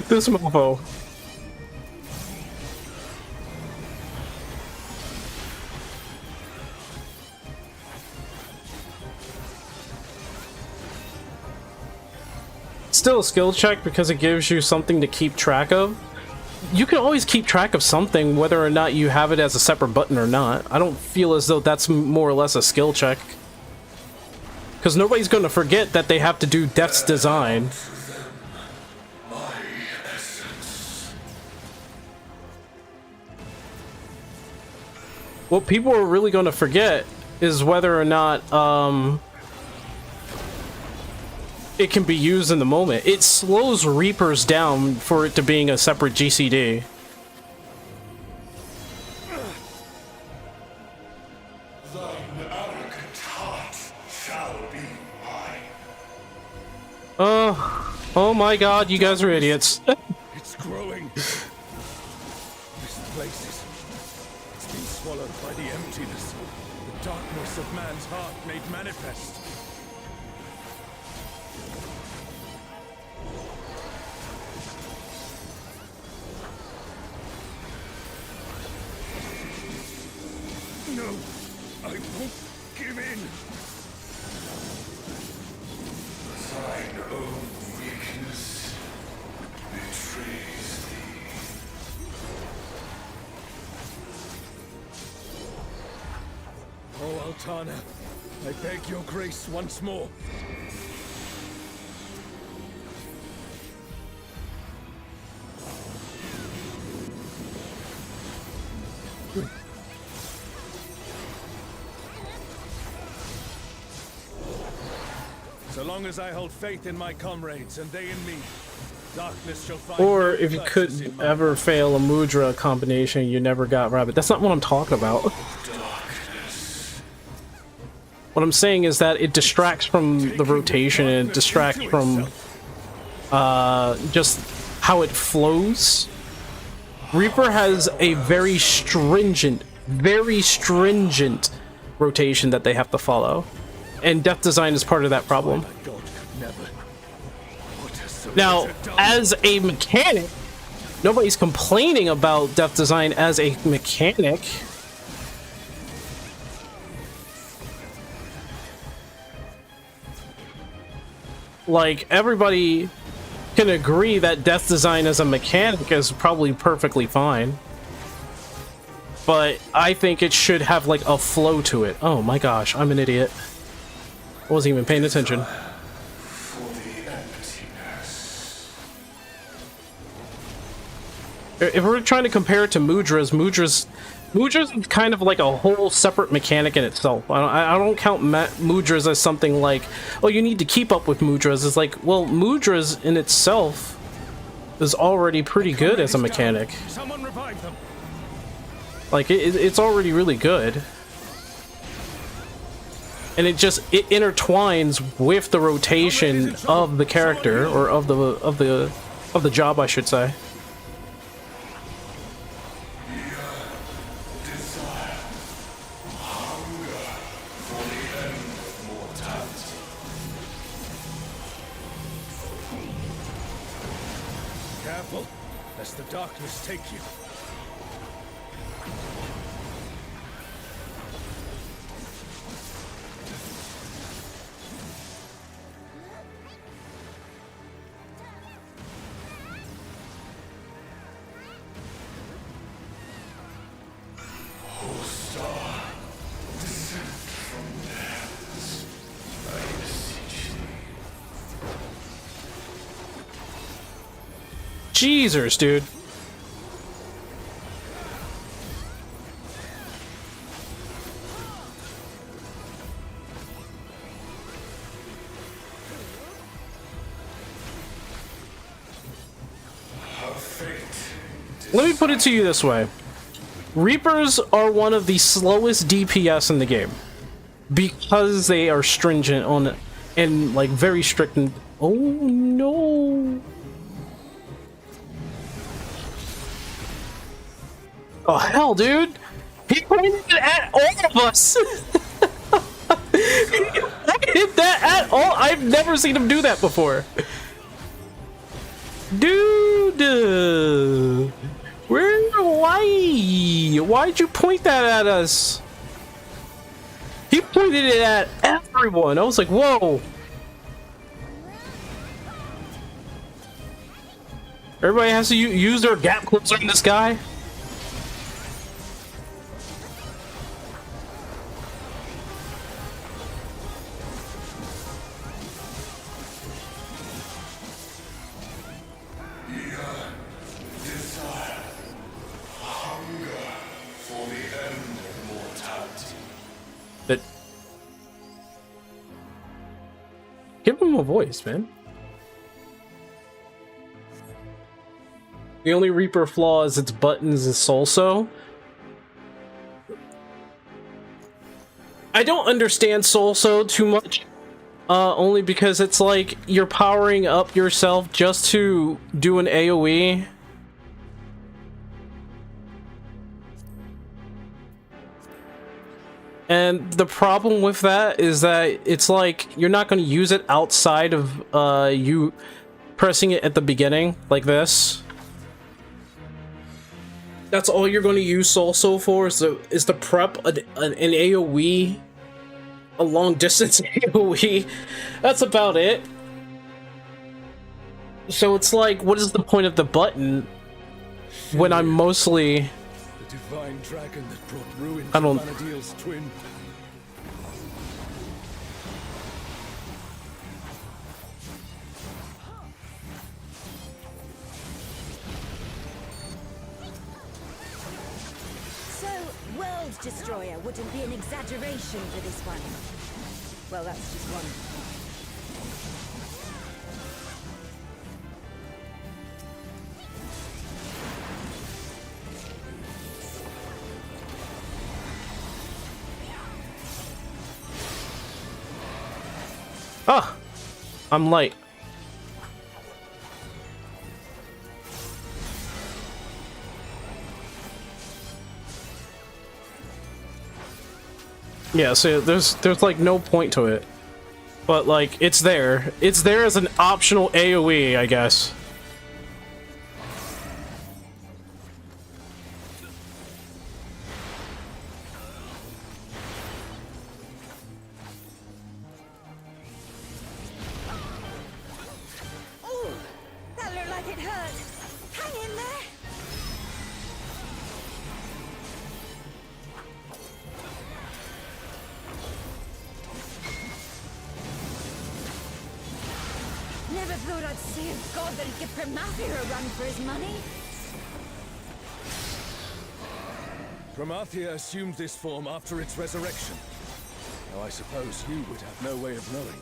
This mofo. still a skill check because it gives you something to keep track of. You can always keep track of something, whether or not you have it as a separate button or not. I don't feel as though that's more or less a skill check. Because nobody's going to forget that they have to do Death's Design. What people are really going to forget is whether or not it can be used in the moment. It slows Reapers down for it to being a separate GCD. Oh my god, you guys are idiots. It's growing. This place is... It's been swallowed by the emptiness. The darkness of man's heart made manifest. No, I won't give in. Thine own weakness betrays thee. Oh, Altana, I beg your grace once more. So long as I hold faith in my comrades and they in me, darkness shall find. Or no if you purchase could in my ever fail a Mudra combination, you never got Rabbit. That's not what I'm talking about. What I'm saying is that it distracts from the rotation and it distracts from just how it flows. Reaper has a very stringent rotation that they have to follow. And Death Design is part of that problem. Now, as a mechanic, nobody's complaining about Death Design as a mechanic. Like, everybody can agree that Death Design as a mechanic is probably perfectly fine. But I think it should have, like, a flow to it. Oh my gosh, I'm an idiot. I wasn't even paying attention. If we're trying to compare it to Mudras is kind of like a whole separate mechanic in itself. I don't count Mudras as something like, oh, you need to keep up with Mudras. It's like, well, Mudras in itself is already pretty good as a mechanic. Someone revive them. Like, it's already really good. And it intertwines with the rotation of the character, or of the job, I should say. Careful, lest the darkness take you. Jesus, dude. Let me put it to you this way. Reapers are one of the slowest DPS in the game. Because they are stringent on and like very strict and oh no. Oh hell, dude! He pointed it at all of us! I hit that at all! I've never seen him do that before! Dude! Why'd you point that at us? He pointed it at everyone! I was like, whoa! Everybody has to use their gap closer on this guy. That give him a voice, man. The only Reaper flaw is its buttons is Solso. I don't understand Solso too much, only because it's like you're powering up yourself just to do an AoE. And the problem with that is that it's like you're not going to use it outside of you pressing it at the beginning like this. That's all you're going to use Solso for is to prep an AoE, a long distance AoE. That's about it. So it's like, what is the point of the button when I'm mostly... The divine dragon that brought ruin I to don't... Vanadil's twin. World Destroyer wouldn't be an exaggeration for this one. Well, that's just one. Ah! I'm light. Yeah, so there's like no point to it. But like it's there. It's there as an optional AoE, I guess. Ooh, that looked like it hurt. Hang in there. Never thought I'd see a god that'd give Promathia a run for his money. Promathia assumed this form after its resurrection. Now I suppose you would have no way of knowing.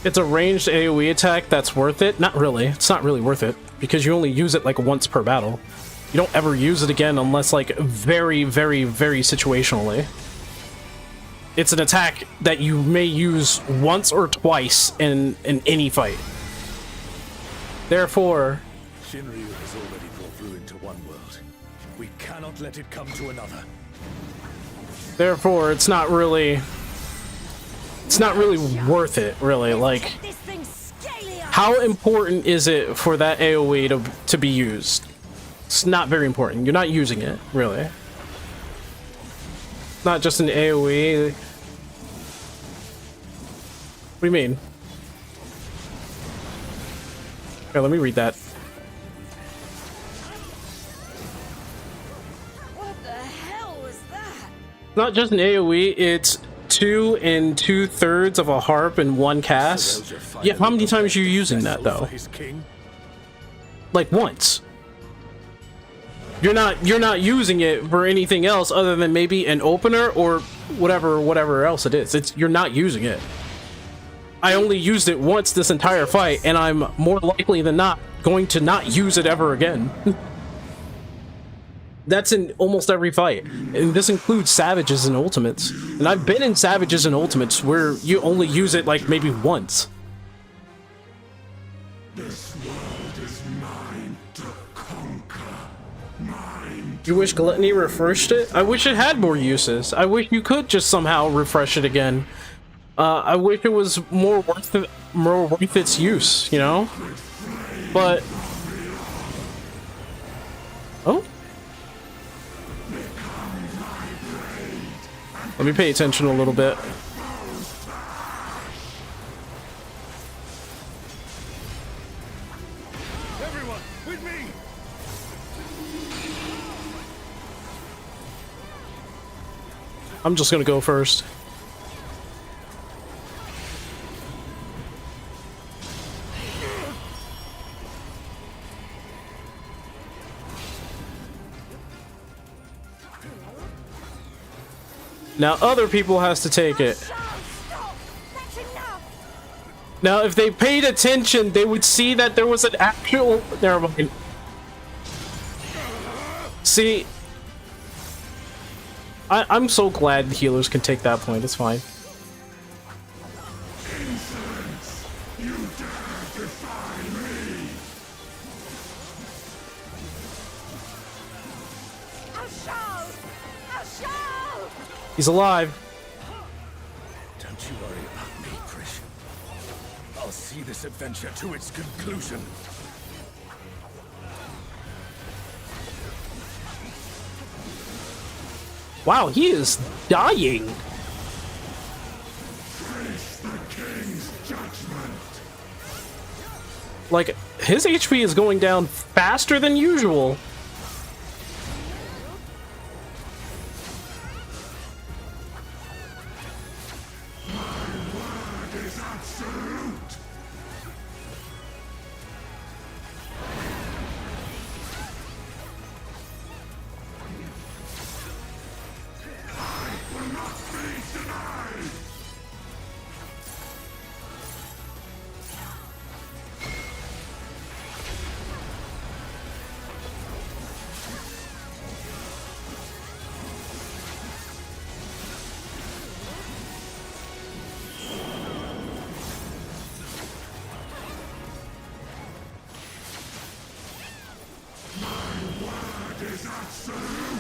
It's a ranged AoE attack that's worth it. Not really. It's not really worth it because you only use it like once per battle. You don't ever use it again unless like very, very, very situationally. It's an attack that you may use once or twice in any fight. Therefore, Shinryu has already brought ruin to one world. We cannot let it come to another. Therefore, it's not really worth it, really. Like, how important is it for that AoE to be used? It's not very important. You're not using it, really. It's not just an AoE. What do you mean? Okay, let me read that. What the hell was that? Not just an AoE, it's 2 2/3 of a harp in one cast. Yeah, how many times are you using that though? Like once. You're not using it for anything else other than maybe an opener or whatever else it is. You're not using it. I only used it once this entire fight, and I'm more likely than not going to not use it ever again. That's in almost every fight, and this includes Savages and Ultimates. And I've been in Savages and Ultimates where you only use it like maybe once. This world is mine to conquer. Mine. You wish Gluttony refreshed it? I wish it had more uses. I wish you could just somehow refresh it again. I wish it was more worth its use, you know? But... Oh? Let me pay attention a little bit. everyone, with me! I'm just gonna go first. Now other people has to take it. Now if they paid attention, they would see that there was an actual... Never mind. See... I'm so glad the healers can take that point, it's fine. Insolence! You dare defy me! He's alive. Don't you worry about me, Krish. I'll see this adventure to its conclusion. Wow, he is dying. Face the king's judgment! Like, his HP is going down faster than usual. Word is absolute! I will not be denied! My word is absolute!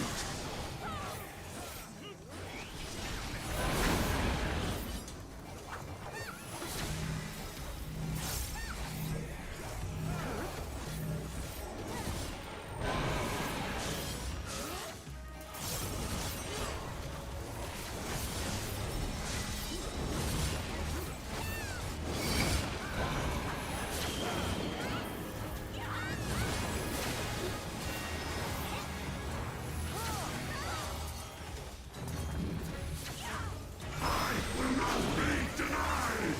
I will not be denied!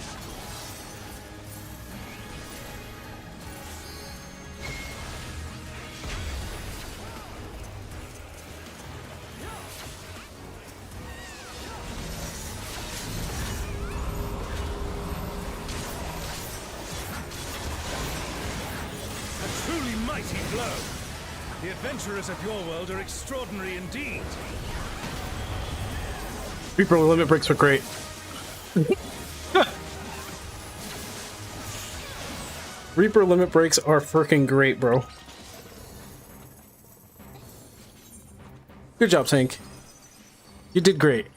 A truly mighty blow. The adventurers of your world are extraordinary indeed. Reaper limit breaks were great. Reaper limit breaks are freaking great, bro. Good job, Tank. You did great.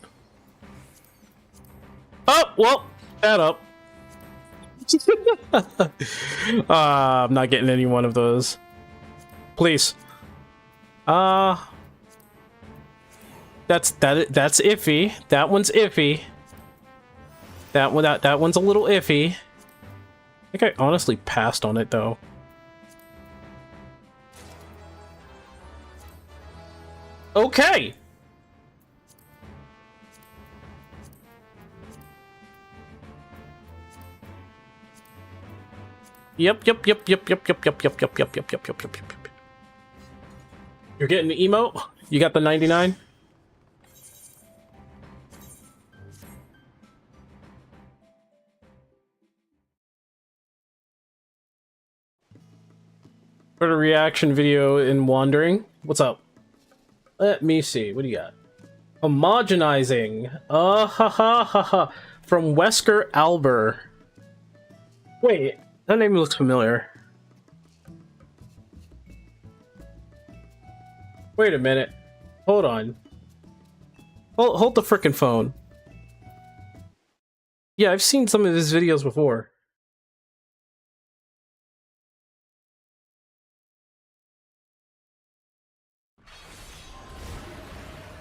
Oh, well, add up. I'm not getting any one of those. Please. That's iffy. That one's iffy. That one's a little iffy. I think I honestly passed on it though. Okay. Yep. You're getting the emote? You got the 99? For the reaction video in Wandering. What's up? Let me see. What do you got? Homogenizing. Ha. From Wesker Alber. Wait, that name looks familiar. Wait a minute. Hold on. Hold the frickin' phone. Yeah, I've seen some of his videos before.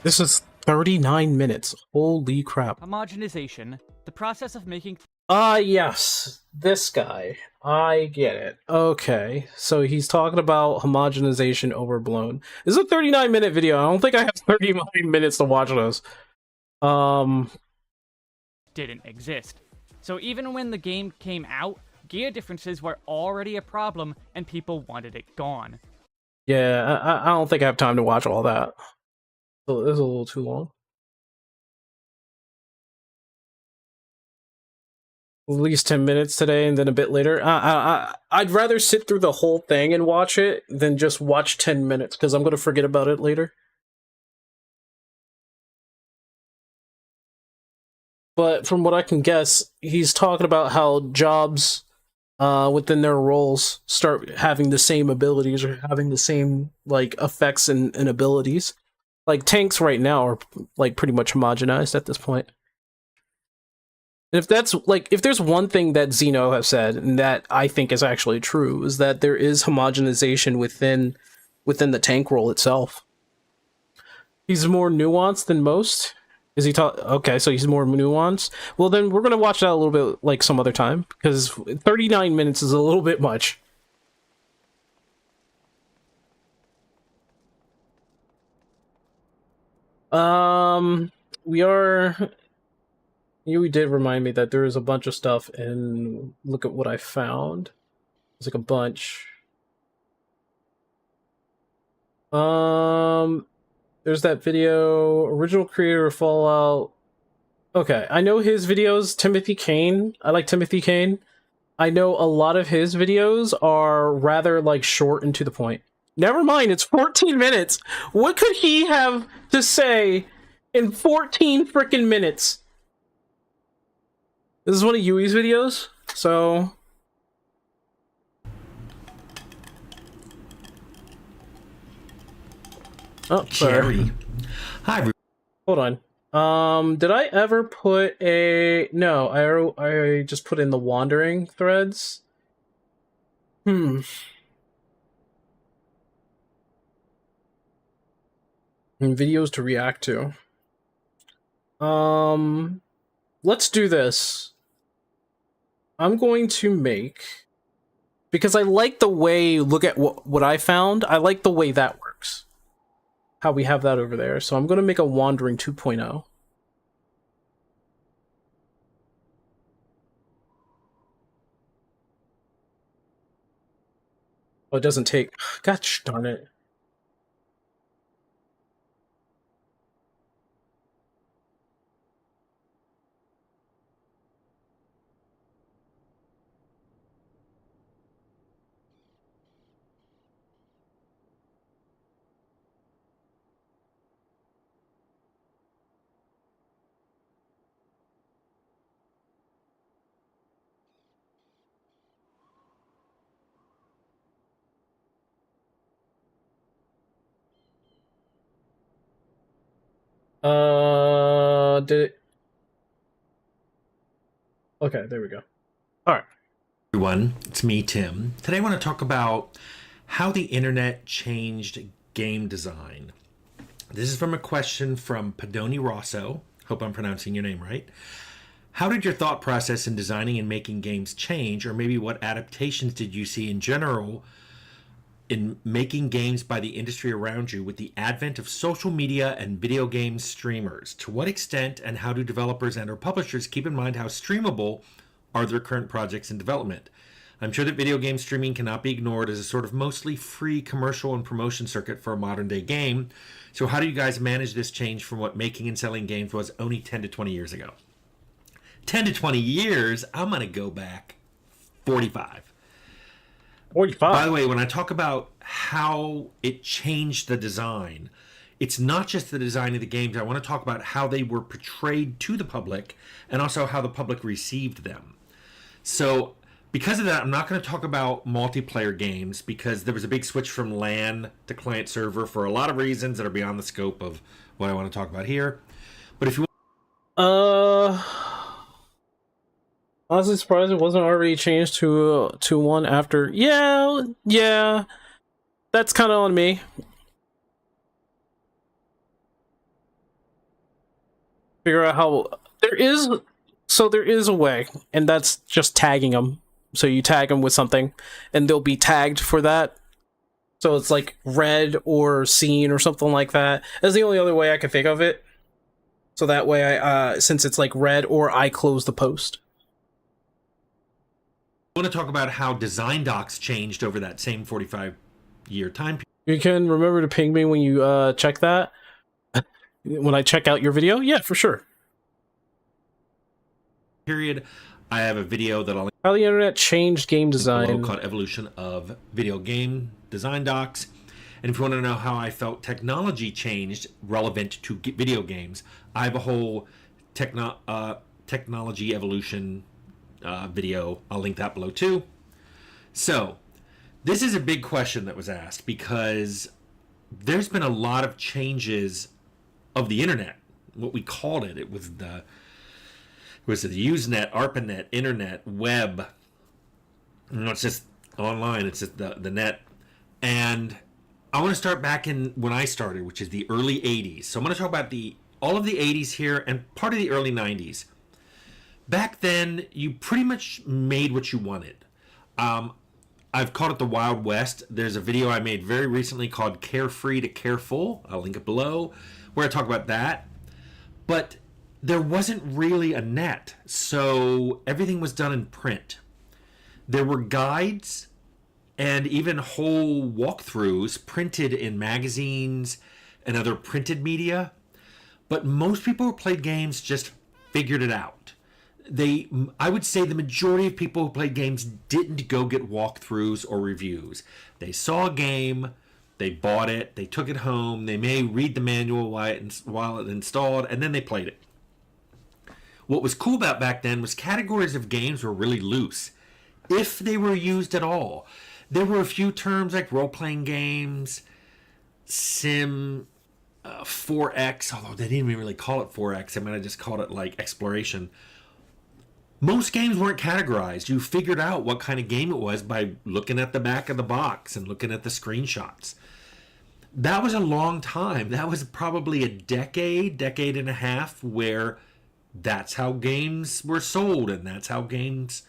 This is 39 minutes. Holy crap. Homogenization, the process of making Ah, yes. This guy. I get it. Okay. So he's talking about homogenization overblown. This is a 39-minute video. I don't think I have 39 minutes to watch this. Didn't exist. So even when the game came out, gear differences were already a problem and people wanted it gone. Yeah, I don't think I have time to watch all that. So this is a little too long. At least 10 minutes today and then a bit later. I'd rather sit through the whole thing and watch it than just watch 10 minutes because I'm going to forget about it later. But from what I can guess, he's talking about how jobs within their roles start having the same abilities or having the same like effects and abilities. Like tanks right now are like pretty much homogenized at this point. And if that's like, if there's one thing that Zeno has said, and that I think is actually true, is that there is homogenization within the tank role itself. He's more nuanced than most. Is he okay, so he's more nuanced. Well, then we're gonna watch that a little bit like some other time because 39 minutes is a little bit much. We are. You did remind me that there is a bunch of stuff, and look at what I found. It's like a bunch. There's that video, original creator of Fallout. Okay, I know his videos, Timothy Kane. I like Timothy Kane. I know a lot of his videos are rather like short and to the point. Never mind, it's 14 minutes. What could he have to say in 14 freaking minutes? This is one of Yui's videos, so... Oh, sorry. Hi. Hold on. Did I ever put a... No, I just put in the wandering threads. And videos to react to. Let's do this. I'm going to make... Because I like the way... Look at what I found. I like the way that works. How we have that over there. So I'm going to make a Wandering 2.0. Oh, it doesn't take... Gosh darn it. Did it... Okay, there we go. Alright. Everyone, it's me, Tim. Today I want to talk about how the internet changed game design. This is from a question from Padoni Rosso. Hope I'm pronouncing your name right. How did your thought process in designing and making games change, or maybe what adaptations did you see in general in making games by the industry around you with the advent of social media and video game streamers? To what extent and how do developers and or publishers keep in mind how streamable are their current projects in development? I'm sure that video game streaming cannot be ignored as a sort of mostly free commercial and promotion circuit for a modern day game. So how do you guys manage this change from what making and selling games was only 10 to 20 years ago? 10 to 20 years, I'm going to go back 45. 45. By the way, when I talk about how it changed the design, it's not just the design of the games. I want to talk about how they were portrayed to the public and also how the public received them. So because of that, I'm not going to talk about multiplayer games because there was a big switch from LAN to client server for a lot of reasons that are beyond the scope of what I want to talk about here. But if you honestly surprised it wasn't already changed to one after. Yeah, that's kind of on me. Figure out how there is So there is a way, and that's just tagging them. So you tag them with something, and they'll be tagged for that. So it's like read or seen or something like that. That's the only other way I can think of it. So that way, since it's like read or I close the post. I want to talk about how design docs changed over that same 45-year time period. You can remember to ping me when you check that. When I check out your video? Yeah, for sure. I have a video that I'll how the internet changed game design called Evolution of Video Game Design Docs. And if you want to know how I felt technology changed relevant to video games, I have a whole technology evolution video. I'll link that below too. So this is a big question that was asked because there's been a lot of changes of the internet. What we called it, it was the Usenet, ARPANET, internet, web. It's just online. It's just the net. And I want to start back in when I started, which is the early 80s. So I'm going to talk about all of the 80s here and part of the early 90s. Back then, you pretty much made what you wanted. I've called it the Wild West. There's a video I made very recently called Carefree to Careful. I'll link it below, where I talk about that. But there wasn't really a net, so everything was done in print. There were guides and even whole walkthroughs printed in magazines and other printed media. But most people who played games just figured it out. I would say the majority of people who played games didn't go get walkthroughs or reviews. They saw a game, they bought it, they took it home, they may read the manual while it installed, and then they played it. What was cool about back then was categories of games were really loose, if they were used at all. There were a few terms like role-playing games, sim, 4X, although they didn't even really call it 4X. I might have just called it like exploration. Most games weren't categorized. You figured out what kind of game it was by looking at the back of the box and looking at the screenshots. That was a long time. That was probably a decade and a half where that's how games were sold, and that's how games,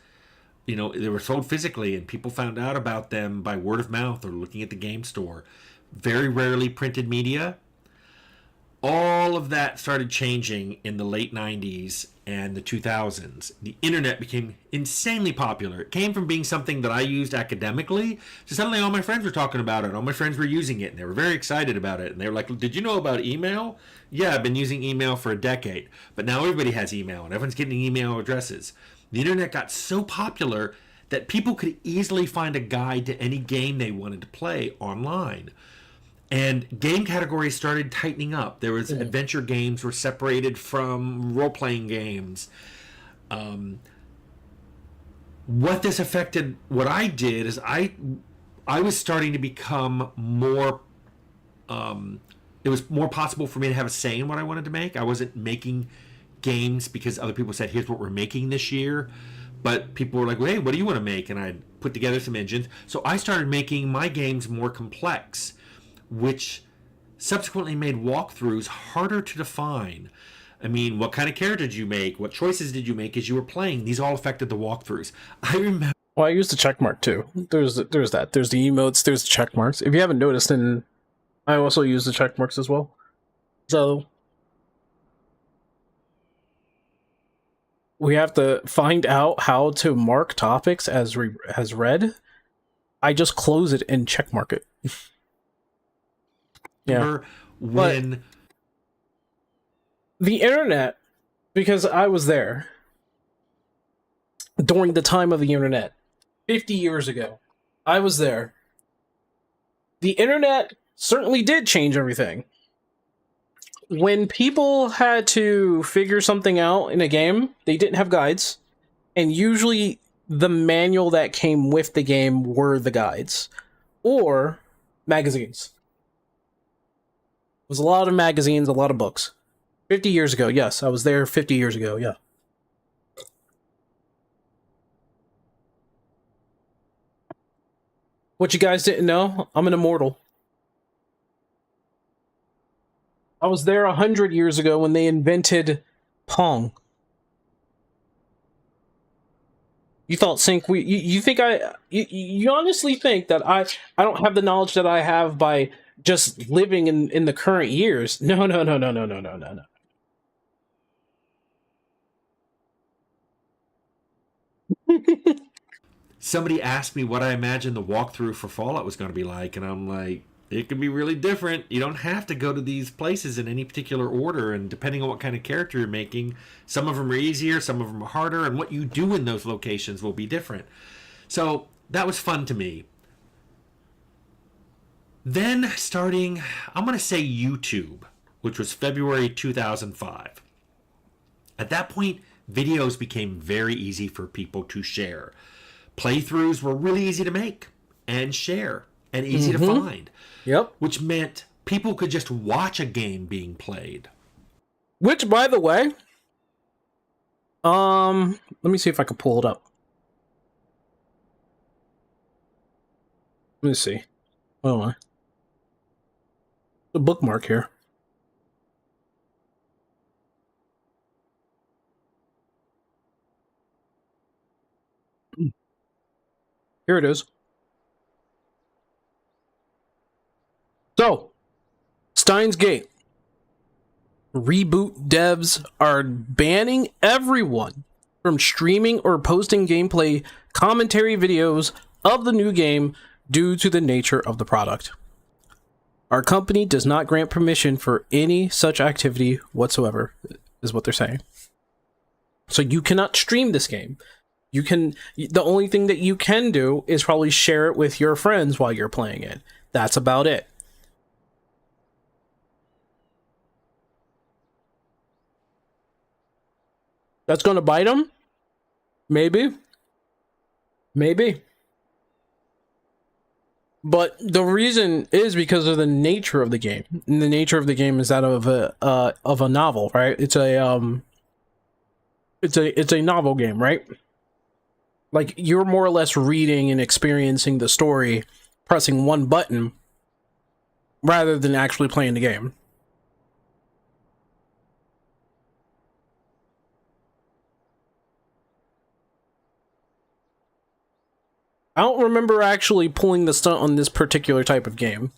they were sold physically, and people found out about them by word of mouth or looking at the game store. Very rarely printed media. All of that started changing in the late 90s and the 2000s. The internet became insanely popular. It came from being something that I used academically to suddenly all my friends were talking about it. All my friends were using it, and they were very excited about it. And they were like, did you know about email? Yeah, I've been using email for a decade. But now everybody has email, and everyone's getting email addresses. The internet got so popular that people could easily find a guide to any game they wanted to play online. And game categories started tightening up. There was adventure games were separated from role-playing games. What this affected, what I did is I was starting to become more, it was more possible for me to have a say in what I wanted to make. I wasn't making games because other people said, here's what we're making this year. But people were like, well, hey, what do you want to make? And I put together some engines. So I started making my games more complex, which subsequently made walkthroughs harder to define. I mean, what kind of character did you make? What choices did you make as you were playing? These all affected the walkthroughs. I remember. Well, I used the check mark too. There's that. There's the emotes. There's the check marks. If you haven't noticed, and I also use the check marks as well. So we have to find out how to mark topics as read. I just close it and check mark it. Yeah. When the internet, because I was there during the time of the internet 50 years ago, I was there. The internet certainly did change everything. When people had to figure something out in a game, they didn't have guides, and usually the manual that came with the game were the guides or magazines. It was a lot of magazines, a lot of books. 50 years ago, yes, I was there 50 years ago, yeah. What you guys didn't know, I'm an immortal. I was there 100 years ago when they invented Pong. You thought Sync, you think you honestly think that I don't have the knowledge that I have by just living in the current years? No, no, no, no, no, no, no, no, no. Somebody asked me what I imagined the walkthrough for Fallout was going to be like, and I'm like, it can be really different. You don't have to go to these places in any particular order, and depending on what kind of character you're making, some of them are easier, some of them are harder, and what you do in those locations will be different. So that was fun to me. Then starting, I'm going to say YouTube, which was February 2005. At that point, videos became very easy for people to share. Playthroughs were really easy to make and share and easy to find. Yep. Which meant people could just watch a game being played. Which, by the way, let me see if I can pull it up. Let me see. Oh, the bookmark here. Here it is. So, Steins Gate. Reboot devs are banning everyone from streaming or posting gameplay commentary videos of the new game due to the nature of the product. Our company does not grant permission for any such activity whatsoever, is what they're saying. So you cannot stream this game. You can, the only thing that you can do is probably share it with your friends while you're playing it. That's about it. That's going to bite them? Maybe. Maybe. But the reason is because of the nature of the game. And the nature of the game is that of a novel, right? It's a novel game, right? Like, you're more or less reading and experiencing the story, pressing one button, rather than actually playing the game. I don't remember actually pulling the stunt on this particular type of game,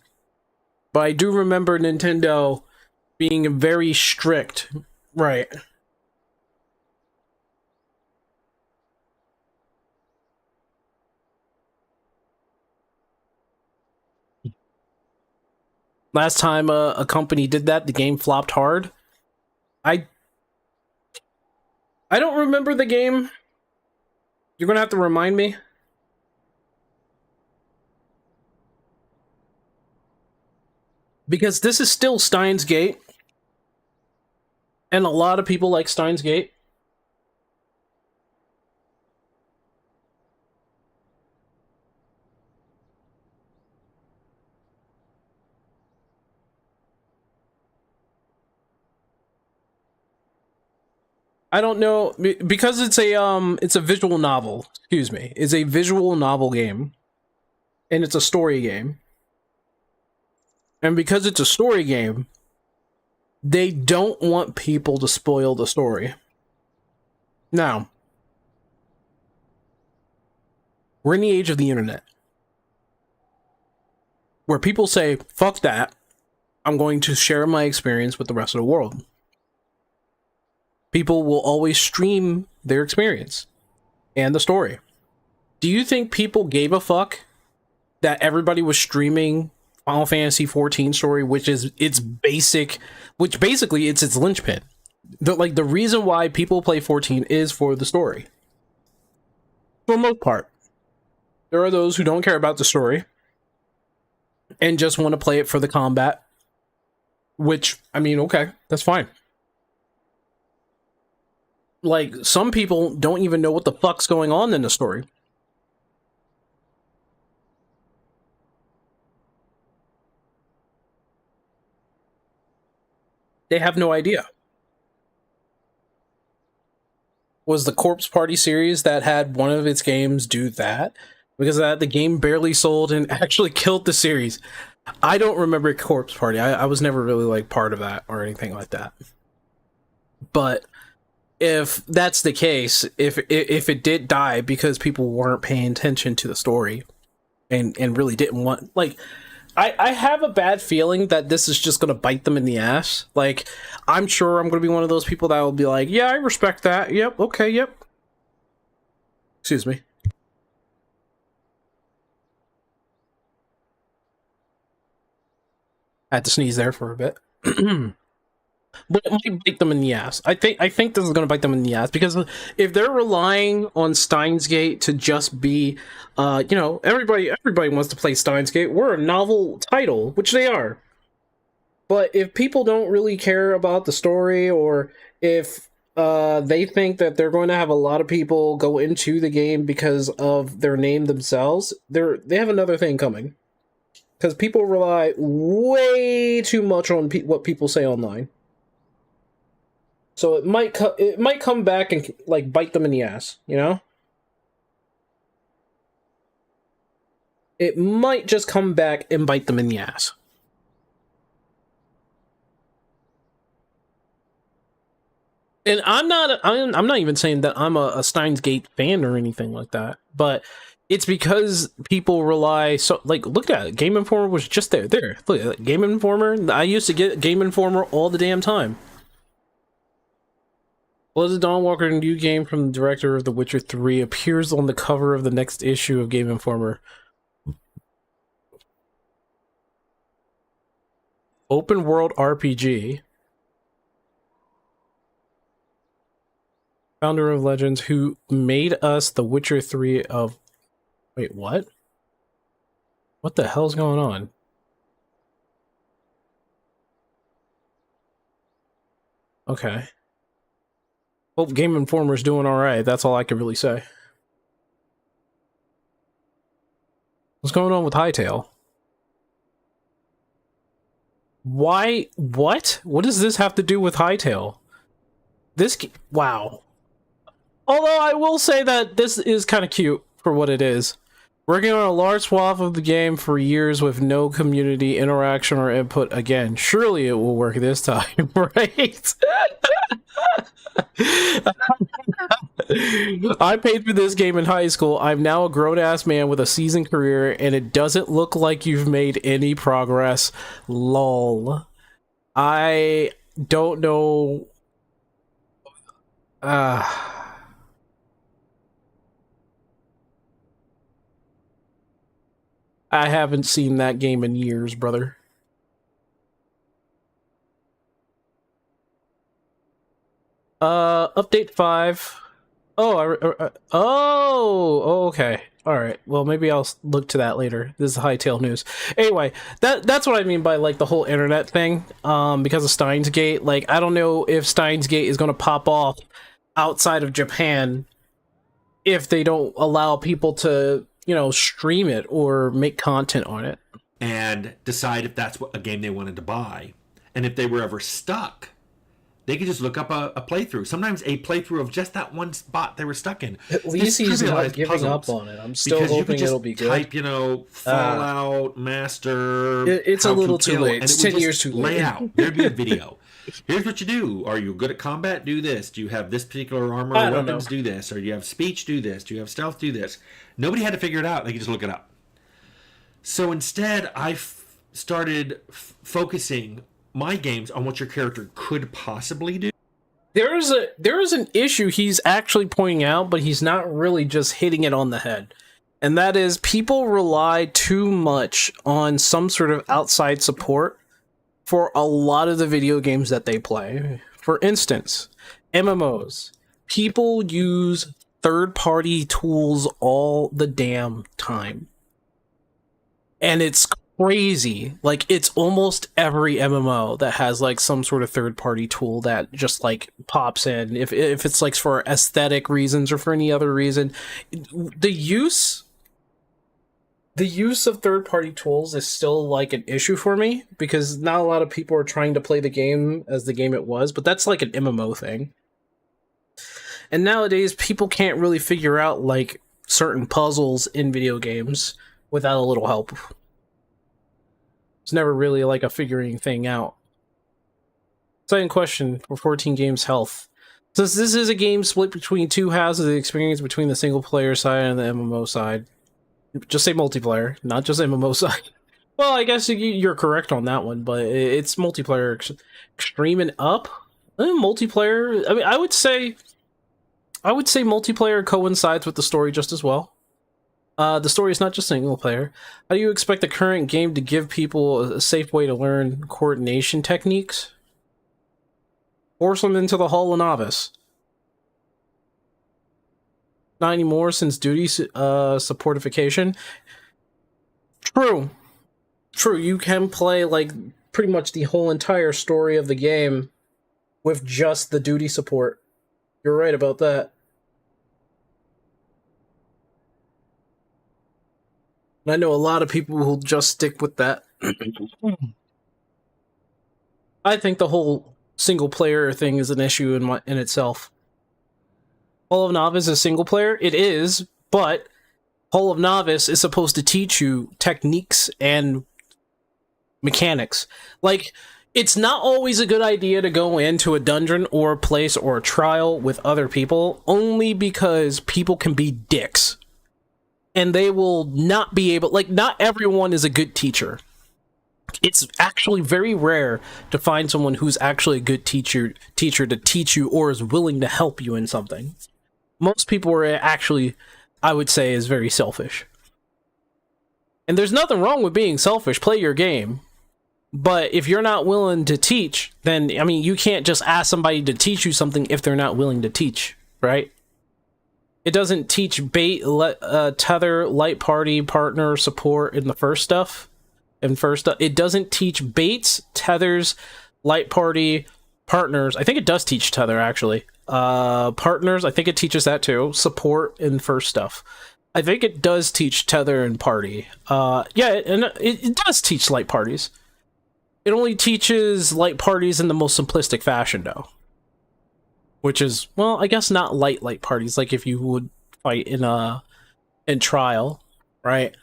but I do remember Nintendo being very strict, right? Last time a company did that, the game flopped hard. I don't remember the game. You're gonna have to remind me. Because this is still Steins Gate. And a lot of people like Steins Gate. I don't know, because it's a visual novel, excuse me. It's a visual novel game. And it's a story game. And because it's a story game, they don't want people to spoil the story. Now, we're in the age of the internet, where people say, fuck that, I'm going to share my experience with the rest of the world. People will always stream their experience and the story. Do you think people gave a fuck that everybody was streaming Final Fantasy XIV story, which is its basic, which basically it's its linchpin? The reason why people play 14 is for the story. For the most part. There are those who don't care about the story and just want to play it for the combat, which, I mean, okay, that's fine. Like, some people don't even know what the fuck's going on in the story. They have no idea. Was the Corpse Party series that had one of its games do that? Because the game barely sold and actually killed the series. I don't remember Corpse Party. I was never really, like, part of that or anything like that. But if that's the case, if it did die because people weren't paying attention to the story and really didn't want, like, I have a bad feeling that this is just gonna bite them in the ass. Like, I'm sure I'm gonna be one of those people that will be like, yeah, I respect that. Yep, okay, yep. Excuse me. I had to sneeze there for a bit. But it might bite them in the ass. I think this is going to bite them in the ass, because if they're relying on Steins Gate to just be, you know, everybody wants to play Steins Gate. We're a novel title, which they are. But if people don't really care about the story, or if they think that they're going to have a lot of people go into the game because of their name themselves, they have another thing coming. Because people rely way too much on what people say online. So it might come back and, like, bite them in the ass, you know? It might just come back and bite them in the ass. And I'm not even saying that I'm a Steins Gate fan or anything like that, but it's because people rely so, like, look at it. Game Informer was just there. Look at it. Game Informer. I used to get Game Informer all the damn time. Blood of Dawnwalker, a new game from the director of The Witcher 3, appears on the cover of the next issue of Game Informer. Open world RPG. Founder of Legends, who made us The Witcher 3 of... Wait, what? What the hell's going on? Okay. Hope Game Informer's doing alright. That's all I can really say. What's going on with Hytale? Why? What? What does this have to do with Hytale? Wow. Although I will say that this is kind of cute for what it is. Working on a large swath of the game for years with no community interaction or input again. Surely it will work this time, right? I paid for this game in high school. I'm now a grown-ass man with a seasoned career, and it doesn't look like you've made any progress. Lol. I don't know... I haven't seen that game in years, brother. Update 5. Oh, okay. All right. Well, maybe I'll look to that later. This is Hytale news. Anyway, that's what I mean by, like, the whole internet thing. Because of Steins Gate. Like, I don't know if Steins Gate is going to pop off outside of Japan if they don't allow people to, you know, stream it or make content on it. And decide if that's a game they wanted to buy. And if they were ever stuck, they could just look up a playthrough. Sometimes a playthrough of just that one spot they were stuck in. At least he's not giving up on it. I'm still hoping it'll be good. Type, you know, Fallout Master. It's a little too late. It's 10 years too late. Lay out. There'd be a video. Here's what you do. Are you good at combat? Do this. Do you have this particular armor or weapons? Do this. Or do you have speech? Do this. Do you have stealth? Do this. Nobody had to figure it out. They could just look it up. So instead, I started focusing my games on what your character could possibly do. There is an issue he's actually pointing out, but he's not really just hitting it on the head. And that is, people rely too much on some sort of outside support for a lot of the video games that they play. For instance, MMOs. People use third-party tools all the damn time. And it's crazy. Like, it's almost every MMO that has, like, some sort of third-party tool that just, like, pops in. If it's, like, for aesthetic reasons or for any other reason. The use of third-party tools is still, like, an issue for me, because not a lot of people are trying to play the game as the game it was, but that's, like, an MMO thing. And nowadays, people can't really figure out, like, certain puzzles in video games without a little help. It's never really, like, a figuring thing out. Second question for 14 Games Health. Since this is a game split between two halves of the experience between the single player side and the MMO side, just say multiplayer, not just MMO side. Well, I guess you're correct on that one, but it's multiplayer extreme and up. Multiplayer, I mean, I would say multiplayer coincides with the story just as well. The story is not just single player. How do you expect the current game to give people a safe way to learn coordination techniques? Force them into the Hall of Novice. Not anymore since duty supportification. True. True, you can play like pretty much the whole entire story of the game with just the duty support. You're right about that. And I know a lot of people will just stick with that. I think the whole single player thing is an issue in itself. Hall of Novice is single player? It is, but Hall of Novice is supposed to teach you techniques and mechanics. Like, it's not always a good idea to go into a dungeon or a place or a trial with other people, only because people can be dicks. And they will not be able, like, not everyone is a good teacher. It's actually very rare to find someone who's actually a good teacher to teach you or is willing to help you in something. Most people are actually, I would say, is very selfish. And there's nothing wrong with being selfish. Play your game. But if you're not willing to teach, then, I mean, you can't just ask somebody to teach you something if they're not willing to teach, right? It doesn't teach bait, tether, light party, partner, support in the first stuff. It doesn't teach baits, tethers, light party, partners. I think it does teach tether, actually. Partners, I think it teaches that too. Support in first stuff. I think it does teach tether and party. Yeah, and it does teach light parties. It only teaches light parties in the most simplistic fashion, though. Which is, well, I guess not light parties, like if you would fight in trial, right?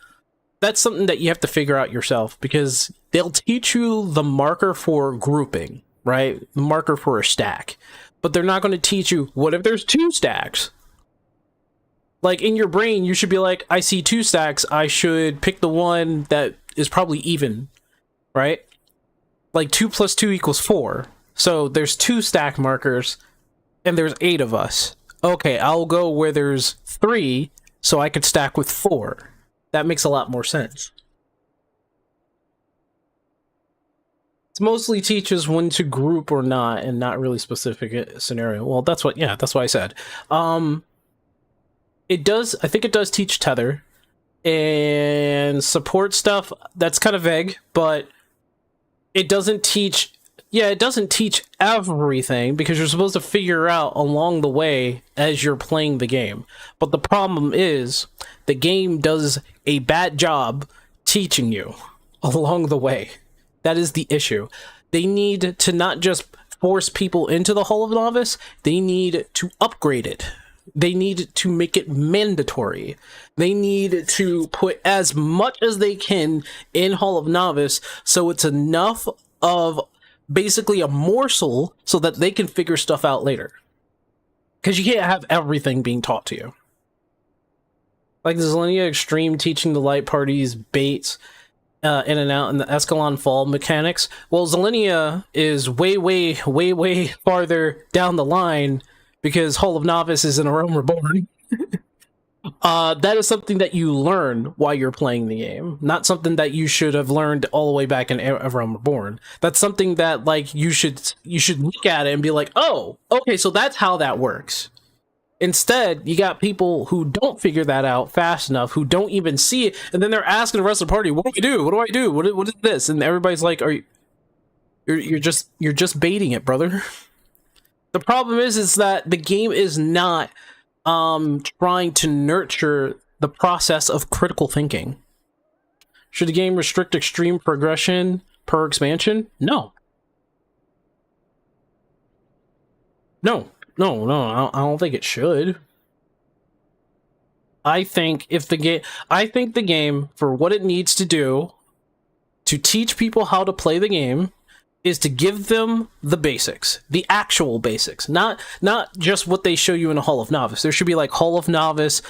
That's something that you have to figure out yourself, because they'll teach you the marker for grouping, right? The marker for a stack. But they're not going to teach you, what if there's 2 stacks? Like, in your brain, you should be like, I see 2 stacks, I should pick the one that is probably even, right? Like 2 plus 2 equals 4. So there's 2 stack markers, and there's 8 of us. Okay, I'll go where there's 3, so I could stack with 4. That makes a lot more sense. It mostly teaches when to group or not, and not really specific scenario. Well, that's what I said. It does, I think it does teach tether, and support stuff, that's kind of vague, but it doesn't teach, it doesn't teach everything, because you're supposed to figure out along the way as you're playing the game. But the problem is, the game does a bad job teaching you along the way. That is the issue. They need to not just force people into the Hall of Novice, they need to upgrade it. They need to make it mandatory. They need to put as much as they can in Hall of Novice, so it's enough of basically a morsel so that they can figure stuff out later. Because you can't have everything being taught to you. Like the Zillinia Extreme teaching the light parties baits in and out in the Escalon Fall mechanics. Well, Zillinia is way farther down the line, because Hall of Novice is in A Realm Reborn. That is something that you learn while you're playing the game, not something that you should have learned all the way back in A Realm Reborn. That's something that, like, you should look at it and be like, oh, okay, so that's how that works. Instead, you got people who don't figure that out fast enough, who don't even see it, and then they're asking the rest of the party, "What do I do? What do I do? What is this?" And everybody's like, you're just baiting it, brother." The problem is that the game is not trying to nurture the process of critical thinking. Should the game restrict extreme progression per expansion? No. No, I don't think it should. I think the game, for what it needs to do to teach people how to play the game, is to give them the basics, the actual basics, not just what they show you in a Hall of Novice. There should be like Hall of Novice,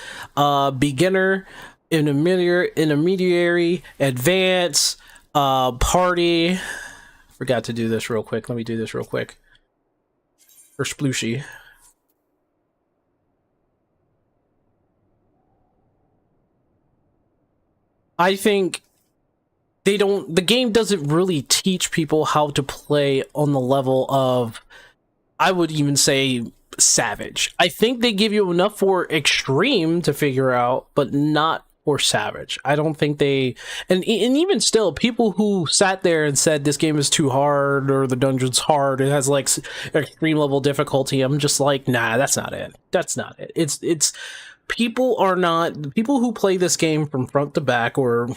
beginner, intermediary, advanced, party. Forgot to do this real quick. Let me do this real quick. For Splooshy. I think the game doesn't really teach people how to play on the level of, I would even say, Savage. I think they give you enough for Extreme to figure out, but not for Savage. I don't think they, and even still, people who sat there and said this game is too hard or the dungeon's hard, it has like extreme level difficulty, I'm just like, nah, that's not it. That's not it. It's people who play this game from front to back or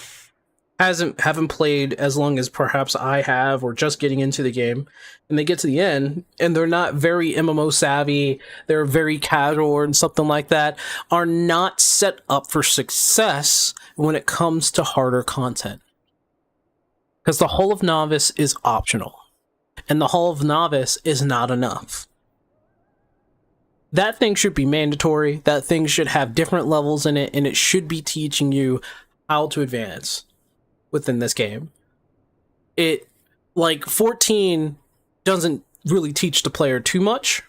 haven't played as long as perhaps I have, or just getting into the game, and they get to the end and they're not very MMO savvy, they're very casual or something like that, are not set up for success when it comes to harder content. Because the Hall of Novice is optional, and the Hall of Novice is not enough. That thing should be mandatory, that thing should have different levels in it, and it should be teaching you how to advance within this game. It, like, 14 doesn't really teach the player too much,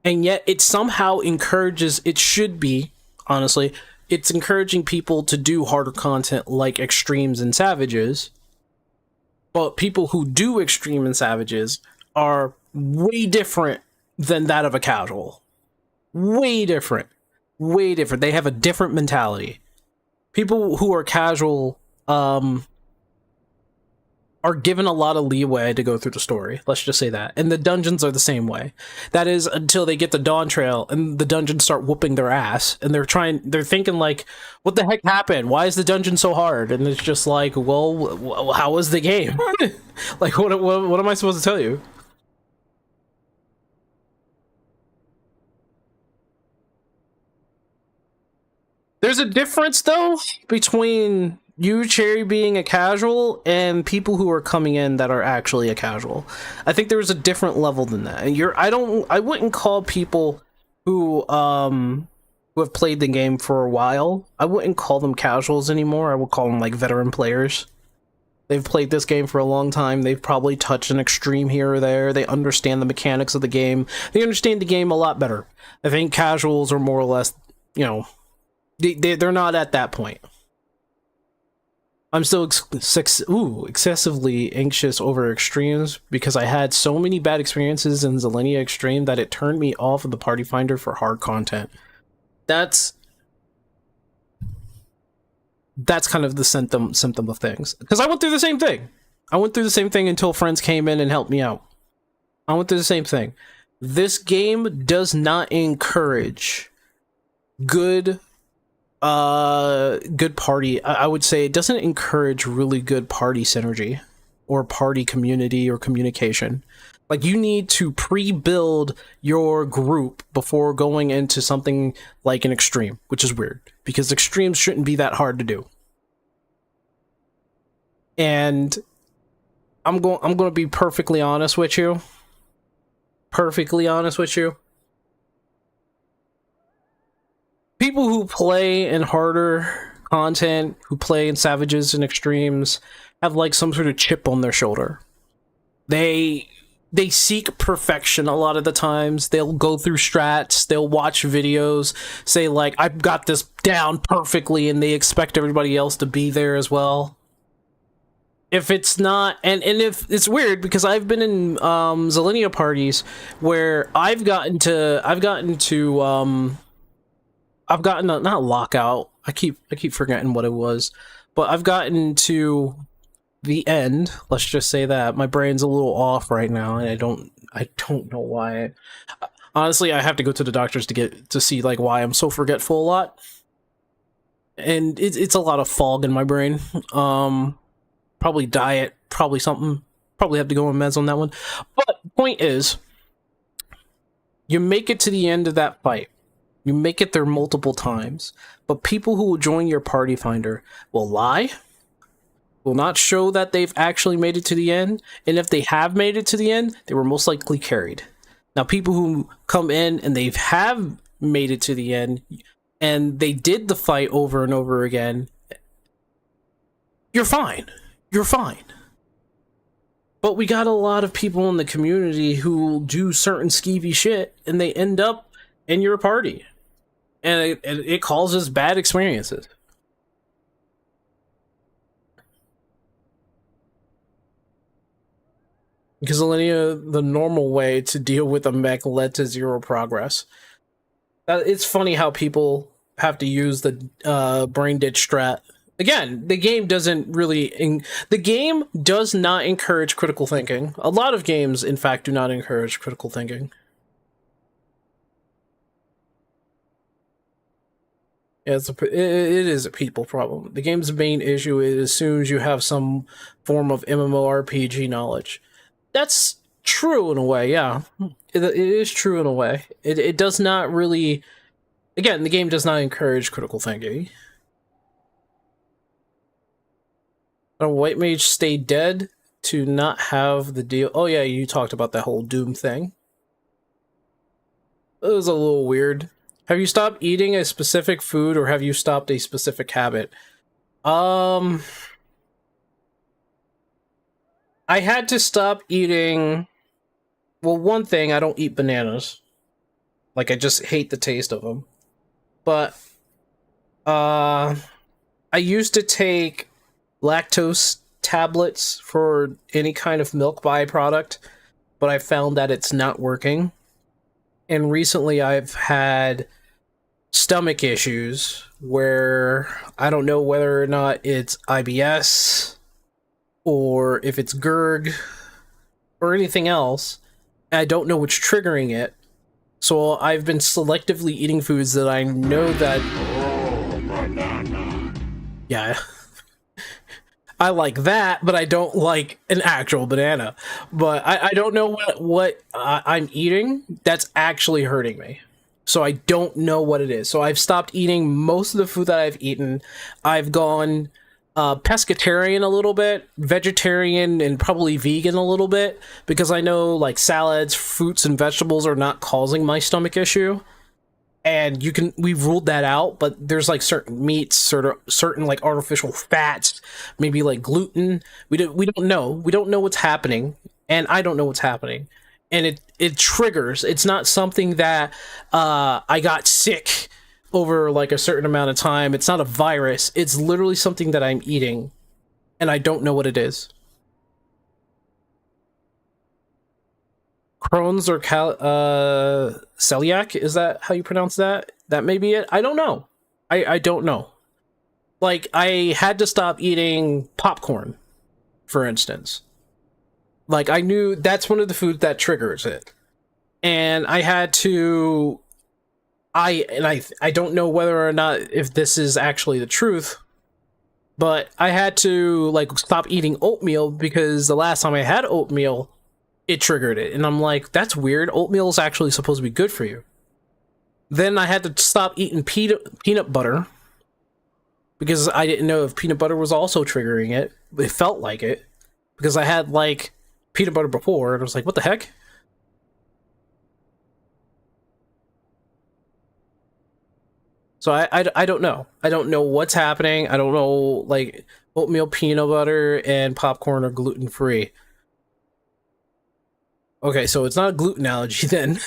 and yet it somehow encourages, it should be, honestly, it's encouraging people to do harder content like Extremes and Savages, but people who do Extreme and Savages are way different than that of a casual. Way different. Way different. They have a different mentality. People who are casual are given a lot of leeway to go through the story. Let's just say that. And the dungeons are the same way. That is until they get the Dawn Trail and the dungeons start whooping their ass. And they're thinking like, what the heck happened? Why is the dungeon so hard? And it's just like, well, how was the game? Like, what am I supposed to tell you? There's a difference, though, between you, Cherry, being a casual and people who are coming in that are actually a casual. I think there's a different level than that. And I wouldn't call people who have played the game for a while, I wouldn't call them casuals anymore. I would call them like veteran players. They've played this game for a long time. They've probably touched an extreme here or there. They understand the mechanics of the game. They understand the game a lot better. I think casuals are more or less, you know, they're not at that point. I'm still excessively anxious over extremes because I had so many bad experiences in Zillennia Extreme that it turned me off of the Party Finder for hard content. That's kind of the symptom of things. Because I went through the same thing. I went through the same thing until friends came in and helped me out. I went through the same thing. This game does not encourage good party. I would say it doesn't encourage really good party synergy or party community or communication. Like, you need to pre-build your group before going into something like an extreme, which is weird because extremes shouldn't be that hard to do. And I'm going to be perfectly honest with you. People who play in harder content, who play in Savages and Extremes, have like some sort of chip on their shoulder. They seek perfection a lot of the times. They'll go through strats, they'll watch videos, say like, I've got this down perfectly, and they expect everybody else to be there as well. If it's not, and if it's weird because I've been in Zillennia parties where I've gotten not lockout. I keep forgetting what it was, but I've gotten to the end. Let's just say that my brain's a little off right now, and I don't know why. Honestly, I have to go to the doctors to see like why I'm so forgetful a lot, and it's a lot of fog in my brain. Probably diet, probably something. Probably have to go on meds on that one. But point is, you make it to the end of that fight. You make it there multiple times, but people who will join your Party Finder will lie, will not show that they've actually made it to the end, and if they have made it to the end, they were most likely carried. Now, people who come in and they have made it to the end, and they did the fight over and over again, you're fine. You're fine. But we got a lot of people in the community who will do certain skeevy shit, and they end up in your party. And it causes bad experiences. Because the normal way to deal with a mech led to zero progress. It's funny how people have to use the brain ditch strat. Again, the game doesn't really... the game does not encourage critical thinking. A lot of games, in fact, do not encourage critical thinking. Yeah, it is a people problem. The game's main issue is as soon as you have some form of MMORPG knowledge. That's true in a way, yeah. It is true in a way. It does not really... Again, the game does not encourage critical thinking. A white mage stay dead to not have the deal... Oh yeah, you talked about that whole Doom thing. It was a little weird. Have you stopped eating a specific food, or have you stopped a specific habit? I had to stop eating... Well, one thing, I don't eat bananas. Like, I just hate the taste of them. But, I used to take lactose tablets for any kind of milk byproduct, but I found that it's not working. And recently I've had stomach issues where I don't know whether or not it's IBS or if it's GERD or anything else. I don't know what's triggering it. So I've been selectively eating foods that I know that... Yeah. I like that, but I don't like an actual banana. But I don't know what I'm eating that's actually hurting me. So I don't know what it is. So I've stopped eating most of the food that I've eaten. I've gone pescatarian a little bit, vegetarian, and probably vegan a little bit, because I know like salads, fruits, and vegetables are not causing my stomach issue. And we've ruled that out, but there's like certain meats, certain like artificial fats, maybe like gluten. We don't know. We don't know what's happening, and I don't know what's happening. And it triggers. It's not something that I got sick over like a certain amount of time. It's not a virus. It's literally something that I'm eating, and I don't know what it is. Crohn's or celiac, is that how you pronounce that? That may be it. I don't know. I don't know. Like, I had to stop eating popcorn, for instance. Like, I knew that's one of the foods that triggers it. And I had to... I don't know whether or not if this is actually the truth, but I had to, like, stop eating oatmeal because the last time I had oatmeal, it triggered it. And I'm like, that's weird. Oatmeal is actually supposed to be good for you. Then I had to stop eating peanut butter because I didn't know if peanut butter was also triggering it. It felt like it because I had like peanut butter before, and I was like, what the heck? So I don't know. I don't know what's happening. I don't know, like, oatmeal, peanut butter, and popcorn are gluten-free. Okay, so it's not a gluten allergy then.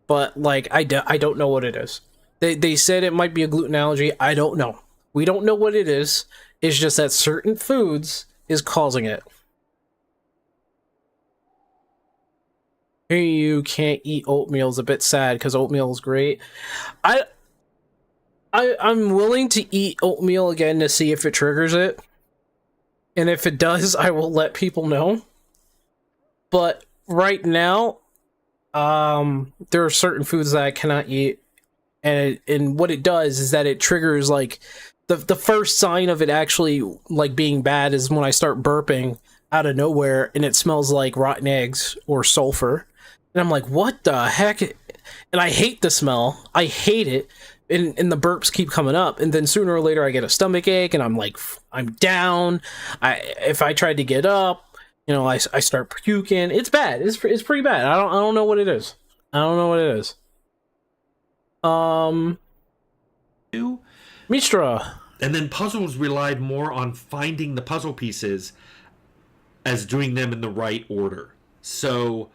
But, like, I don't know what it is. They said it might be a gluten allergy. I don't know. We don't know what it is. It's just that certain foods is causing it. You can't eat oatmeal is a bit sad because oatmeal is great. I'm willing to eat oatmeal again to see if it triggers it. And if it does, I will let people know. But right now, there are certain foods that I cannot eat. And what it does is that it triggers, like, the first sign of it actually, like, being bad is when I start burping out of nowhere and it smells like rotten eggs or sulfur. And I'm like, what the heck? And I hate the smell. I hate it. and the burps keep coming up, and then sooner or later I get a stomach ache, and I'm like, I'm down. If I tried to get up, you know, I start puking. It's bad. It's pretty bad. I don't know what it is. I don't know what it is. Mistra. And then puzzles relied more on finding the puzzle pieces as doing them in the right order. So,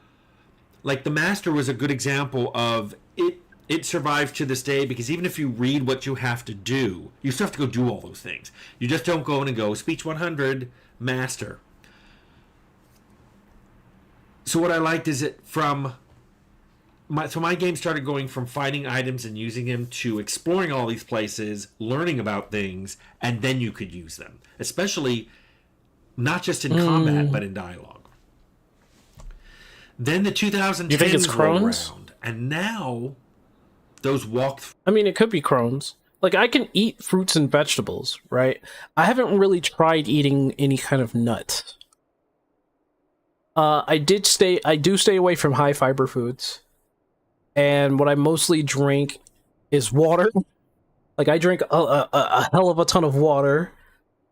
like, the Master was a good example of it. It survives to this day because even if you read what you have to do, you still have to go do all those things. You just don't go in and go, speech 100, Master. So what I liked is it from... my game started going from finding items and using them to exploring all these places, learning about things, and then you could use them. Especially not just in combat, but in dialogue. Then the 2010s You think it's rolled Crohn's? around, and now those I mean, it could be Crohn's. Like, I can eat fruits and vegetables, right? I haven't really tried eating any kind of nut. I do stay away from high fiber foods. And what I mostly drink is water. Like, I drink a hell of a ton of water.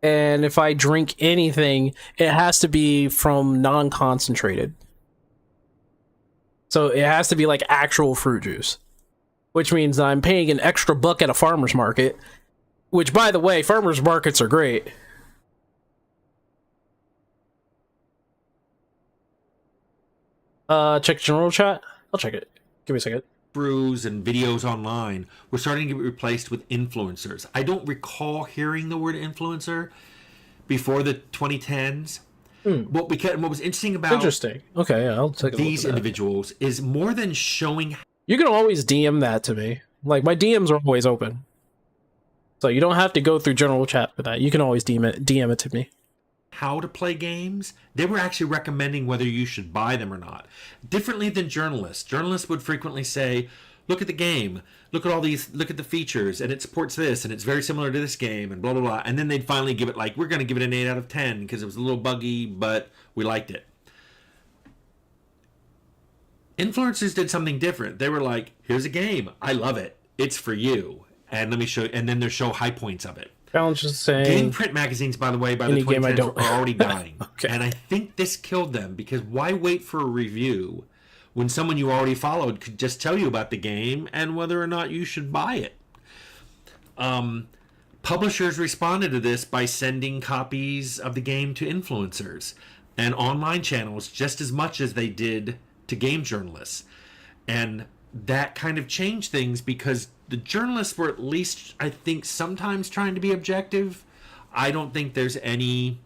And if I drink anything, it has to be from non-concentrated. So it has to be like actual fruit juice. Which means I'm paying an extra buck at a farmer's market. Which, by the way, farmer's markets are great. Check general chat? I'll check it. Give me a second. brews and videos online were starting to get replaced with influencers. I don't recall hearing the word influencer before the 2010s. What was interesting about Okay, yeah, I'll take a these look at that. individuals is more than showing. You can always DM that to me. Like, my DMs are always open. So you don't have to go through general chat for that. You can always DM it to me. How to play games, they were actually recommending whether you should buy them or not. Differently than journalists. Journalists would frequently say, look at the game, look at all these, look at the features, and it supports this, and it's very similar to this game, and blah, blah, blah. And then they'd finally give it, like, we're going to give it an 8 out of 10 because it was a little buggy, but we liked it. Influencers did something different. They were like, here's a game, I love it, it's for you, and let me show you, and then they show high points of it. Challenge is saying Game print magazines, by the way, by the 2010s are already dying. Okay. And I think this killed them, because why wait for a review when someone you already followed could just tell you about the game and whether or not you should buy it? Publishers responded to this by sending copies of the game to influencers and online channels just as much as they did to game journalists. And that kind of changed things because the journalists were at least, I think, sometimes trying to be objective. I don't think there's any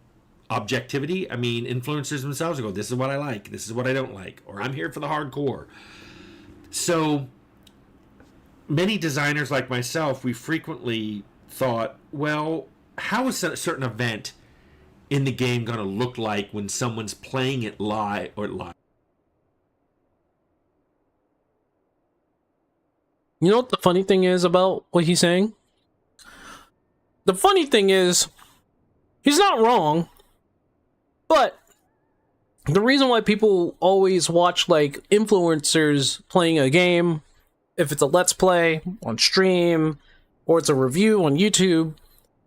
objectivity. I mean, influencers themselves go, this is what I like, this is what I don't like, or I'm here for the hardcore. So many designers like myself, we frequently thought, well, how is a certain event in the game going to look like when someone's playing it live or live? You know what the funny thing is about what he's saying? The funny thing is, he's not wrong, but the reason why people always watch, like, influencers playing a game, if it's a Let's Play on stream, or it's a review on YouTube,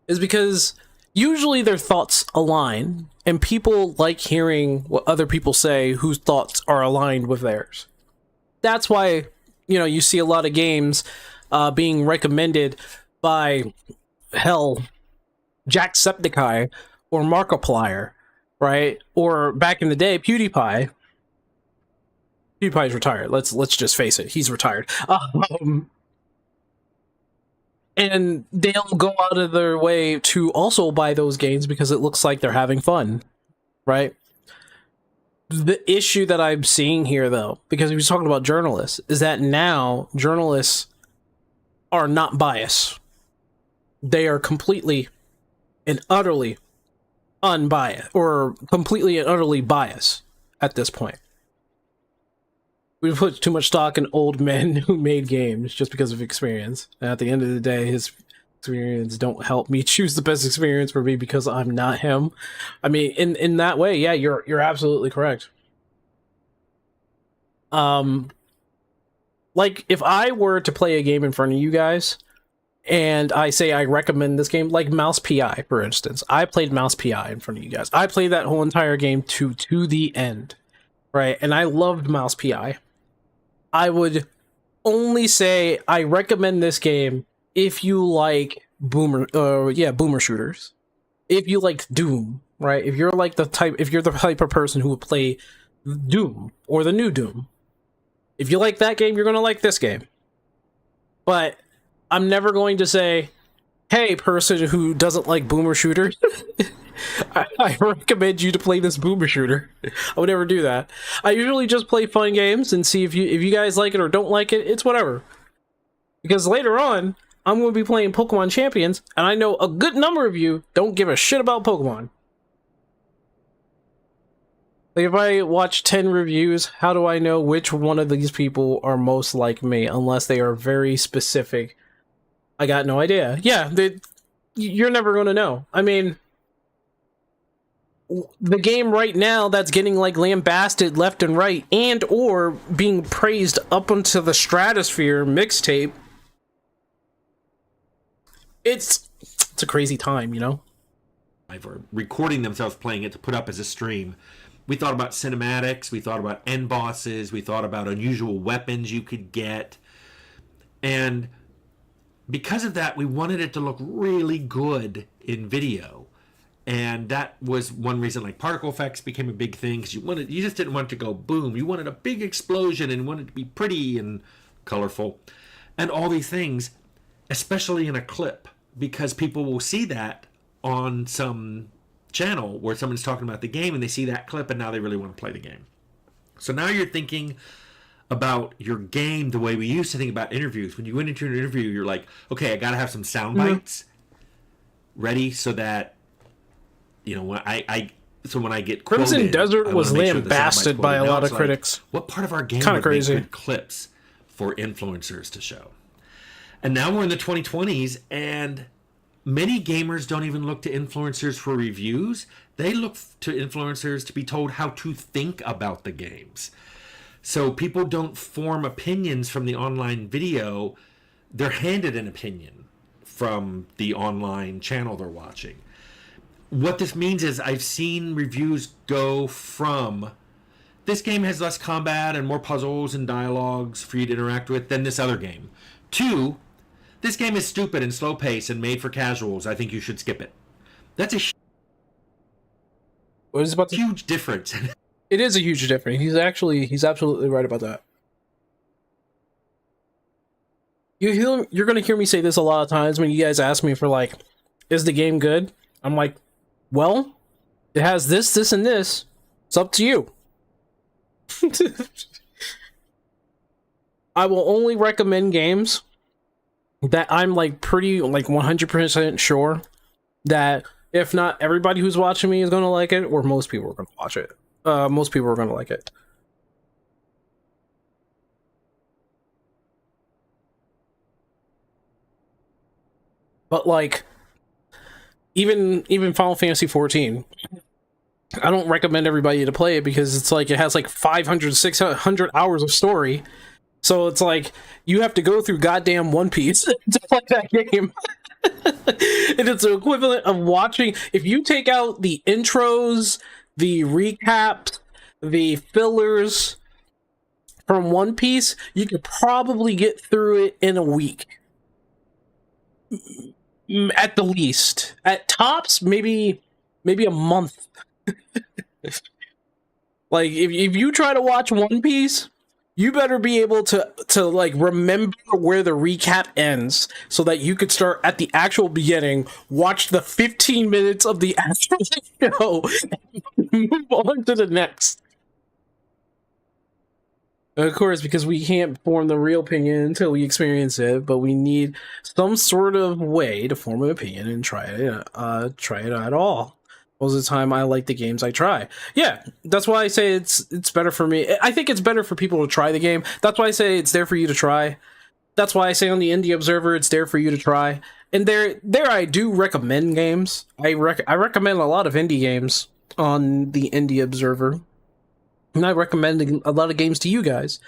is because usually their thoughts align, and people like hearing what other people say whose thoughts are aligned with theirs. That's why, you know, you see a lot of games being recommended by, hell, Jacksepticeye or Markiplier, right? Or back in the day, PewDiePie. PewDiePie's retired. Let's just face it, he's retired. And they'll go out of their way to also buy those games because it looks like they're having fun, right? The issue that I'm seeing here, though, because he was talking about journalists, is that now journalists are not biased. They are completely and utterly unbiased, or completely and utterly biased at this point. We put too much stock in old men who made games just because of experience. And at the end of the day, his experience don't help me choose the best experience for me because I'm not him. I mean, in that way, yeah, you're absolutely correct. Like, if I were to play a game in front of you guys, and I say I recommend this game, like Mouse PI, for instance. I played Mouse PI in front of you guys. I played that whole entire game to the end, right? And I loved Mouse PI. I would only say I recommend this game if you like boomer shooters. If you like Doom, right? If you're the type of person who would play Doom or the new Doom. If you like that game, you're gonna like this game. But I'm never going to say, hey, person who doesn't like boomer shooters, I recommend you to play this boomer shooter. I would never do that. I usually just play fun games and see if you guys like it or don't like it. It's whatever. Because later on, I'm going to be playing Pokemon Champions, and I know a good number of you don't give a shit about Pokemon. Like, if I watch 10 reviews, how do I know which one of these people are most like me? Unless they are very specific. I got no idea. Yeah, you're never going to know. I mean, the game right now that's getting, like, lambasted left and right, and or being praised up into the stratosphere, Mixtape, it's a crazy time, you know? Or recording themselves playing it to put up as a stream. We thought about cinematics, we thought about end bosses, we thought about unusual weapons you could get. And because of that, we wanted it to look really good in video. And that was one reason, like, particle effects became a big thing, because you just didn't want it to go boom. You wanted a big explosion and wanted it to be pretty and colorful. And all these things, especially in a clip, because people will see that on some channel where someone's talking about the game and they see that clip and now they really want to play the game. So now you're thinking about your game the way we used to think about interviews. When you went into an interview, you're like, okay, I got to have some sound bites ready so that, you know, when I get quoted, Crimson Desert I was wanna make sure the lambasted soundbite's by a quoted. Now lot of it's like, critics. what part of our game Kinda would crazy. make good clips for influencers to show? And now we're in the 2020s, and many gamers don't even look to influencers for reviews. They look to influencers to be told how to think about the games. So people don't form opinions from the online video. They're handed an opinion from the online channel they're watching. What this means is I've seen reviews go from, this game has less combat and more puzzles and dialogues for you to interact with than this other game, to, this game is stupid and slow paced and made for casuals. I think you should skip it. That's a huge difference. It is a huge difference. He's absolutely right about that. You're going to hear me say this a lot of times when you guys ask me for, like, is the game good? I'm like, well, it has this, this, and this. It's up to you. I will only recommend games that I'm, like, pretty, like, 100% sure that if not everybody who's watching me is going to like it, or most people are going to watch it. Most people are going to like it. But, like, even Final Fantasy XIV, I don't recommend everybody to play it because it's like it has like 500, 600 hours of story. So it's like you have to go through goddamn One Piece to play that game. And it's the equivalent of watching, if you take out the intros, the recaps, the fillers from One Piece, you could probably get through it in a week. At the least. At tops, maybe a month. Like, if you try to watch One Piece, you better be able to like remember where the recap ends so that you could start at the actual beginning, watch the 15 minutes of the actual show, and move on to the next. Of course, because we can't form the real opinion until we experience it, but we need some sort of way to form an opinion and try it at all. Most of the time, I like the games I try. Yeah, that's why I say it's better for me. I think it's better for people to try the game. That's why I say it's there for you to try. That's why I say on the Indie Observer, it's there for you to try. And there I do recommend games. I recommend a lot of indie games on the Indie Observer. I'm not recommending a lot of games to you guys,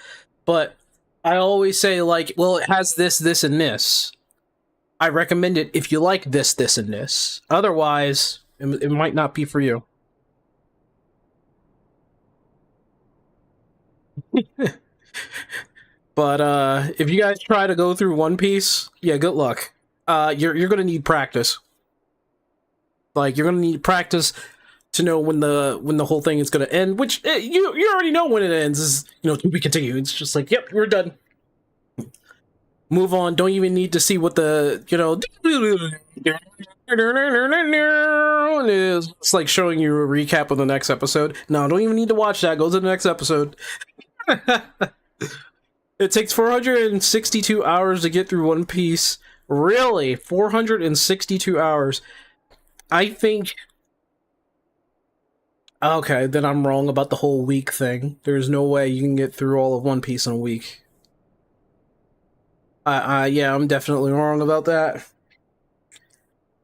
but I always say, like, well, it has this, this, and this. I recommend it if you like this, this, and this. Otherwise, it might not be for you. But if you guys try to go through One Piece, yeah, good luck. You're gonna need practice. Like, you're gonna need practice to know when the whole thing is gonna end. Which you already know when it ends. Is, you know, to be continued. It's just like, yep, we're done. Move on. Don't even need to see what the, you know, is. It's like showing you a recap of the next episode. No, don't even need to watch that. Go to the next episode. It takes 462 hours to get through One Piece. Really? 462 hours. I think... Okay, then I'm wrong about the whole week thing. There's no way you can get through all of One Piece in a week. Yeah, I'm definitely wrong about that.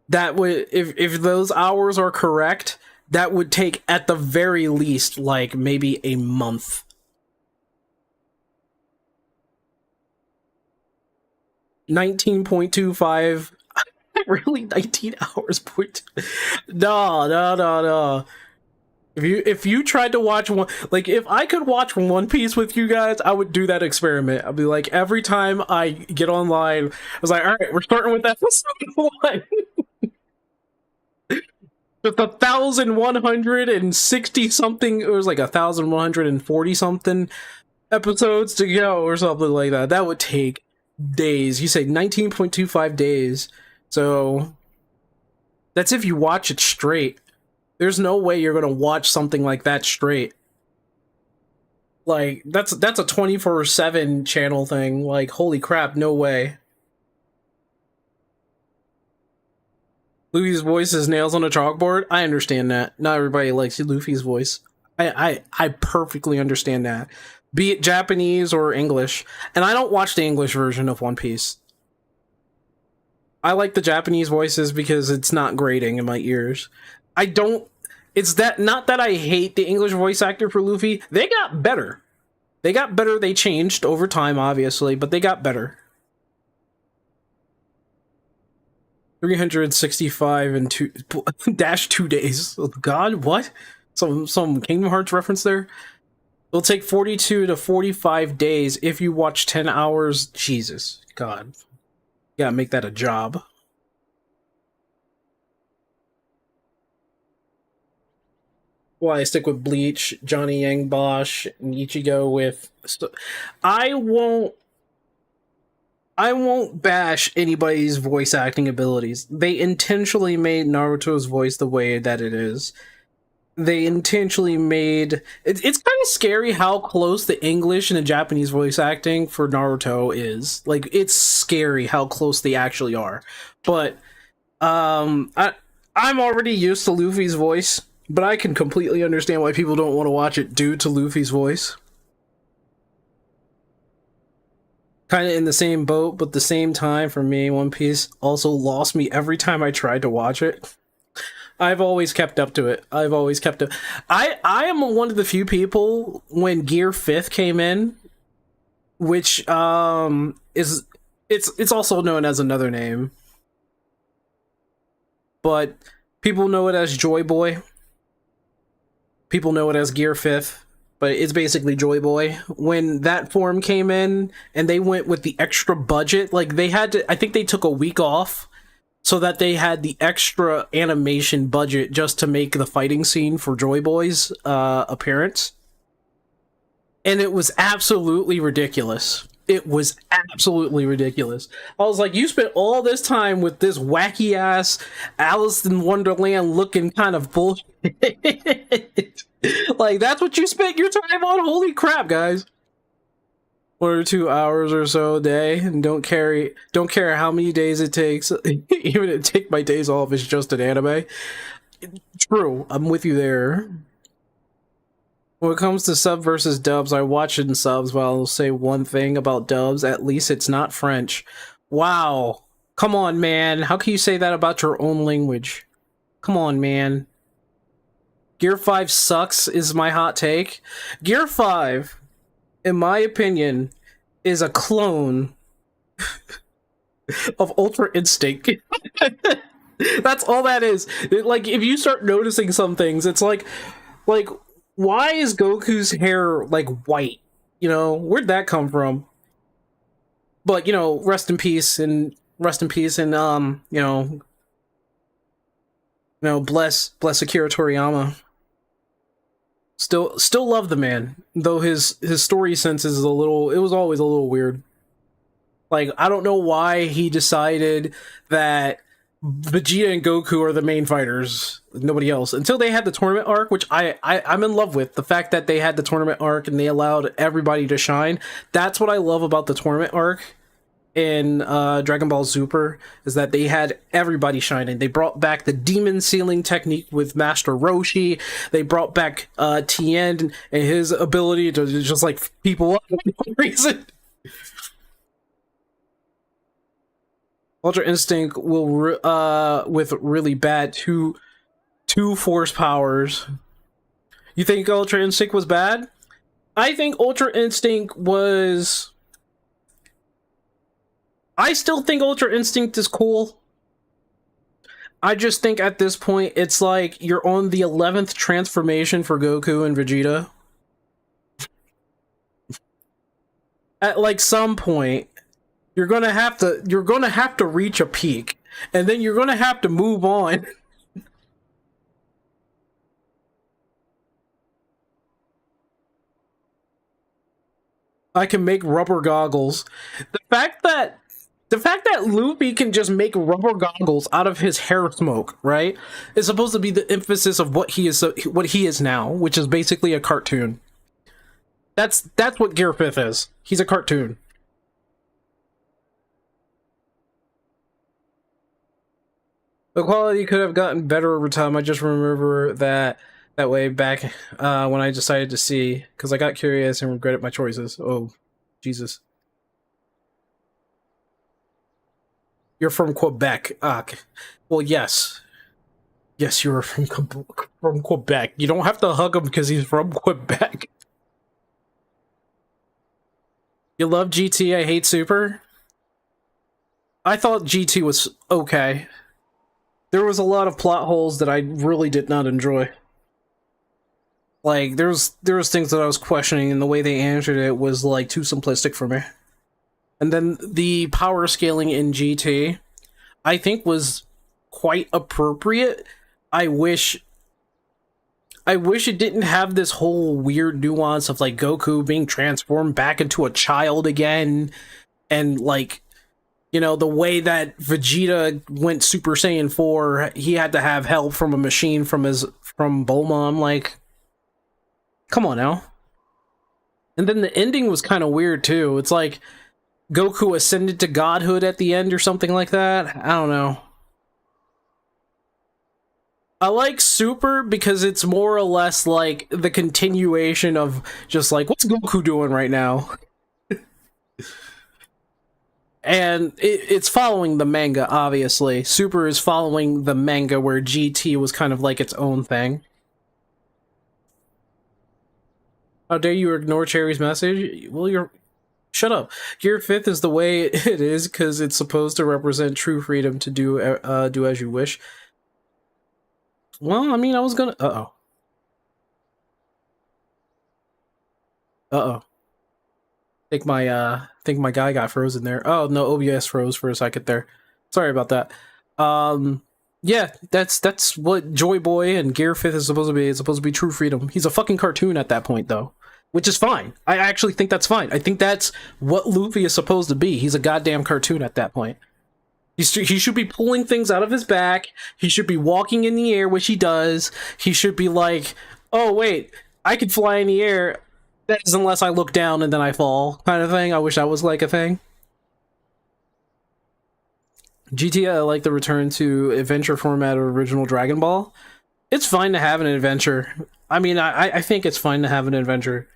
That would... If those hours are correct, that would take, at the very least, like, maybe a month. 19.25 really 19 hours point. No. If you tried to watch one, like, if I could watch One Piece with you guys, I would do that experiment. I'd be like, every time I get online, I was like, all right, we're starting with episode 1. With 1,160 something, it was like 1,140 something episodes to go or something like that. That would take days. You say 19.25 days. So that's if you watch it straight. There's no way you're gonna watch something like that straight. Like, that's a 24/7 channel thing. Like, holy crap, no way. Luffy's voice is nails on a chalkboard. I understand that. Not everybody likes Luffy's voice. I perfectly understand that. Be it Japanese or English. And I don't watch the English version of One Piece. I like the Japanese voices because it's not grating in my ears. I don't... It's that... Not that I hate the English voice actor for Luffy. They got better. They got better. They changed over time, obviously, but they got better. 365 and 2 days. Oh, God, what? Some Kingdom Hearts reference there? It'll take 42 to 45 days if you watch 10 hours. Jesus, God. You gotta make that a job. Why I stick with Bleach, Johnny Yang Bosch, and Ichigo with... I won't bash anybody's voice acting abilities. They intentionally made Naruto's voice the way that it is. They intentionally made... It's kind of scary how close the English and the Japanese voice acting for Naruto is. Like, it's scary how close they actually are. But, I'm already used to Luffy's voice, but I can completely understand why people don't want to watch it due to Luffy's voice. Kind of in the same boat, but at the same time, for me, One Piece also lost me every time I tried to watch it. I've always kept up to it. I am one of the few people, when Gear 5th came in, which is it's also known as another name, but people know it as Joy Boy. People know it as Gear 5th. But it's basically Joy Boy. When that form came in and they went with the extra budget, like, they had to, I think they took a week off so that they had the extra animation budget just to make the fighting scene for Joy Boy's appearance. And it was absolutely ridiculous. It was absolutely ridiculous. I was like, you spent all this time with this wacky ass Alice in Wonderland looking kind of bullshit. Like, that's what you spent your time on? Holy crap, guys. 1 or 2 hours or so a day, and don't care how many days it takes. Even if take my days off, it's just an anime. True, I'm with you there. When it comes to sub versus dubs, I watch it in subs, but I'll say one thing about dubs: at least it's not French. Wow. Come on, man. How can you say that about your own language? Come on, man. Gear 5 sucks is my hot take. Gear 5, in my opinion, is a clone of Ultra Instinct. That's all that is. Like, if you start noticing some things, it's like, why is Goku's hair like white? You know, where'd that come from? But you know, rest in peace, and bless Akira Toriyama. Still love the man, though his story sense is it was always a little weird. Like, I don't know why he decided that Vegeta and Goku are the main fighters, nobody else, until they had the tournament arc, which I'm in love with. The fact that they had the tournament arc and they allowed everybody to shine. That's what I love about the tournament arc in Dragon Ball Super, is that they had everybody shining. They brought back the demon sealing technique with Master Roshi. They brought back Tien and his ability to just like people up for no reason. Ultra Instinct will with really bad two force powers. You think Ultra Instinct was bad? I think Ultra Instinct was... I still think Ultra Instinct is cool. I just think at this point, it's like you're on the 11th transformation for Goku and Vegeta. At like some point, you're gonna have to reach a peak, and then you're gonna have to move on. I can make rubber goggles. The fact that Luffy can just make rubber goggles out of his hair smoke, right, is supposed to be the emphasis of what he is now, which is basically a cartoon. That's what Gear 5th is. He's a cartoon. The quality could have gotten better over time. I just remember that way back when I decided to see, because I got curious and regretted my choices. Oh, Jesus. You're from Quebec. Well, yes. Yes, you're from Quebec. You don't have to hug him because he's from Quebec. You love GT, I hate Super? I thought GT was okay. There was a lot of plot holes that I really did not enjoy. Like, there was things that I was questioning, and the way they answered it was, like, too simplistic for me. And then the power scaling in GT, I think, was quite appropriate. I wish it didn't have this whole weird nuance of, like, Goku being transformed back into a child again, and, like, you know, the way that Vegeta went Super Saiyan 4, he had to have help from a machine from Bulma. I'm like, come on now. And then the ending was kind of weird too. It's like Goku ascended to godhood at the end or something like that. I don't know. I like Super because it's more or less like the continuation of just like, what's Goku doing right now? And it's following the manga, obviously. Super is following the manga where GT was kind of like its own thing. How dare you ignore Cherry's message? Well, shut up. Gear 5th is the way it is because it's supposed to represent true freedom to do as you wish. Well, I mean, I was gonna... Uh-oh. Uh-oh. Think my guy got frozen there. Oh, no, OBS froze for a second there. Sorry about that. Yeah, that's what Joy Boy and Gear 5th is supposed to be. It's supposed to be true freedom. He's a fucking cartoon at that point, though. Which is fine. I actually think that's fine. I think that's what Luffy is supposed to be. He's a goddamn cartoon at that point. He should be pulling things out of his back. He should be walking in the air, which he does. He should be like, oh, wait, I could fly in the air. That is unless I look down and then I fall, kind of thing. I wish that was like a thing. GTA, I like the return to adventure format of original Dragon Ball. It's fine to have an adventure. I mean, I think it's fine to have an adventure.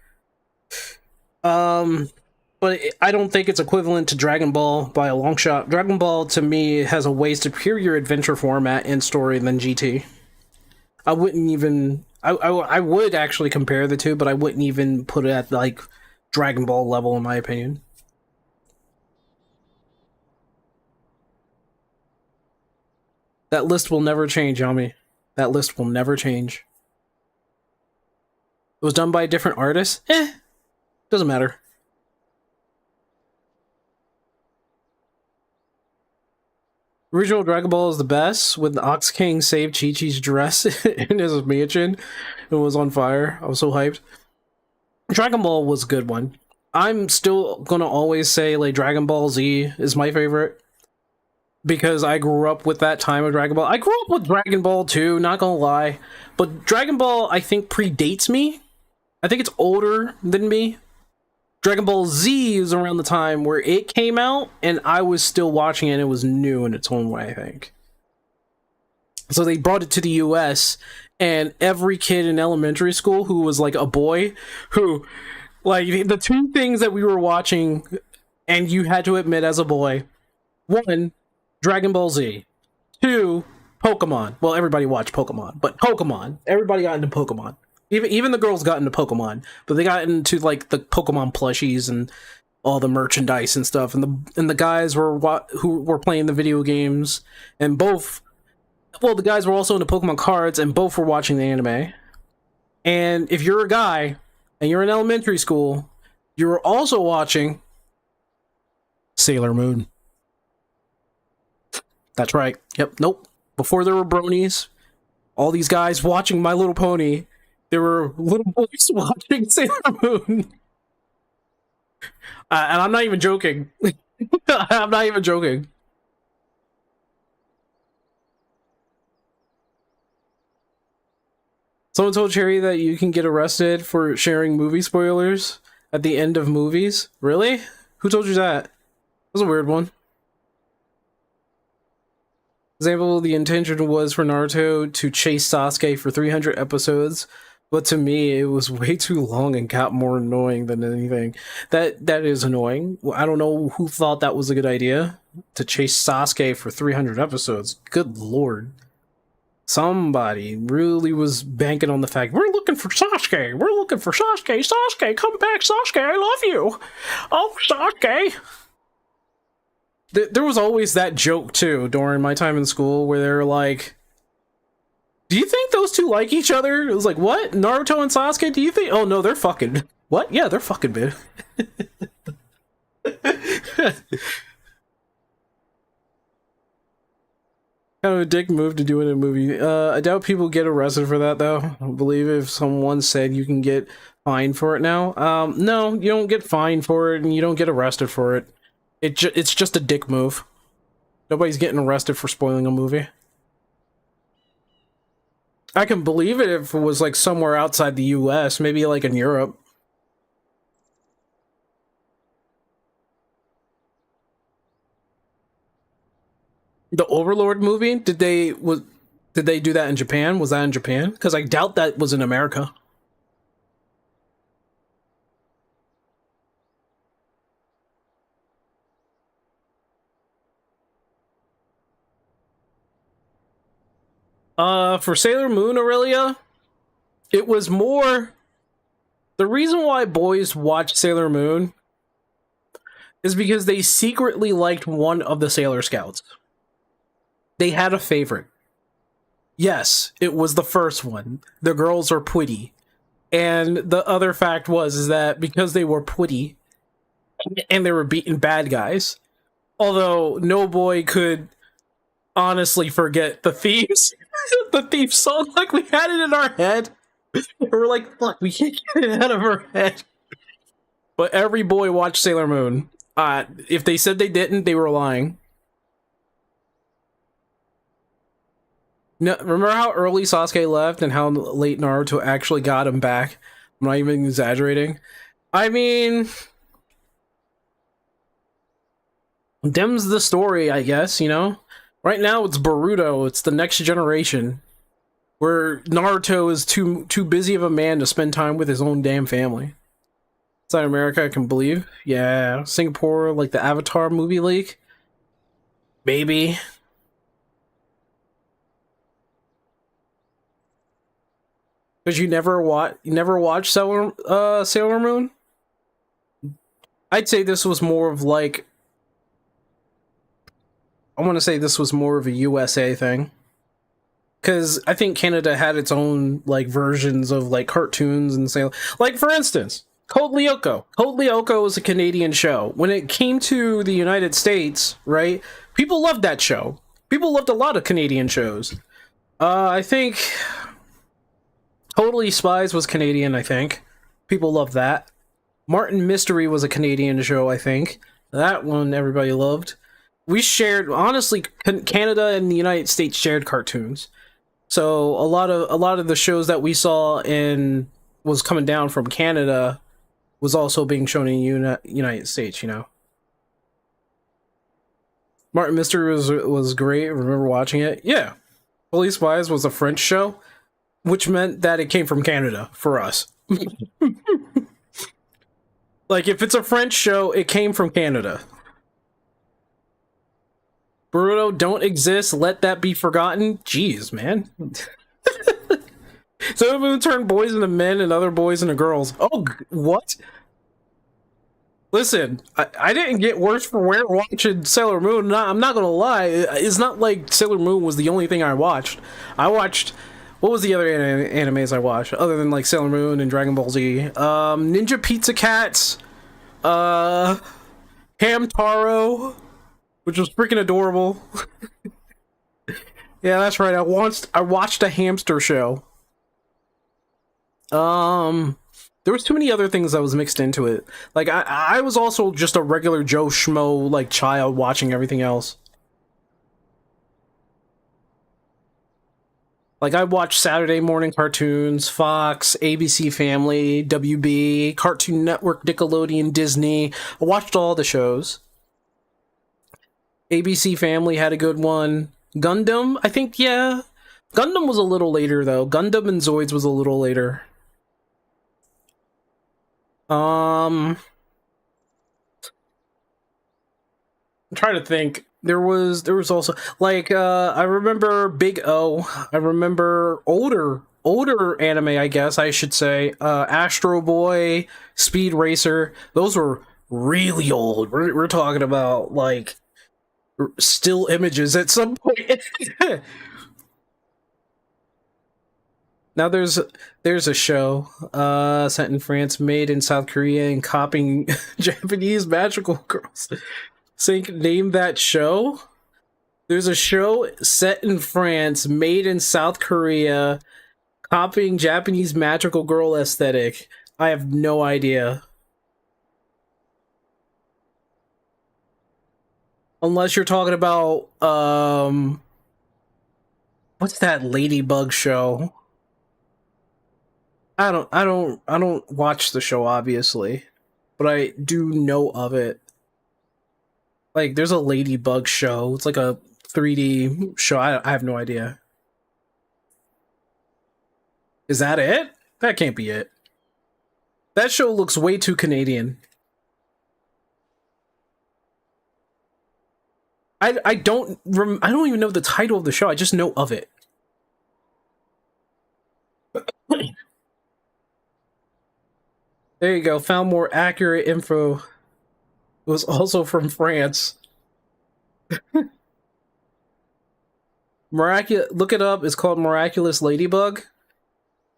But I don't think it's equivalent to Dragon Ball by a long shot. Dragon Ball, to me, has a way superior adventure format and story than GT. I wouldn't even... I would actually compare the two, but I wouldn't even put it at, like, Dragon Ball level, in my opinion. That list will never change, Yami. That list will never change. It was done by a different artist? Doesn't matter. Original Dragon Ball is the best. When the Ox King saved Chi-Chi's dress in his mansion and was on fire. I was so hyped. Dragon Ball was a good one. I'm still gonna always say like Dragon Ball Z is my favorite. Because I grew up with that time of Dragon Ball. I grew up with Dragon Ball too, not gonna lie. But Dragon Ball, I think, predates me. I think it's older than me. Dragon Ball Z is around the time where it came out, and I was still watching it, and it was new in its own way, I think. So they brought it to the US, and every kid in elementary school who was like a boy, who, like, the two things that we were watching, and you had to admit as a boy, one, Dragon Ball Z, two, Pokemon. Well, everybody watched Pokemon, but Pokemon. Everybody got into Pokemon. Even the girls got into Pokemon, but they got into like the Pokemon plushies and all the merchandise and stuff. And the guys were who were playing the video games, and both. Well, the guys were also into Pokemon cards, and both were watching the anime. And if you're a guy and you're in elementary school, you were also watching Sailor Moon. That's right. Yep. Nope. Before there were bronies, all these guys watching My Little Pony. There were little boys watching Sailor Moon. And I'm not even joking. I'm not even joking. Someone told Cherry that you can get arrested for sharing movie spoilers at the end of movies. Really? Who told you that? That was a weird one. Example, the intention was for Naruto to chase Sasuke for 300 episodes. But to me, it was way too long and got more annoying than anything. That is annoying. I don't know who thought that was a good idea, to chase Sasuke for 300 episodes. Good lord. Somebody really was banking on the fact, we're looking for Sasuke. We're looking for Sasuke. Sasuke, come back, Sasuke. I love you. Oh, Sasuke. There was always that joke, too, during my time in school, where they're like, do you think those two like each other? It was like, what? Naruto and Sasuke? Do you think? Oh, no, they're fucking. What? Yeah, they're fucking, man. Kind of a dick move to do in a movie. I doubt people get arrested for that, though. I believe if someone said you can get fined for it now. No, you don't get fined for it, and you don't get arrested for it. It's just a dick move. Nobody's getting arrested for spoiling a movie. I can believe it if it was like somewhere outside the US, maybe like in Europe. The Overlord movie, did they do that in Japan? Was that in Japan? Because I doubt that was in America. For Sailor Moon, Aurelia, it was more... The reason why boys watch Sailor Moon is because they secretly liked one of the Sailor Scouts. They had a favorite. Yes, it was the first one. The girls are pretty. And the other fact is that because they were pretty and they were beating bad guys, although no boy could honestly forget the thieves. The thief song, like we had it in our head. We're like, fuck, we can't get it out of our head. But every boy watched Sailor Moon. If they said they didn't, they were lying. No, remember how early Sasuke left and how late Naruto actually got him back? I'm not even exaggerating. I mean, them's the story, I guess, you know? Right now, it's Boruto. It's the next generation. Where Naruto is too busy of a man to spend time with his own damn family. Outside America, I can believe. Yeah, Singapore, like the Avatar movie leak. Maybe. Because you never watched Sailor Moon? I'd say this was more of like... I want to say this was more of a USA thing. because I think Canada had its own like versions of like cartoons and say, like for instance, Code Lyoko. Code Lyoko was a Canadian show. When it came to the United States, right? People loved that show. People loved a lot of Canadian shows. I think Totally Spies was Canadian, I think. People loved that. Martin Mystery was a Canadian show, I think. That one everybody loved. We shared, honestly, Canada and the United States shared cartoons. So a lot of the shows that we saw in was coming down from Canada was also being shown in United States, you know. Martin Mystery was great. I remember watching it. Yeah. Police Spies was a French show, which meant that it came from Canada for us. Like, if it's a French show, it came from Canada. Boruto don't exist, let that be forgotten. Jeez, man. Sailor Moon turned boys into men and other boys into girls. Oh, what? Listen, I didn't get worse for wear watching Sailor Moon. I'm not gonna lie. It's not like Sailor Moon was the only thing I watched. I watched... What was the other animes I watched? Other than, like, Sailor Moon and Dragon Ball Z? Ninja Pizza Cats. Hamtaro, which was freaking adorable. Yeah, that's right. I watched a hamster show. There was too many other things that was mixed into it. Like, I was also just a regular Joe Schmo, like, child watching everything else. Like, I watched Saturday morning cartoons, Fox, ABC Family, WB, Cartoon Network, Nickelodeon, Disney. I watched all the shows. ABC Family had a good one. Gundam, I think, yeah. Gundam was a little later, though. Gundam and Zoids was a little later. I'm trying to think. There was also, like, I remember Big O. I remember older anime, I guess I should say. Astro Boy, Speed Racer. Those were really old. We're talking about, like, still images at some point. Now there's a show set in France, made in South Korea, and copying Japanese magical girls. Sync, name that show? There's a show set in France, made in South Korea, copying Japanese magical girl aesthetic. I have no idea. Unless you're talking about what's that Ladybug show? I don't watch the show, obviously, but I do know of it. Like, there's a Ladybug show. It's like a 3D show. I have no idea. Is that it? That can't be it. That show looks way too Canadian. I don't even know the title of the show. I just know of it. There you go. Found more accurate info. It was also from France. Look it up. It's called Miraculous Ladybug.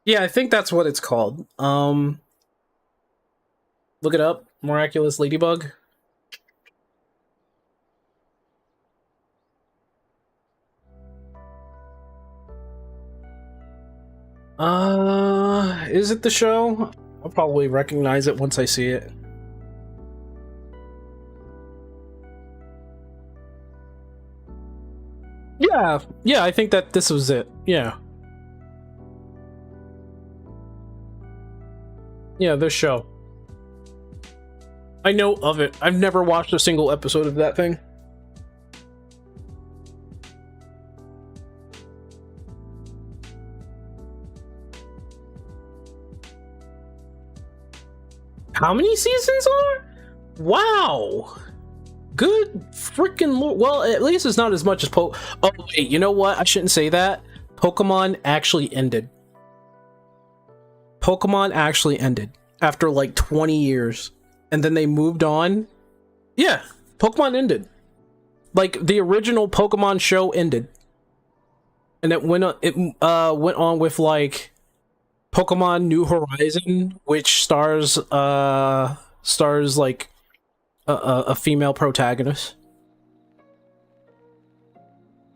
Yeah, I think that's what it's called. Look it up. Miraculous Ladybug. Is it the show? I'll probably recognize it once I see it. Yeah, I think that this was it. Yeah. Yeah, this show. I know of it. I've never watched a single episode of that thing. How many seasons are? Wow. Good freaking lord. Well, at least it's not as much as Oh, wait, you know what? I shouldn't say that. Pokemon actually ended. Pokemon actually ended after like 20 years. And then they moved on. Yeah, Pokemon ended. Like, the original Pokemon show ended. and it went on with like Pokemon New Horizon, which stars like a female protagonist.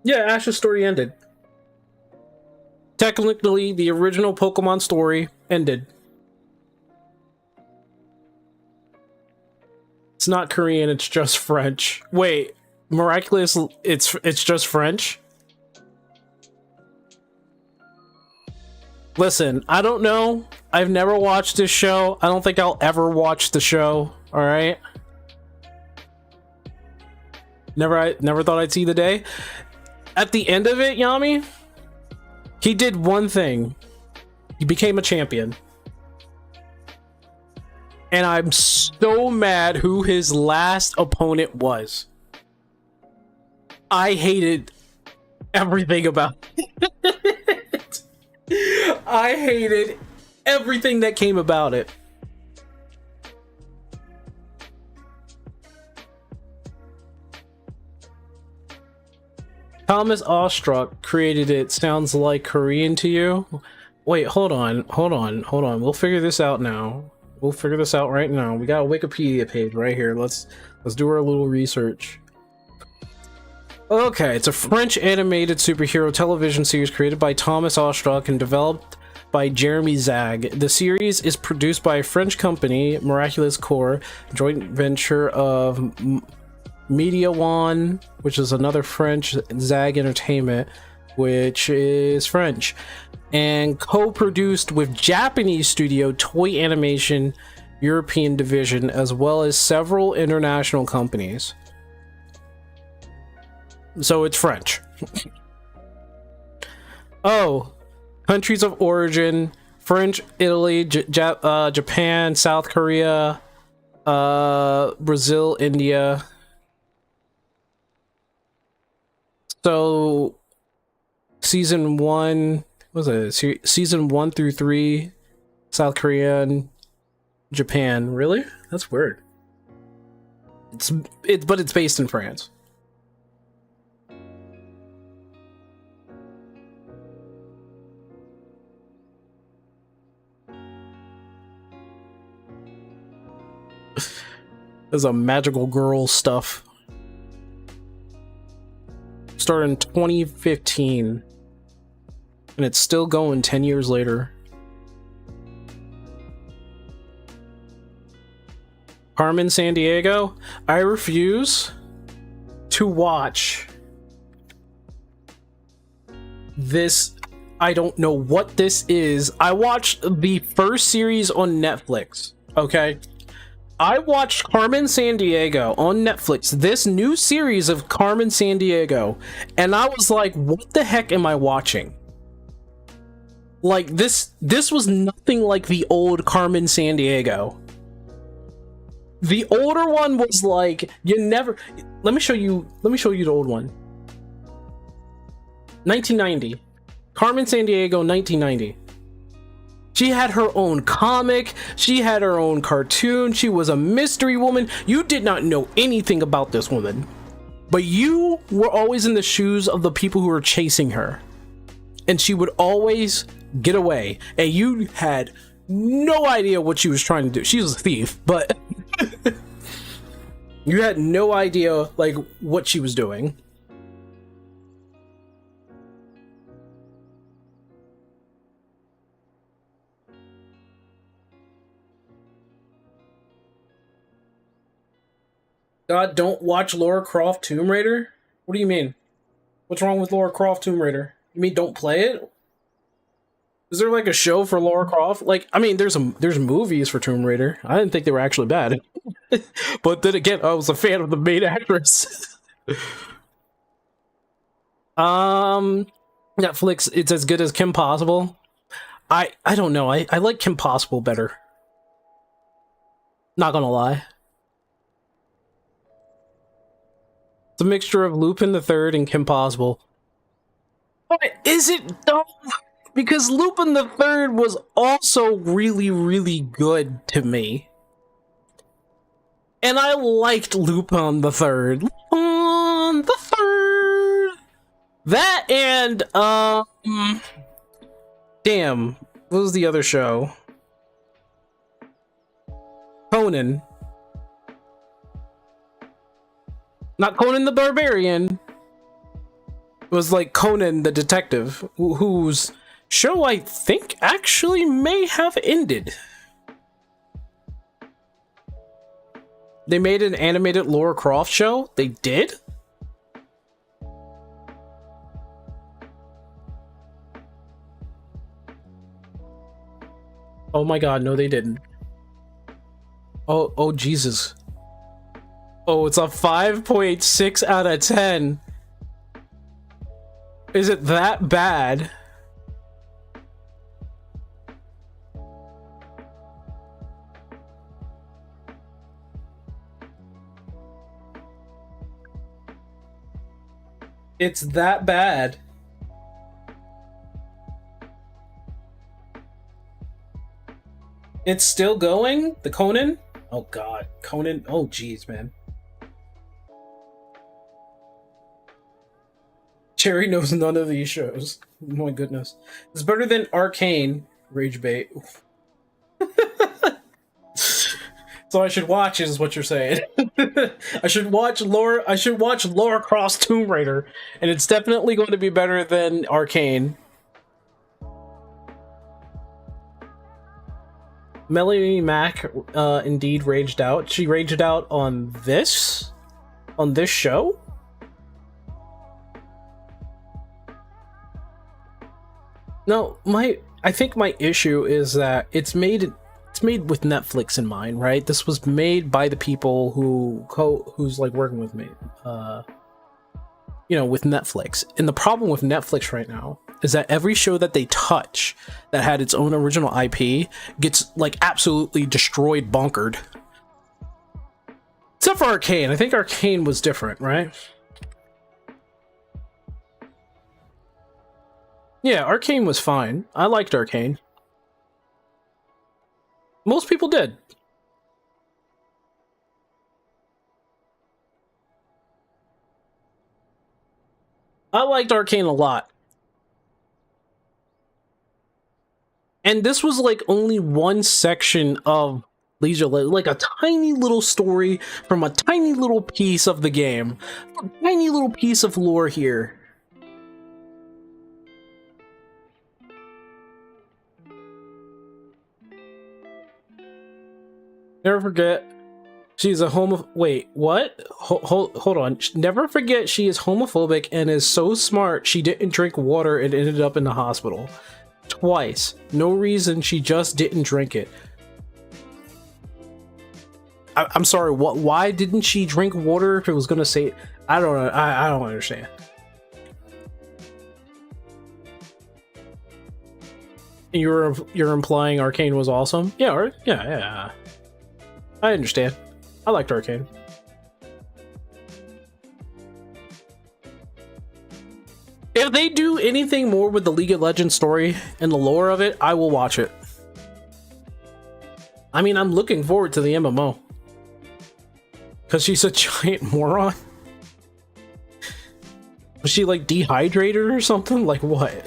Yeah, Ash's story ended. Technically, the original Pokemon story ended. It's not Korean, it's just French. Wait, miraculous, it's just French? Listen, I don't know. I've never watched this show. I don't think I'll ever watch the show, alright? Never thought I'd see the day. At the end of it, Yami, he did one thing. He became a champion. And I'm so mad who his last opponent was. I hated everything about it. I hated everything that came about it. Thomas Ostruck created it. Sounds like Korean to you? Wait, hold on. We'll figure this out now. We'll figure this out right now. We got a Wikipedia page right here. Let's do our little research. Okay, it's a French animated superhero television series created by Thomas Ostruck and developed by Jeremy Zag. The series is produced by a French company, Miraculous Core, joint venture of Media One, which is another French, Zag Entertainment, which is French, and co-produced with Japanese studio Toy Animation European division, as well as several international companies. So it's French. Oh, countries of origin: French, Italy, Japan, South Korea, Brazil, India. So season 1, what was it? Season 1 through 3, South Korea and Japan. Really? That's weird. But it's based in France. There's a magical girl stuff. Started in 2015. And it's still going 10 years later. Carmen Sandiego? I refuse to watch this. I don't know what this is. I watched the first series on Netflix. Okay? I watched Carmen Sandiego on Netflix, this new series of Carmen Sandiego, and I was like, what the heck am I watching? Like, this was nothing like the old Carmen Sandiego. The older one was like, let me show you the old one. 1990. Carmen Sandiego, 1990. She had her own comic, she had her own cartoon, she was a mystery woman. You did not know anything about this woman, but you were always in the shoes of the people who were chasing her, and she would always get away, and you had no idea what she was trying to do. She was a thief, but you had no idea like what she was doing. God, don't watch Lara Croft Tomb Raider? What do you mean? What's wrong with Lara Croft Tomb Raider? You mean don't play it? Is there like a show for Lara Croft? Like, I mean, there's movies for Tomb Raider. I didn't think they were actually bad. But then again, I was a fan of the main actress. Netflix, it's as good as Kim Possible. I don't know. I like Kim Possible better. Not gonna lie. It's a mixture of Lupin the Third and Kim Possible. But is it though? Because Lupin the Third was also really, really good to me. And I liked Lupin the Third. Lupin the Third! That and damn, what was the other show? Conan. Not Conan the Barbarian. It was like Conan the Detective, whose show I think actually may have ended. They made an animated Lara Croft show? They did? Oh my god, no they didn't. Oh Jesus. Oh, it's a 5.6 out of 10. Is it that bad? It's that bad. It's still going? The Conan? Oh god, Conan. Oh jeez, man. Cherry knows none of these shows. Oh my goodness. It's better than Arcane. Rage bait. So I should watch is what you're saying. I should watch Lara Croft's Tomb Raider, and it's definitely going to be better than Arcane. Melanie Mac indeed raged out. She raged out on this show. No, I think my issue is that it's made with Netflix in mind, right? This was made by the people who's like working with me, you know, with Netflix. And the problem with Netflix right now is that every show that they touch that had its own original IP gets like absolutely destroyed, bonkered. Except for Arcane. I think Arcane was different, right? Yeah, Arcane was fine. I liked Arcane. Most people did. I liked Arcane a lot. And this was like only one section of Leisure, like a tiny little story from a tiny little piece of the game. A tiny little piece of lore here. Never forget, she's a wait, what? Hold on. Never forget she is homophobic and is so smart she didn't drink water and ended up in the hospital. Twice. No reason, she just didn't drink it. I'm sorry, what? Why didn't she drink water if it was gonna say... I don't know. I don't understand. You're implying Arcane was awesome? Yeah, yeah. I understand. I liked Arcane. If they do anything more with the League of Legends story and the lore of it, I will watch it. I mean, I'm looking forward to the MMO. Because she's a giant moron. Was she like dehydrated or something? Like what?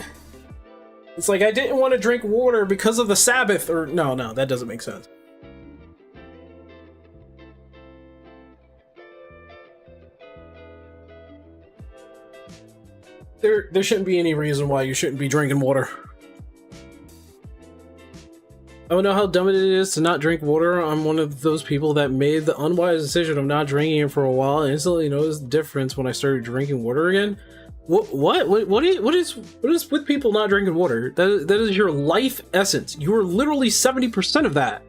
It's like, I didn't want to drink water because of the Sabbath, or no, that doesn't make sense. There shouldn't be any reason why you shouldn't be drinking water. I don't know how dumb it is to not drink water. I'm one of those people that made the unwise decision of not drinking it for a while and instantly noticed the difference when I started drinking water again. What is with people not drinking water? That is your life essence. You are literally 70% of that.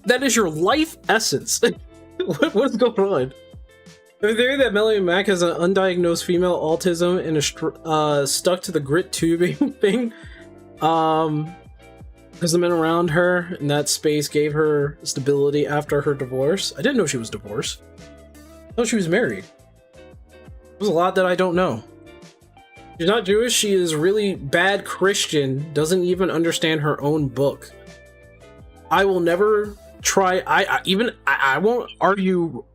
That is your life essence. What's going on? The theory that Melanie Mac has an undiagnosed female autism and is stuck to the grit tubing thing, because the men around her in that space gave her stability after her divorce. I didn't know she was divorced. I thought she was married. There's a lot that I don't know. She's not Jewish. She is really bad Christian. Doesn't even understand her own book. I will never try. I won't argue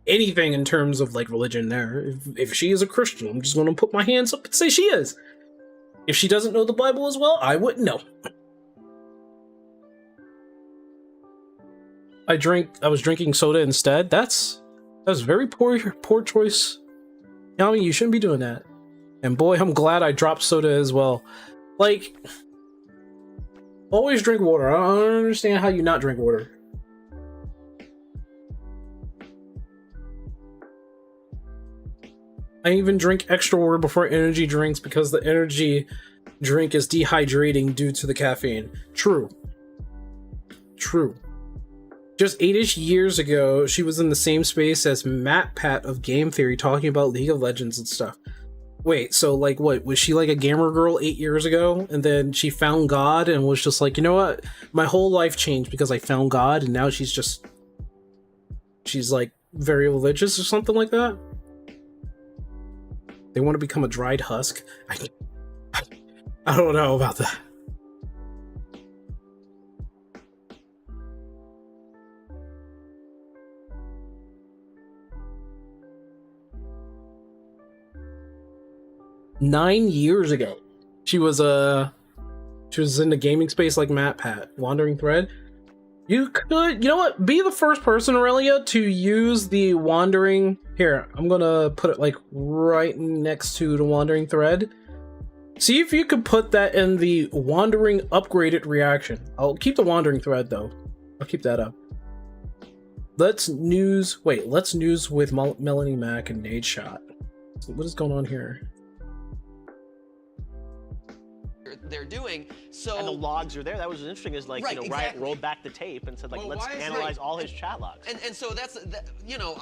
anything in terms of like religion there. If she is a Christian, I'm just gonna put my hands up and say she is. If she doesn't know the Bible as well, I wouldn't know. I was drinking soda instead. That's very poor choice. Yami, you shouldn't be doing that. And boy, I'm glad I dropped soda as well. Like, always drink water. I don't understand how you not drink water. I even drink extra water before energy drinks because the energy drink is dehydrating due to the caffeine. True. True. Just 8-ish years ago, she was in the same space as Matt Pat of Game Theory talking about League of Legends and stuff. Wait, so like what? Was she like a gamer girl 8 years ago? And then she found God and was just like, you know what? My whole life changed because I found God, and now she's like very religious or something like that? They want to become a dried husk? I don't know about that. Nine years ago, she was in the gaming space like Matt Pat. Wandering Thread. You know what? Be the first person, Aurelia, to use the Wandering. Here, I'm gonna put it like right next to the Wandering Thread. See if you could put that in the Wandering upgraded reaction. I'll keep the Wandering Thread though. I'll keep that up. Let's news with Melanie Mac and Nade Shot. What is going on here? They're doing. So and the logs are there. That was interesting. Is like, right, you know, exactly. Riot rolled back the tape and said like, let's analyze all his chat logs. And so that's you know,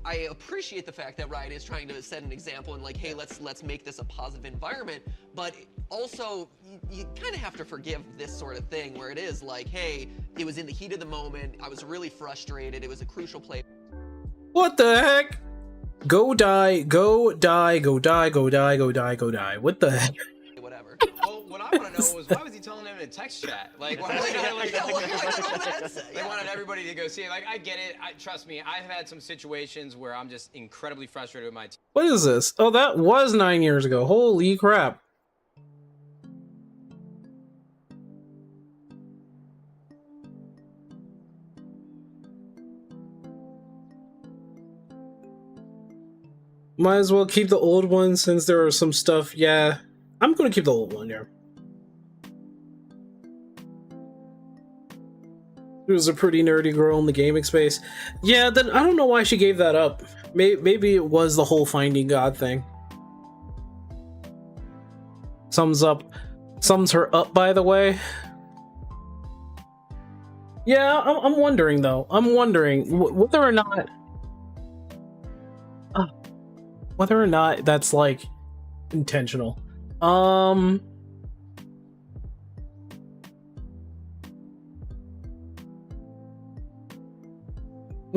I appreciate the fact that Riot is trying to set an example and like, hey, let's make this a positive environment. But also, you kind of have to forgive this sort of thing where it is like, hey, it was in the heat of the moment. I was really frustrated. It was a crucial play. What the heck? Go die, go die, go die, go die, go die, go die. What the heck? Whatever. Well, what I want to know was why was he telling them in a text chat? Like, why was he they wanted everybody to go see it. Like, I get it. Trust me, I've had some situations where I'm just incredibly frustrated with my team. What is this? Oh, that was 9 years ago. Holy crap. Might as well keep the old one since there are some stuff. Yeah, I'm gonna keep the old one, yeah. She was a pretty nerdy girl in the gaming space. Yeah, then I don't know why she gave that up. Maybe it was the whole finding God thing. Sums her up, by the way. Yeah, I'm wondering though. I'm wondering whether or not that's like intentional. I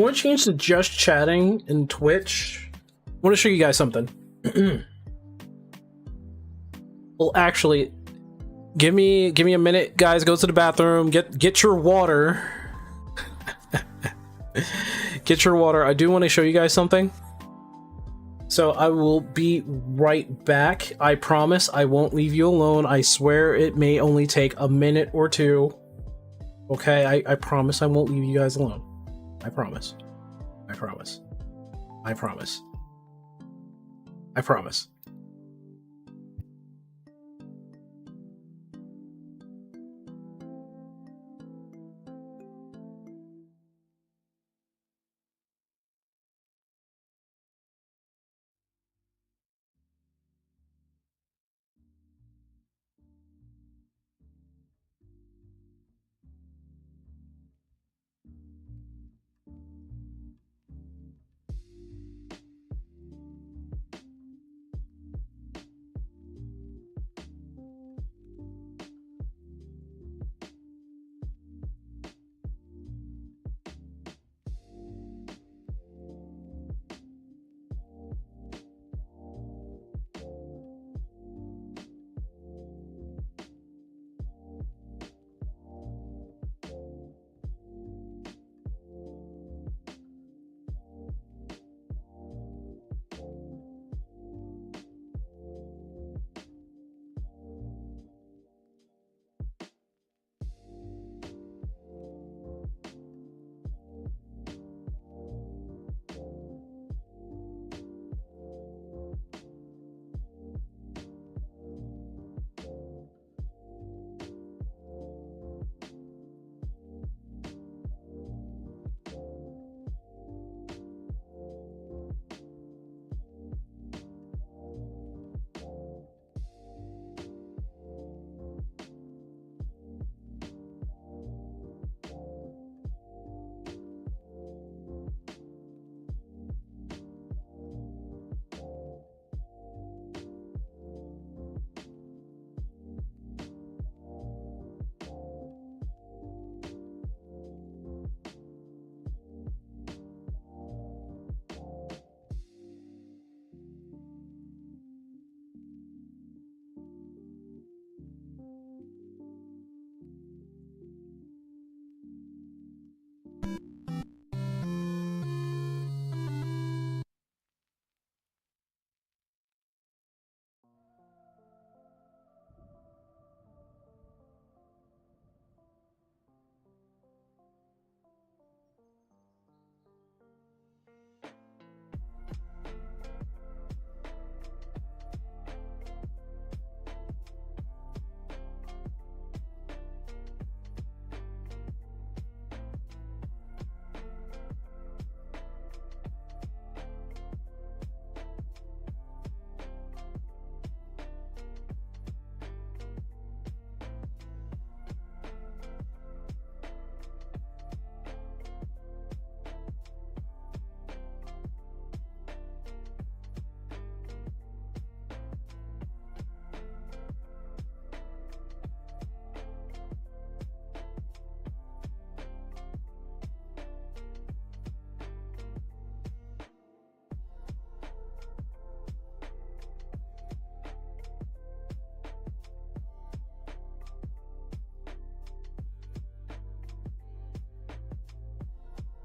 want to change to just chatting in Twitch. I want to show you guys something. Well, actually, give me a minute, guys. Go to the bathroom. Get your water. Get your water. I do want to show you guys something. So I will be right back. I promise I won't leave you alone. I swear it may only take a minute or two. Okay, I promise I won't leave you guys alone. I promise. I promise. I promise. I promise.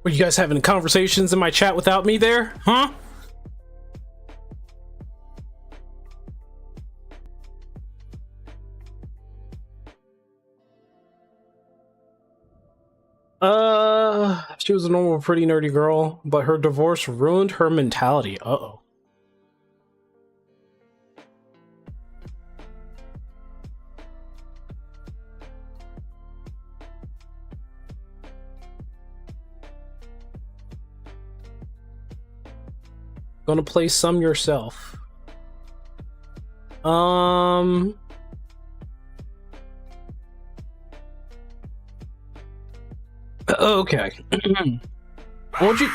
Were you guys having conversations in my chat without me there? Huh? She was a normal, pretty nerdy girl, but her divorce ruined her mentality. Uh-oh. Gonna play some yourself. Okay. Won't you?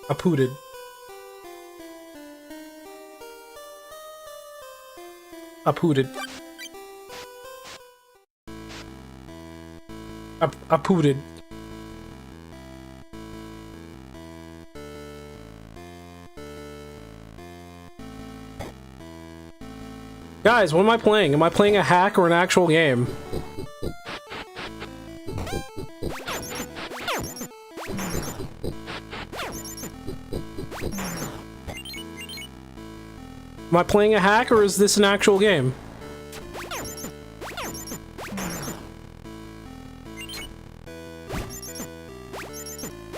I pooted. I pooted. I pooted. Guys, what am I playing? Am I playing a hack or an actual game? Am I playing a hack or is this an actual game?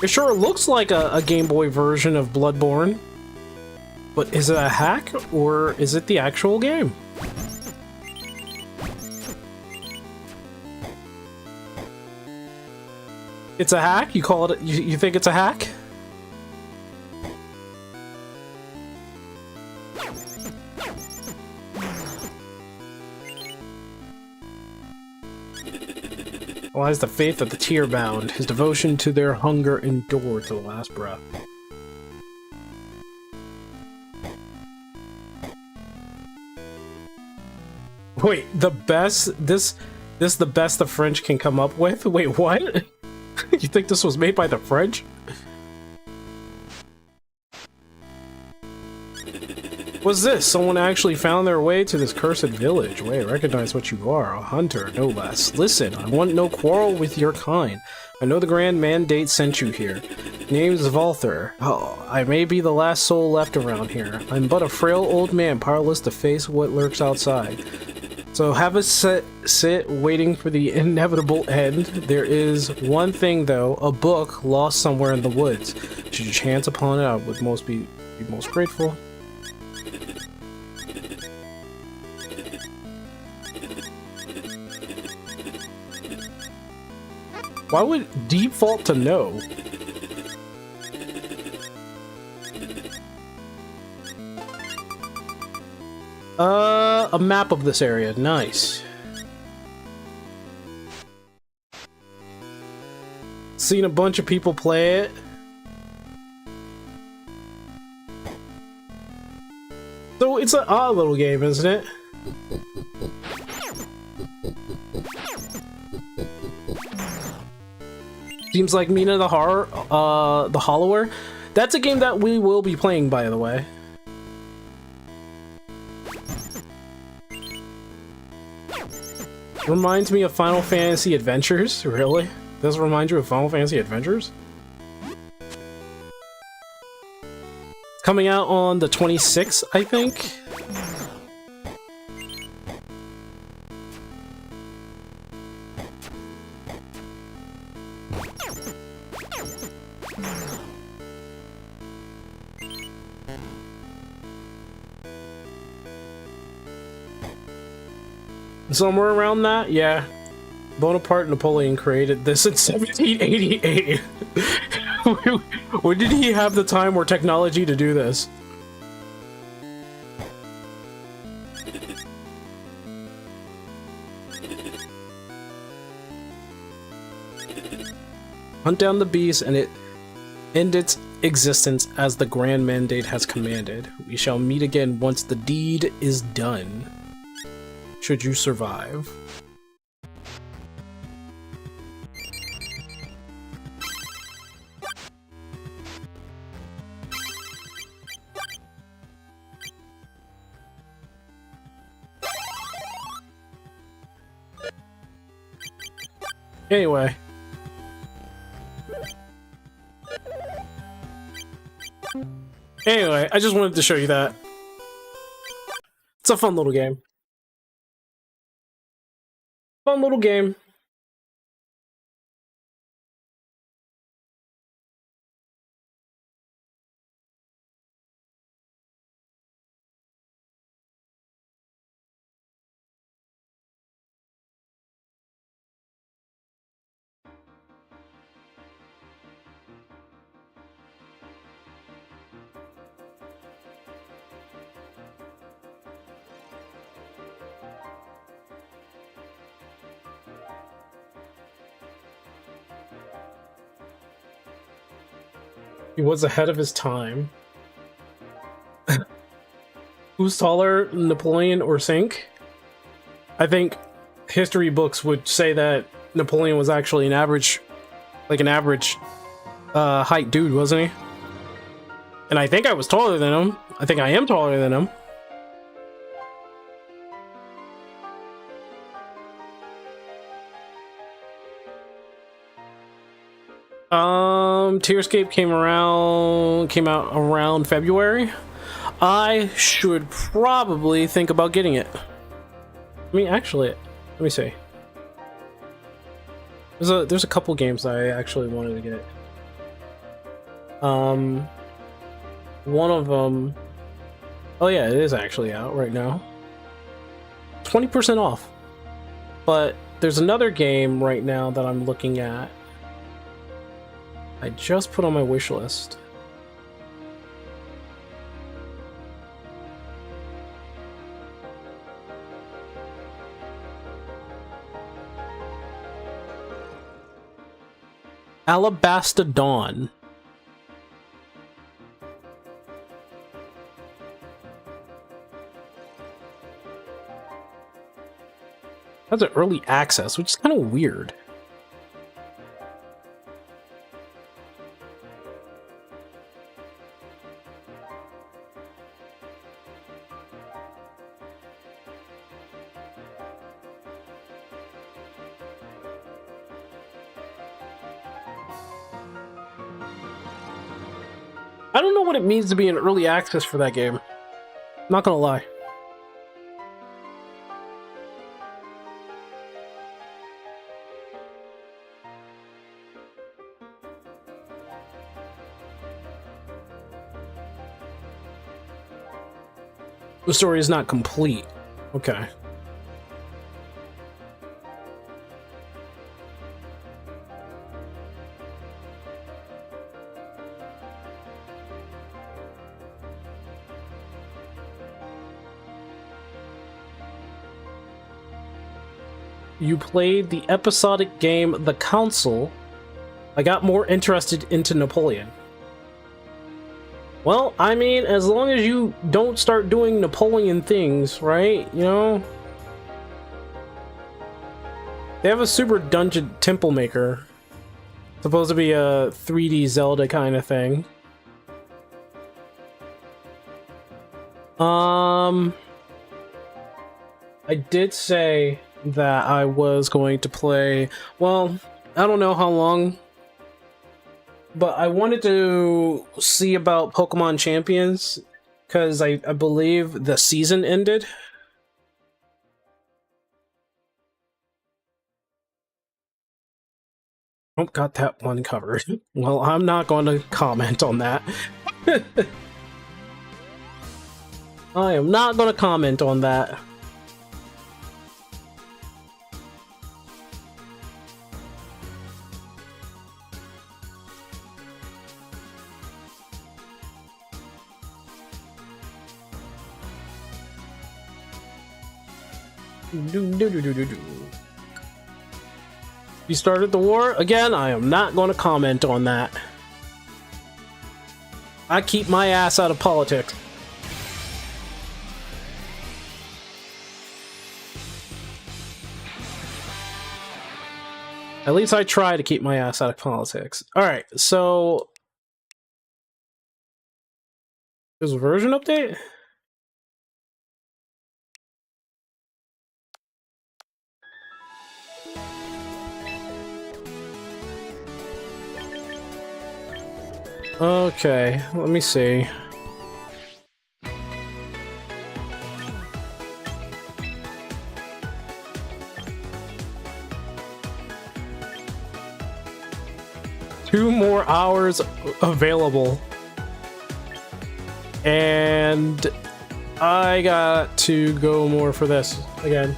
It sure looks like a Game Boy version of Bloodborne. But is it a hack or is it the actual game? It's a hack? You call it? You think it's a hack? Lies the faith of the tear-bound, his devotion to their hunger endured to the last breath. Wait, the best? This the best the French can come up with? Wait, what? You think this was made by the French? What's this? Someone actually found their way to this cursed village. Wait, recognize what you are. A hunter, no less. Listen, I want no quarrel with your kind. I know the Grand Mandate sent you here. Name's Valther. Oh, I may be the last soul left around here. I'm but a frail old man, powerless to face what lurks outside. So have a sit waiting for the inevitable end. There is one thing though, a book lost somewhere in the woods. Should you chance upon it, I would be most grateful. Why would default to no? A map of this area. Nice. Seen a bunch of people play it. So it's an odd little game, isn't it? Seems like Mina the Hollower. That's a game that we will be playing, by the way. Reminds me of Final Fantasy Adventures. Really? Does it remind you of Final Fantasy Adventures? It's coming out on the 26th, I think. Somewhere around that, yeah. Bonaparte Napoleon created this in 1788. When did he have the time or technology to do this? Hunt down the beast and end its existence as the Grand Mandate has commanded. We shall meet again once the deed is done. Should you survive. Anyway. Anyway, I just wanted to show you that. It's a fun little game. Fun little game. He was ahead of his time. Who's taller, Napoleon or Sink? I think history books would say that Napoleon was actually an average height dude, wasn't he? And I think I was taller than him. I think I am taller than him. Tearscape came out around February. I should probably think about getting it. I mean, actually, let me see. There's a couple games that I actually wanted to get. One of them, oh yeah, it is actually out right now. 20% off. But there's another game right now that I'm looking at. I just put on my wish list. Alabasta Dawn. That's an early access, which is kind of weird. I don't know what it means to be in early access for that game. Not gonna lie. The story is not complete. Okay. You played the episodic game The Council. I got more interested into Napoleon. Well, I mean, as long as you don't start doing Napoleon things, right? You know? They have a Super Dungeon Temple Maker. Supposed to be a 3D Zelda kind of thing. I did say that I was going to play, well, I don't know how long, but I wanted to see about Pokemon Champions, because I believe the season ended. Oh, got that one covered. Well, I'm not going to comment on that. I am not going to comment on that. You started the war? Again, I am not going to comment on that. I keep my ass out of politics. At least I try to keep my ass out of politics. Alright, so... There's a version update? Okay, let me see. Two more hours available. And I got to go more for this again.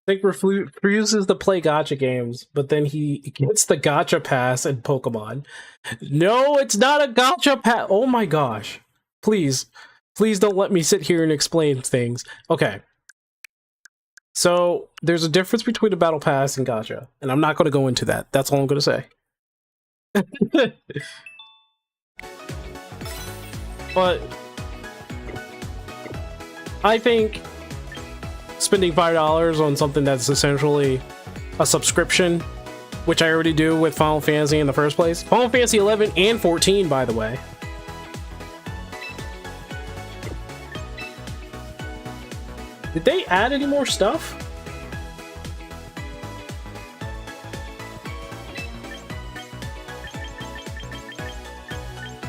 I think refuses to play gacha games, but then he gets the gacha pass in Pokemon. No, it's not a gacha pass. Oh my gosh. Please don't let me sit here and explain things. Okay. So there's a difference between a battle pass and gacha, and I'm not going to go into that. That's all I'm going to say. But I think spending $5 on something that's essentially a subscription, which I already do with Final Fantasy in the first place. Final Fantasy 11 and 14, by the way. Did they add any more stuff?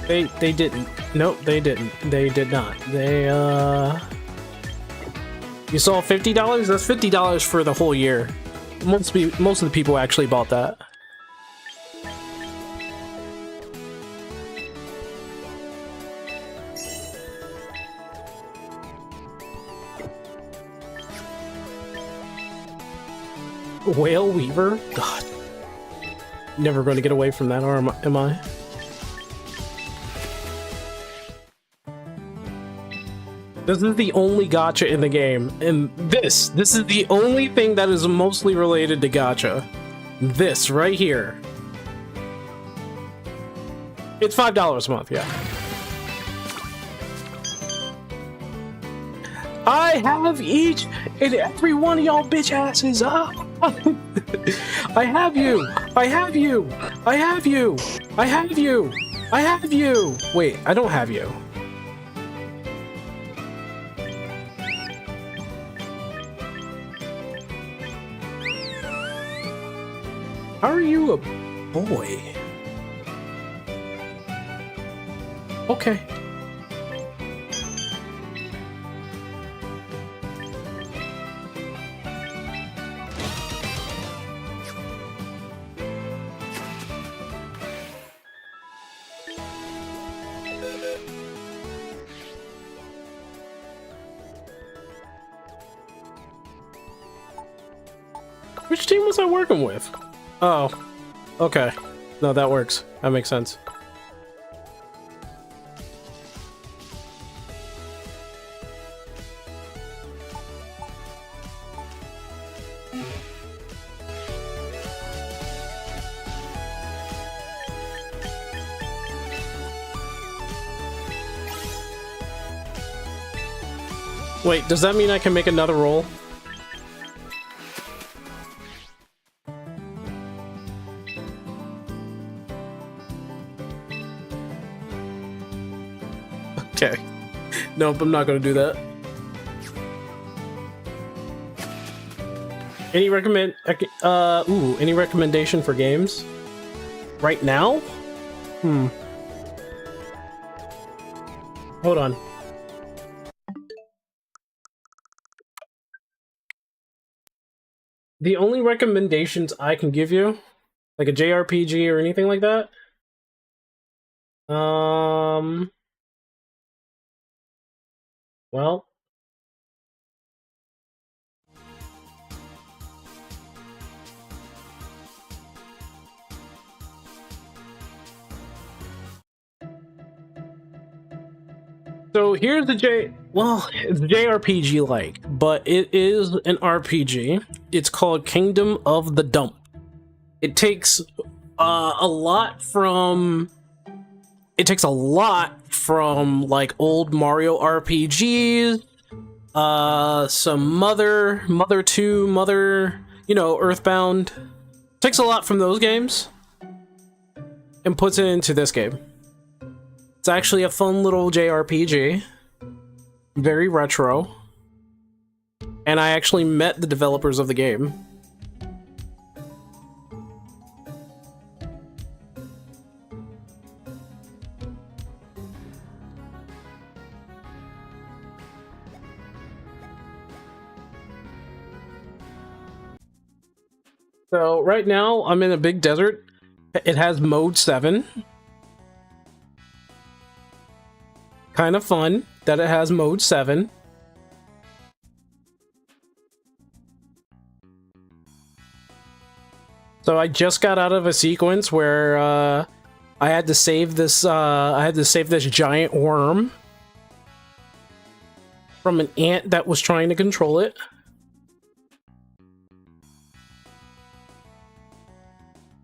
They didn't. Nope, they didn't. They did not. They You saw $50? That's $50 for the whole year. Most of the people actually bought that. Whale Weaver? God. Never going to get away from that, or am I? This is the only gacha in the game, and this is the only thing that is mostly related to gacha. This right here. It's $5 a month, yeah. I have each and every one of y'all bitch asses up. I have you. I have you. I have you. I have you. I have you. Wait, I don't have you. How are you a boy? Okay. Which team was I working with? Oh, okay. No, that works. That makes sense. Wait, does that mean I can make another roll? Okay. Nope, I'm not gonna do that. Any any recommendation for games? Right now? Hold on. The only recommendations I can give you, like a JRPG or anything like that, well, So here's the it's JRPG like, but it is an RPG. It's called Kingdom of the Dump. It takes a lot from like old Mario RPGs, some Mother 2, you know, Earthbound. Takes a lot from those games and puts it into this game. It's actually a fun little JRPG, very retro, and I actually met the developers of the game. So right now I'm in a big desert. It has mode 7. Kind of fun that it has mode 7. So I just got out of a sequence where I had to save this giant worm from an ant that was trying to control it.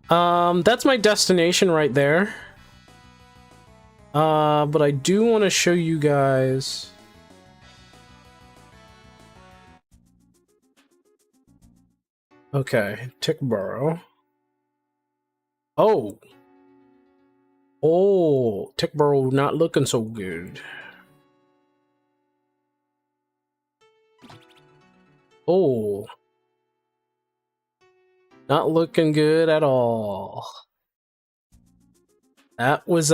That's my destination right there. But I do want to show you guys. Okay, Tickborough. Oh, Tickborough not looking so good. Oh, not looking good at all. That was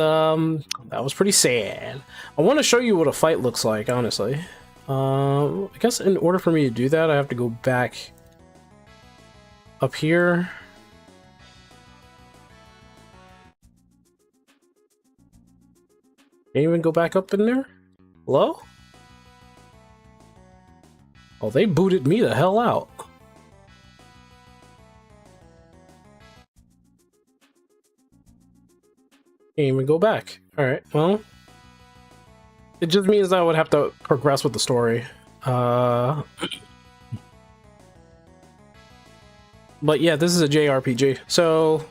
pretty sad. I want to show you what a fight looks like, honestly. I guess in order for me to do that, I have to go back up here. Can't even go back up in there? Hello? Oh, they booted me the hell out. Can't even go back. Alright, well. It just means that I would have to progress with the story. But yeah, this is a JRPG, so...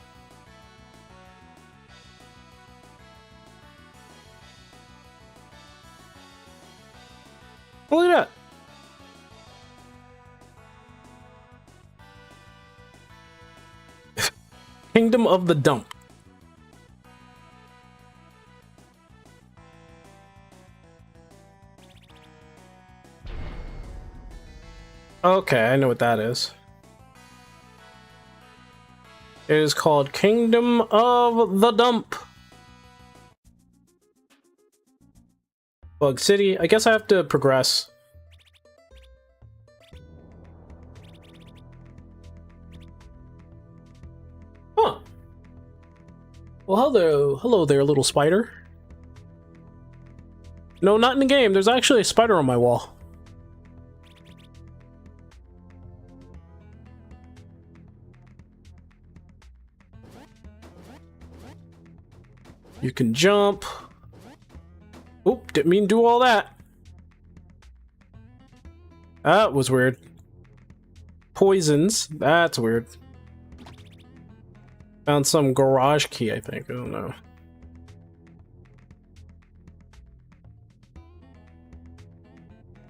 Look at that! Kingdom of the Dump. Okay, I know what that is. It is called Kingdom of the Dump. Bug City. I guess I have to progress. Huh. Well, hello there, little spider. No, not in the game. There's actually a spider on my wall. You can jump. Oop, didn't mean to do all that. That was weird. Poisons. That's weird. Found some garage key, I think. I don't know.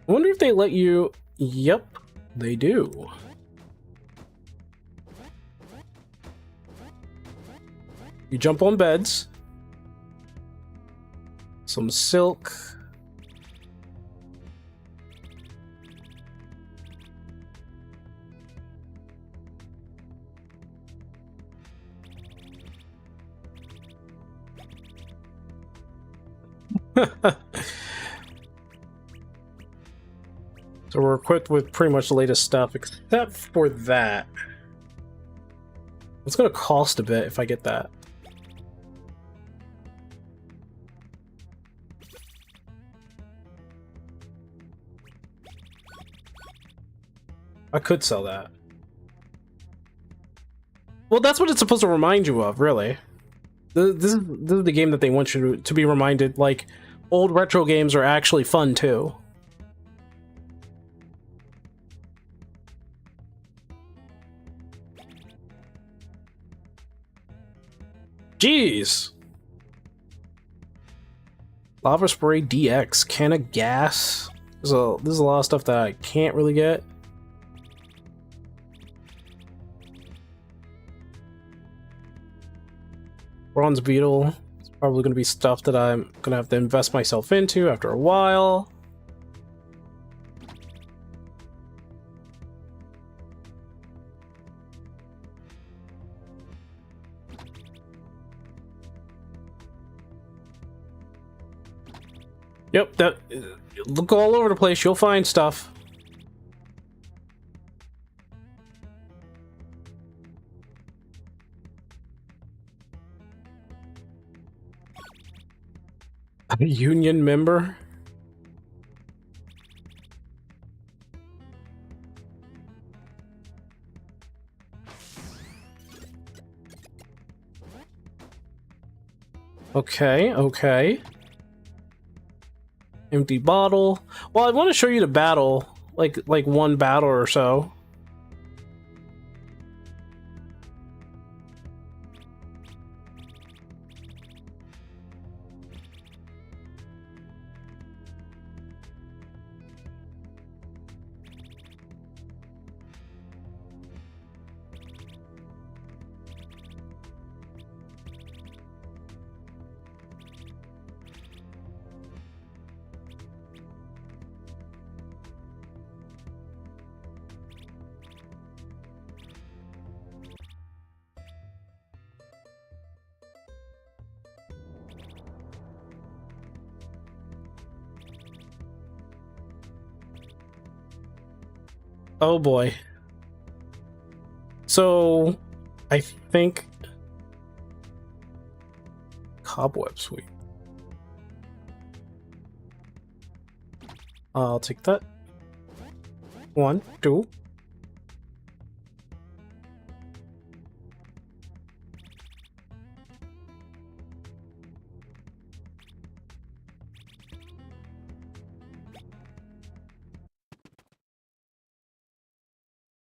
I wonder if they let you... Yep, they do. You jump on beds. Some silk. So we're equipped with pretty much the latest stuff, except for that. It's gonna cost a bit if I get that. I could sell that. Well, that's what it's supposed to remind you of, really. This is the game that they want you to be reminded, like old retro games are actually fun too. Jeez. Lava Spray DX, can of gas. There's a lot of stuff that I can't really get. Bronze Beetle. It's probably going to be stuff that I'm going to have to invest myself into after a while. Yep, that look all over the place. You'll find stuff. A union member? Okay, okay. Empty bottle. Well, I want to show you the battle, like one battle or so. Oh boy. So, I think Cobweb Suite. I'll take that. 1, 2.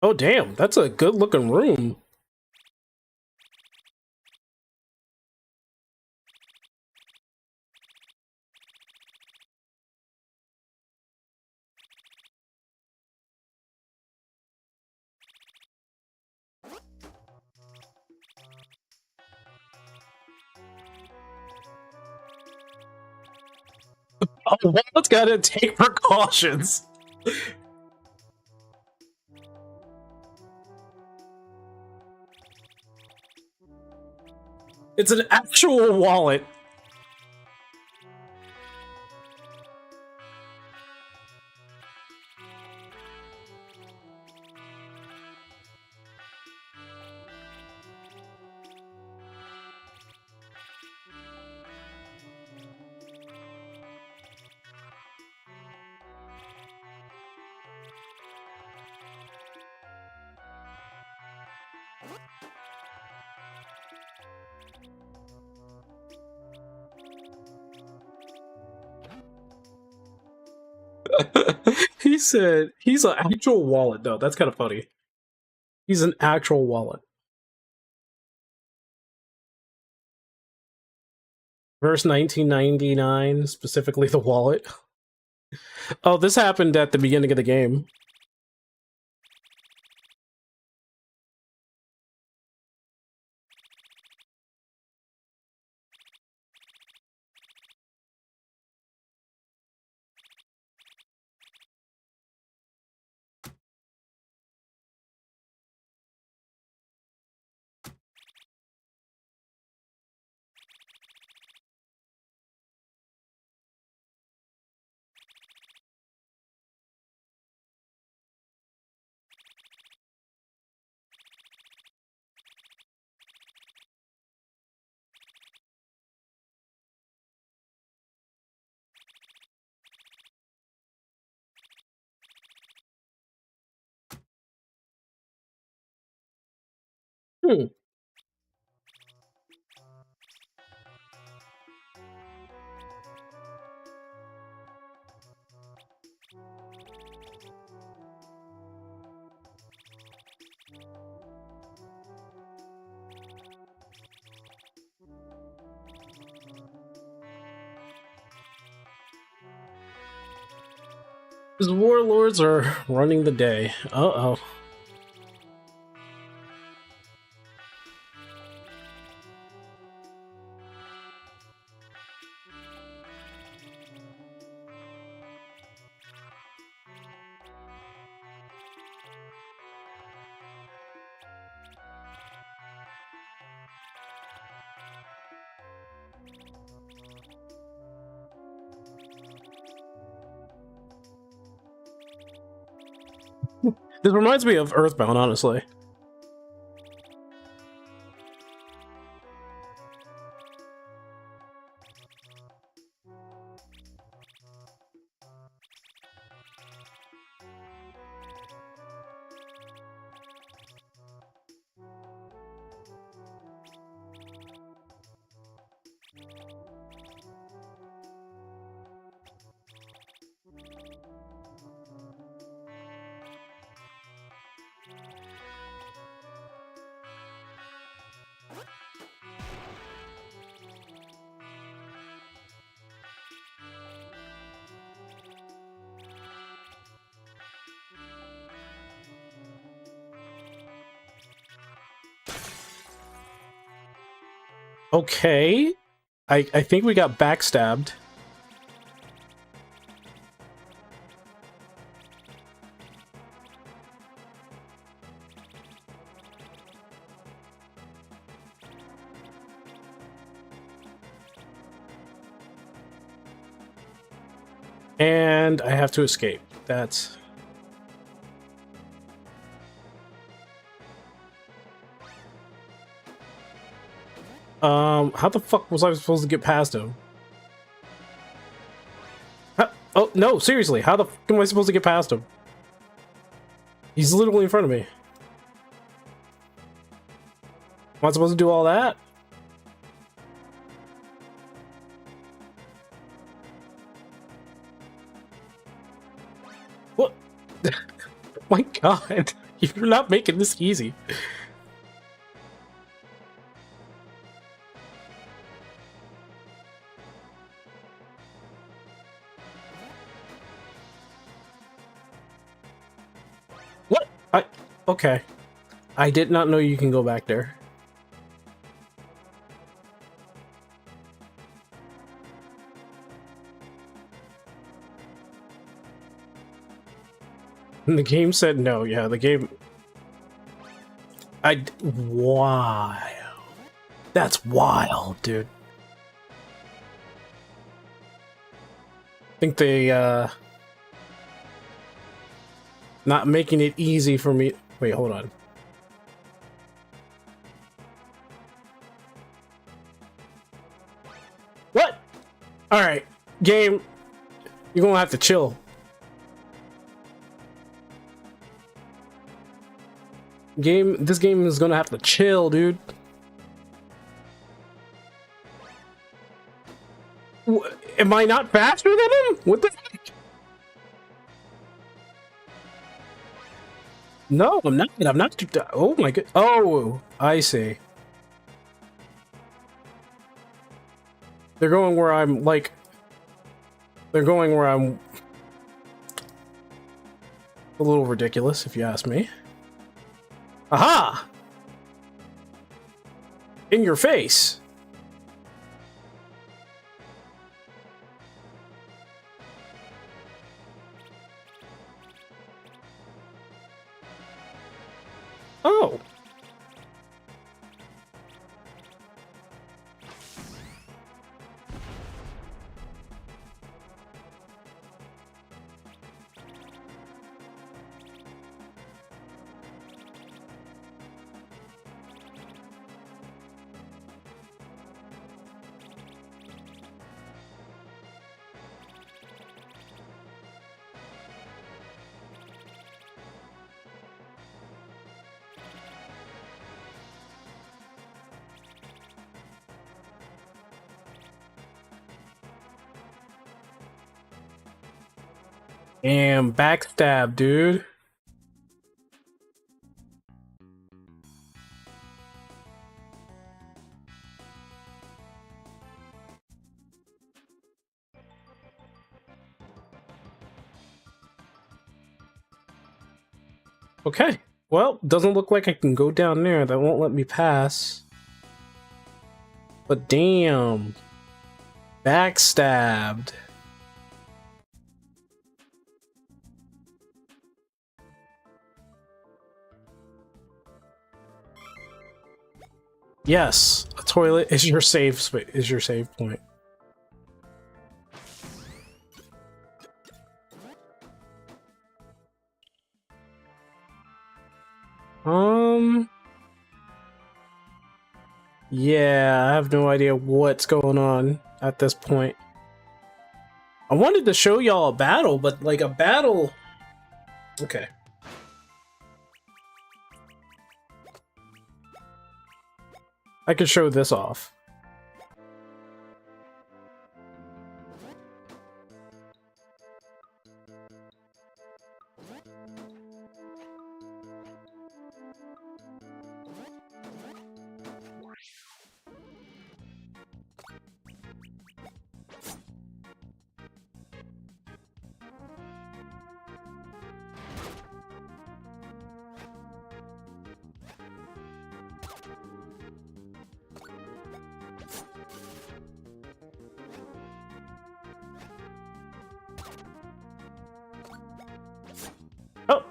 Oh damn, that's a good looking room. Oh, Wallet's gotta take precautions. It's an actual wallet. He said he's an actual wallet. No, that's kind of funny. He's an actual wallet. Verse 1999, specifically the wallet. Oh, this happened at the beginning of the game. Hmm. His warlords are running the day. Uh-oh. This reminds me of Earthbound, honestly. Okay. I think we got backstabbed. And I have to escape. That's... how the fuck was I supposed to get past him? Oh, no, seriously, how the fuck am I supposed to get past him? He's literally in front of me. Am I supposed to do all that? What? My god, you're not making this easy. Okay. I did not know you can go back there. And the game said no. Yeah, the game... Wow. That's wild, dude. I think they, not making it easy for me... Wait, hold on. What? Alright, game. You're gonna have to chill. This game is gonna have to chill, dude. Am I not faster than him? What the heck? No, I'm not. I'm not. Oh my god. Oh, I see. They're going where I'm like. They're going where I'm. A little ridiculous, if you ask me. Aha! In your face. Oh. Damn, backstab, dude. Okay. Well, doesn't look like I can go down there. That won't let me pass. But damn. Backstabbed. Yes, a toilet is your save point. Yeah, I have no idea what's going on at this point. I wanted to show y'all a battle, but like a battle... Okay. I could show this off. Oh!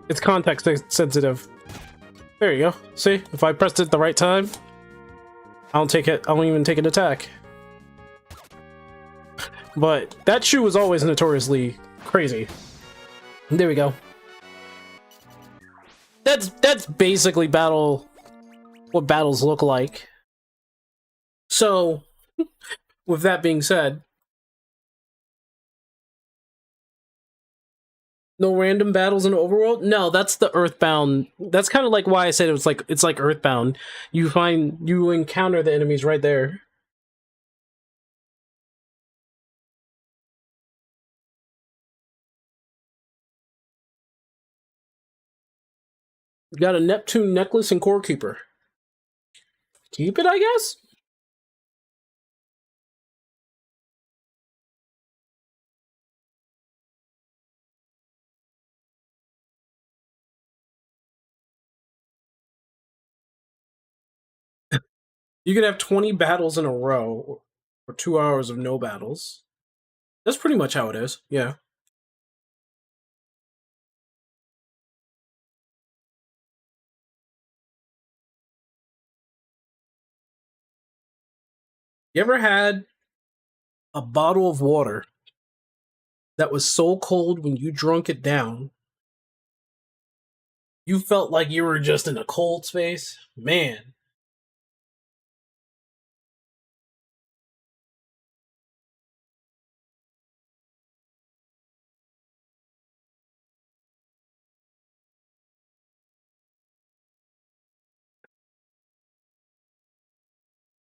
It's context sensitive. There you go. See? If I pressed it at the right time, I don't even take an attack. But that shoe was always notoriously crazy. There we go. That's basically what battles look like. So, with that being said, no random battles in Overworld? No, that's the Earthbound. That's kind of like why I said it's like Earthbound. You encounter the enemies right there. You got a Neptune necklace and Core Keeper. Keep it, I guess? You could have 20 battles in a row, or 2 hours of no battles. That's pretty much how it is, yeah. You ever had a bottle of water that was so cold when you drunk it down, you felt like you were just in a cold space? Man.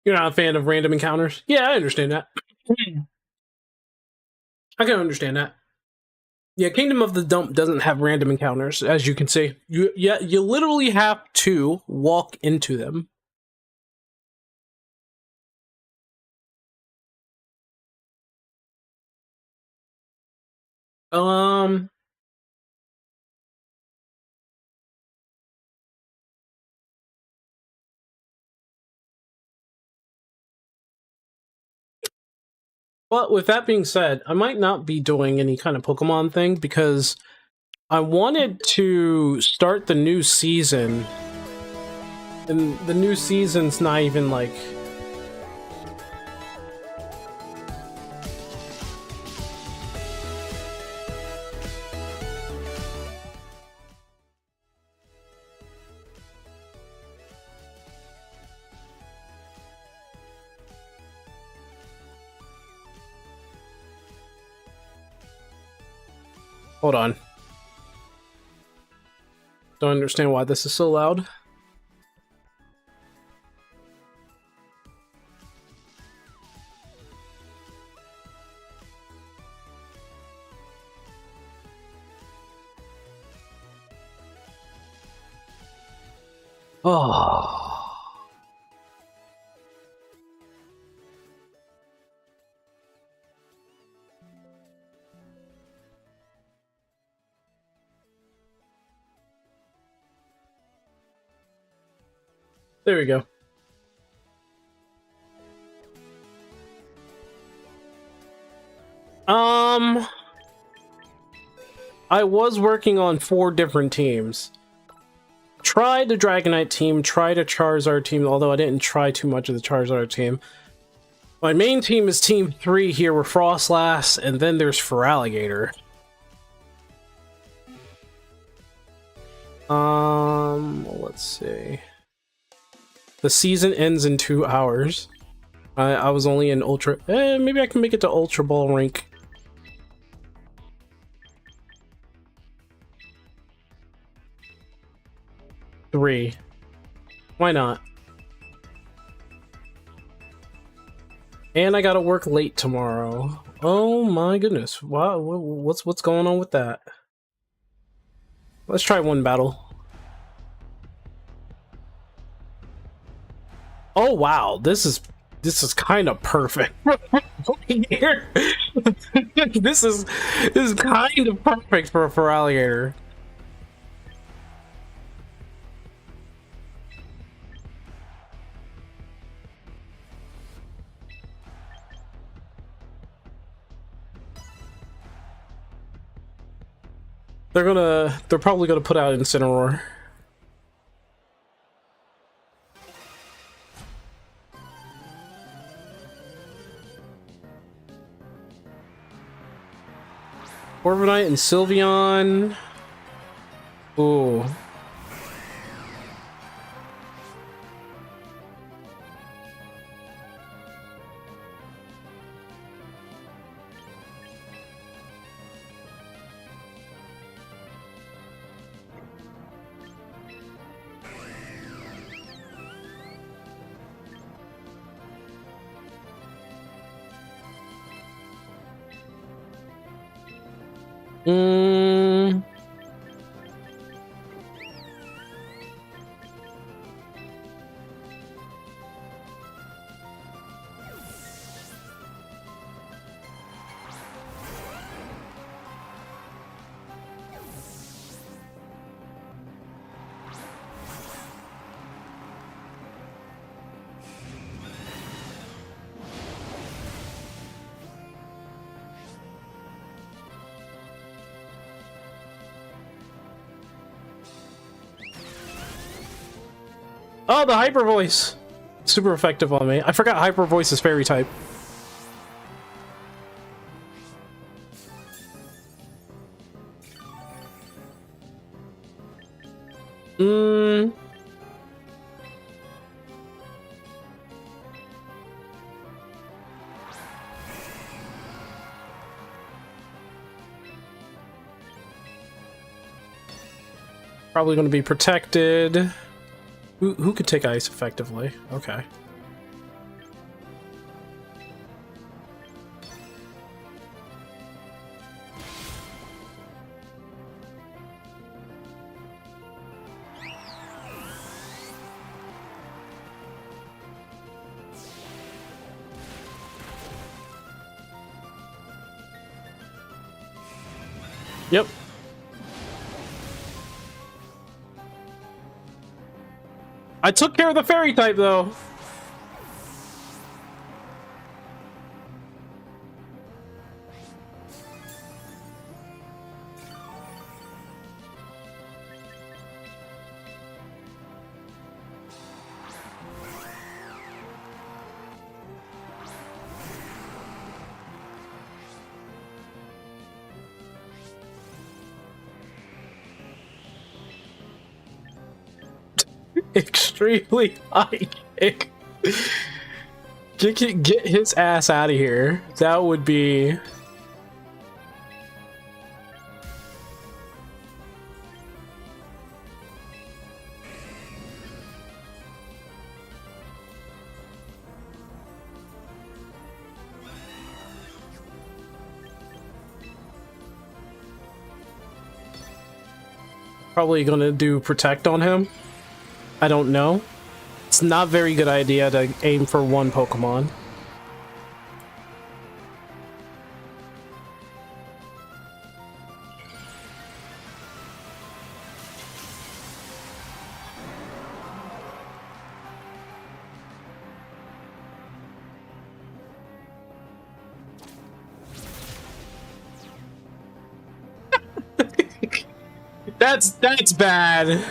You're not a fan of random encounters? Yeah, I understand that. I can understand that. Yeah, Kingdom of the Dump doesn't have random encounters, as you can see. You literally have to walk into them. But with that being said, I might not be doing any kind of Pokemon thing because I wanted to start the new season, and the new season's not even like... Hold on. Don't understand why this is so loud. Oh. There we go. I was working on 4 different teams. Tried the Dragonite team, tried a Charizard team, although I didn't try too much of the Charizard team. My main team is Team 3 here with Frostlass, and then there's Feraligatr. Let's see. The season ends in 2 hours. I was only in Ultra... maybe I can make it to Ultra Ball rank. Three. Why not? And I gotta work late tomorrow. Oh my goodness. Wow, what's going on with that? Let's try one battle. Oh wow, this is kind of perfect. Here. This is kind of perfect for Alligator. They're probably gonna put out Incineroar. Corviknight and Sylveon. Ooh. Oh, the Hyper Voice! Super effective on me. I forgot Hyper Voice is Fairy type. Probably going to be protected. Who could take ice effectively? Okay. Yep. I took care of the Fairy type, though. Extremely high kick. Get his ass out of here. That would be... Probably gonna do protect on him. I don't know. It's not a very good idea to aim for one Pokemon. That's bad.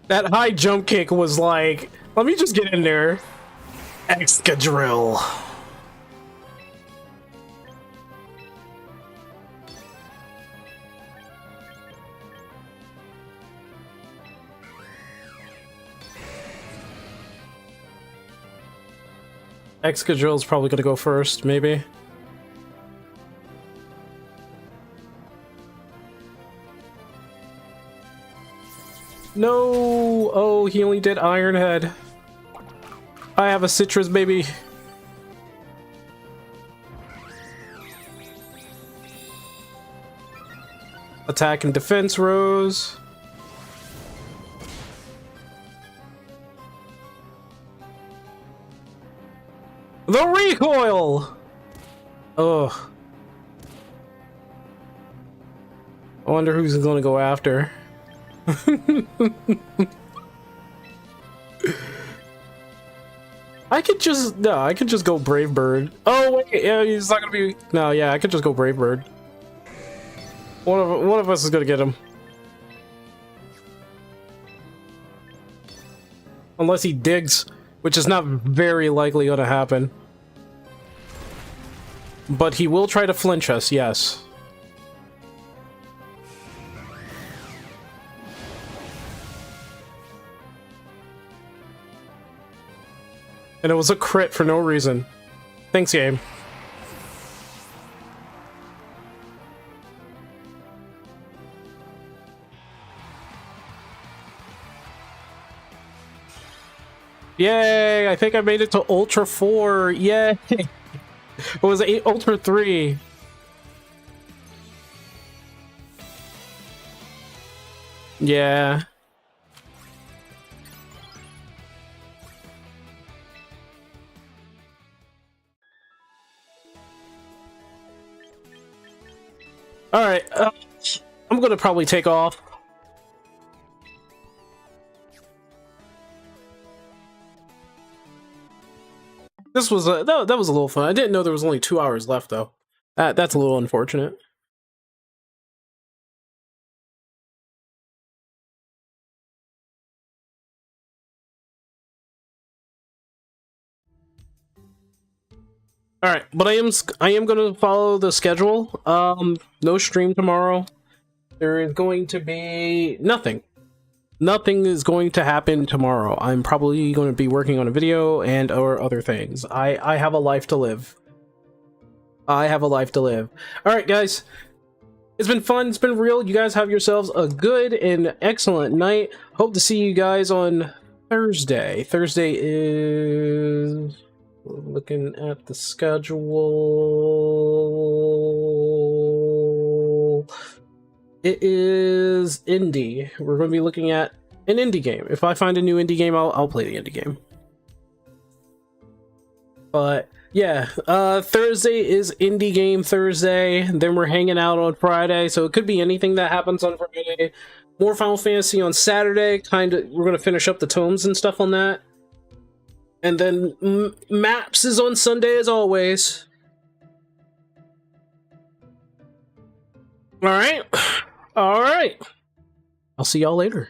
That high jump kick was like, let me just get in there. Excadrill. Excadrill's probably gonna go first, maybe. No! Oh, he only did Iron Head. I have a citrus, baby. Attack and defense rose. The recoil! Ugh. I wonder who's gonna go after. I could just go Brave Bird. Oh wait, yeah, he's not gonna be. No, yeah, I could just go Brave Bird. One of us is gonna get him, unless he digs, which is not very likely gonna happen. But he will try to flinch us, yes. And it was a crit for no reason. Thanks, game. Yay! I think I made it to Ultra 4. Yay! What was it? Ultra 3. Yeah. Alright, I'm gonna probably take off. This was that was a little fun. I didn't know there was only 2 hours left though. That's a little unfortunate. All right, but I am going to follow the schedule. No stream tomorrow. There is going to be nothing. Nothing is going to happen tomorrow. I'm probably going to be working on a video and or other things. I have a life to live. I have a life to live. All right, guys. It's been fun. It's been real. You guys have yourselves a good and excellent night. Hope to see you guys on Thursday. Thursday is... Looking at the schedule, it is indie. We're going to be looking at an indie game. If I find a new indie game, I'll play the indie game. But yeah, Thursday is indie game Thursday. Then we're hanging out on Friday, so it could be anything that happens on Friday. More Final Fantasy on Saturday. We're going to finish up the tomes and stuff on that. And then Maps is on Sunday as always. All right. All right. I'll see y'all later.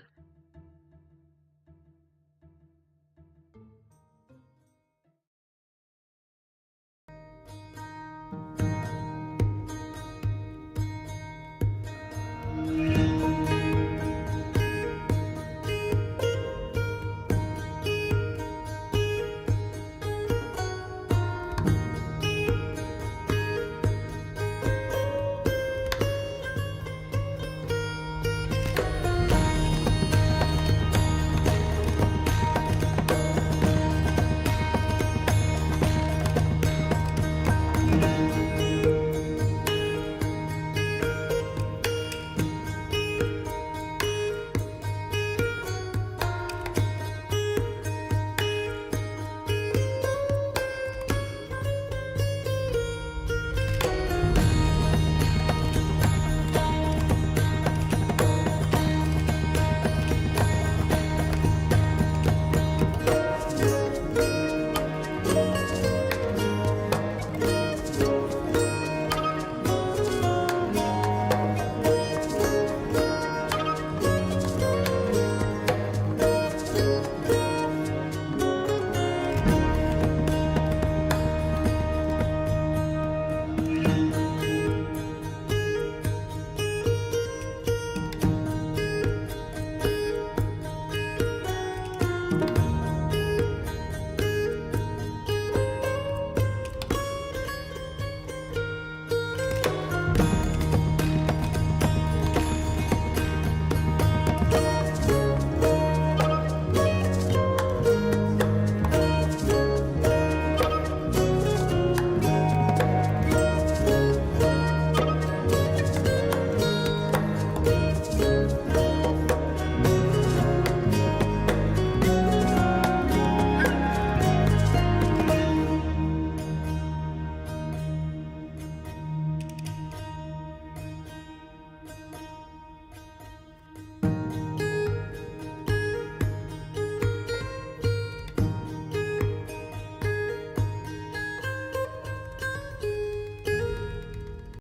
Bye.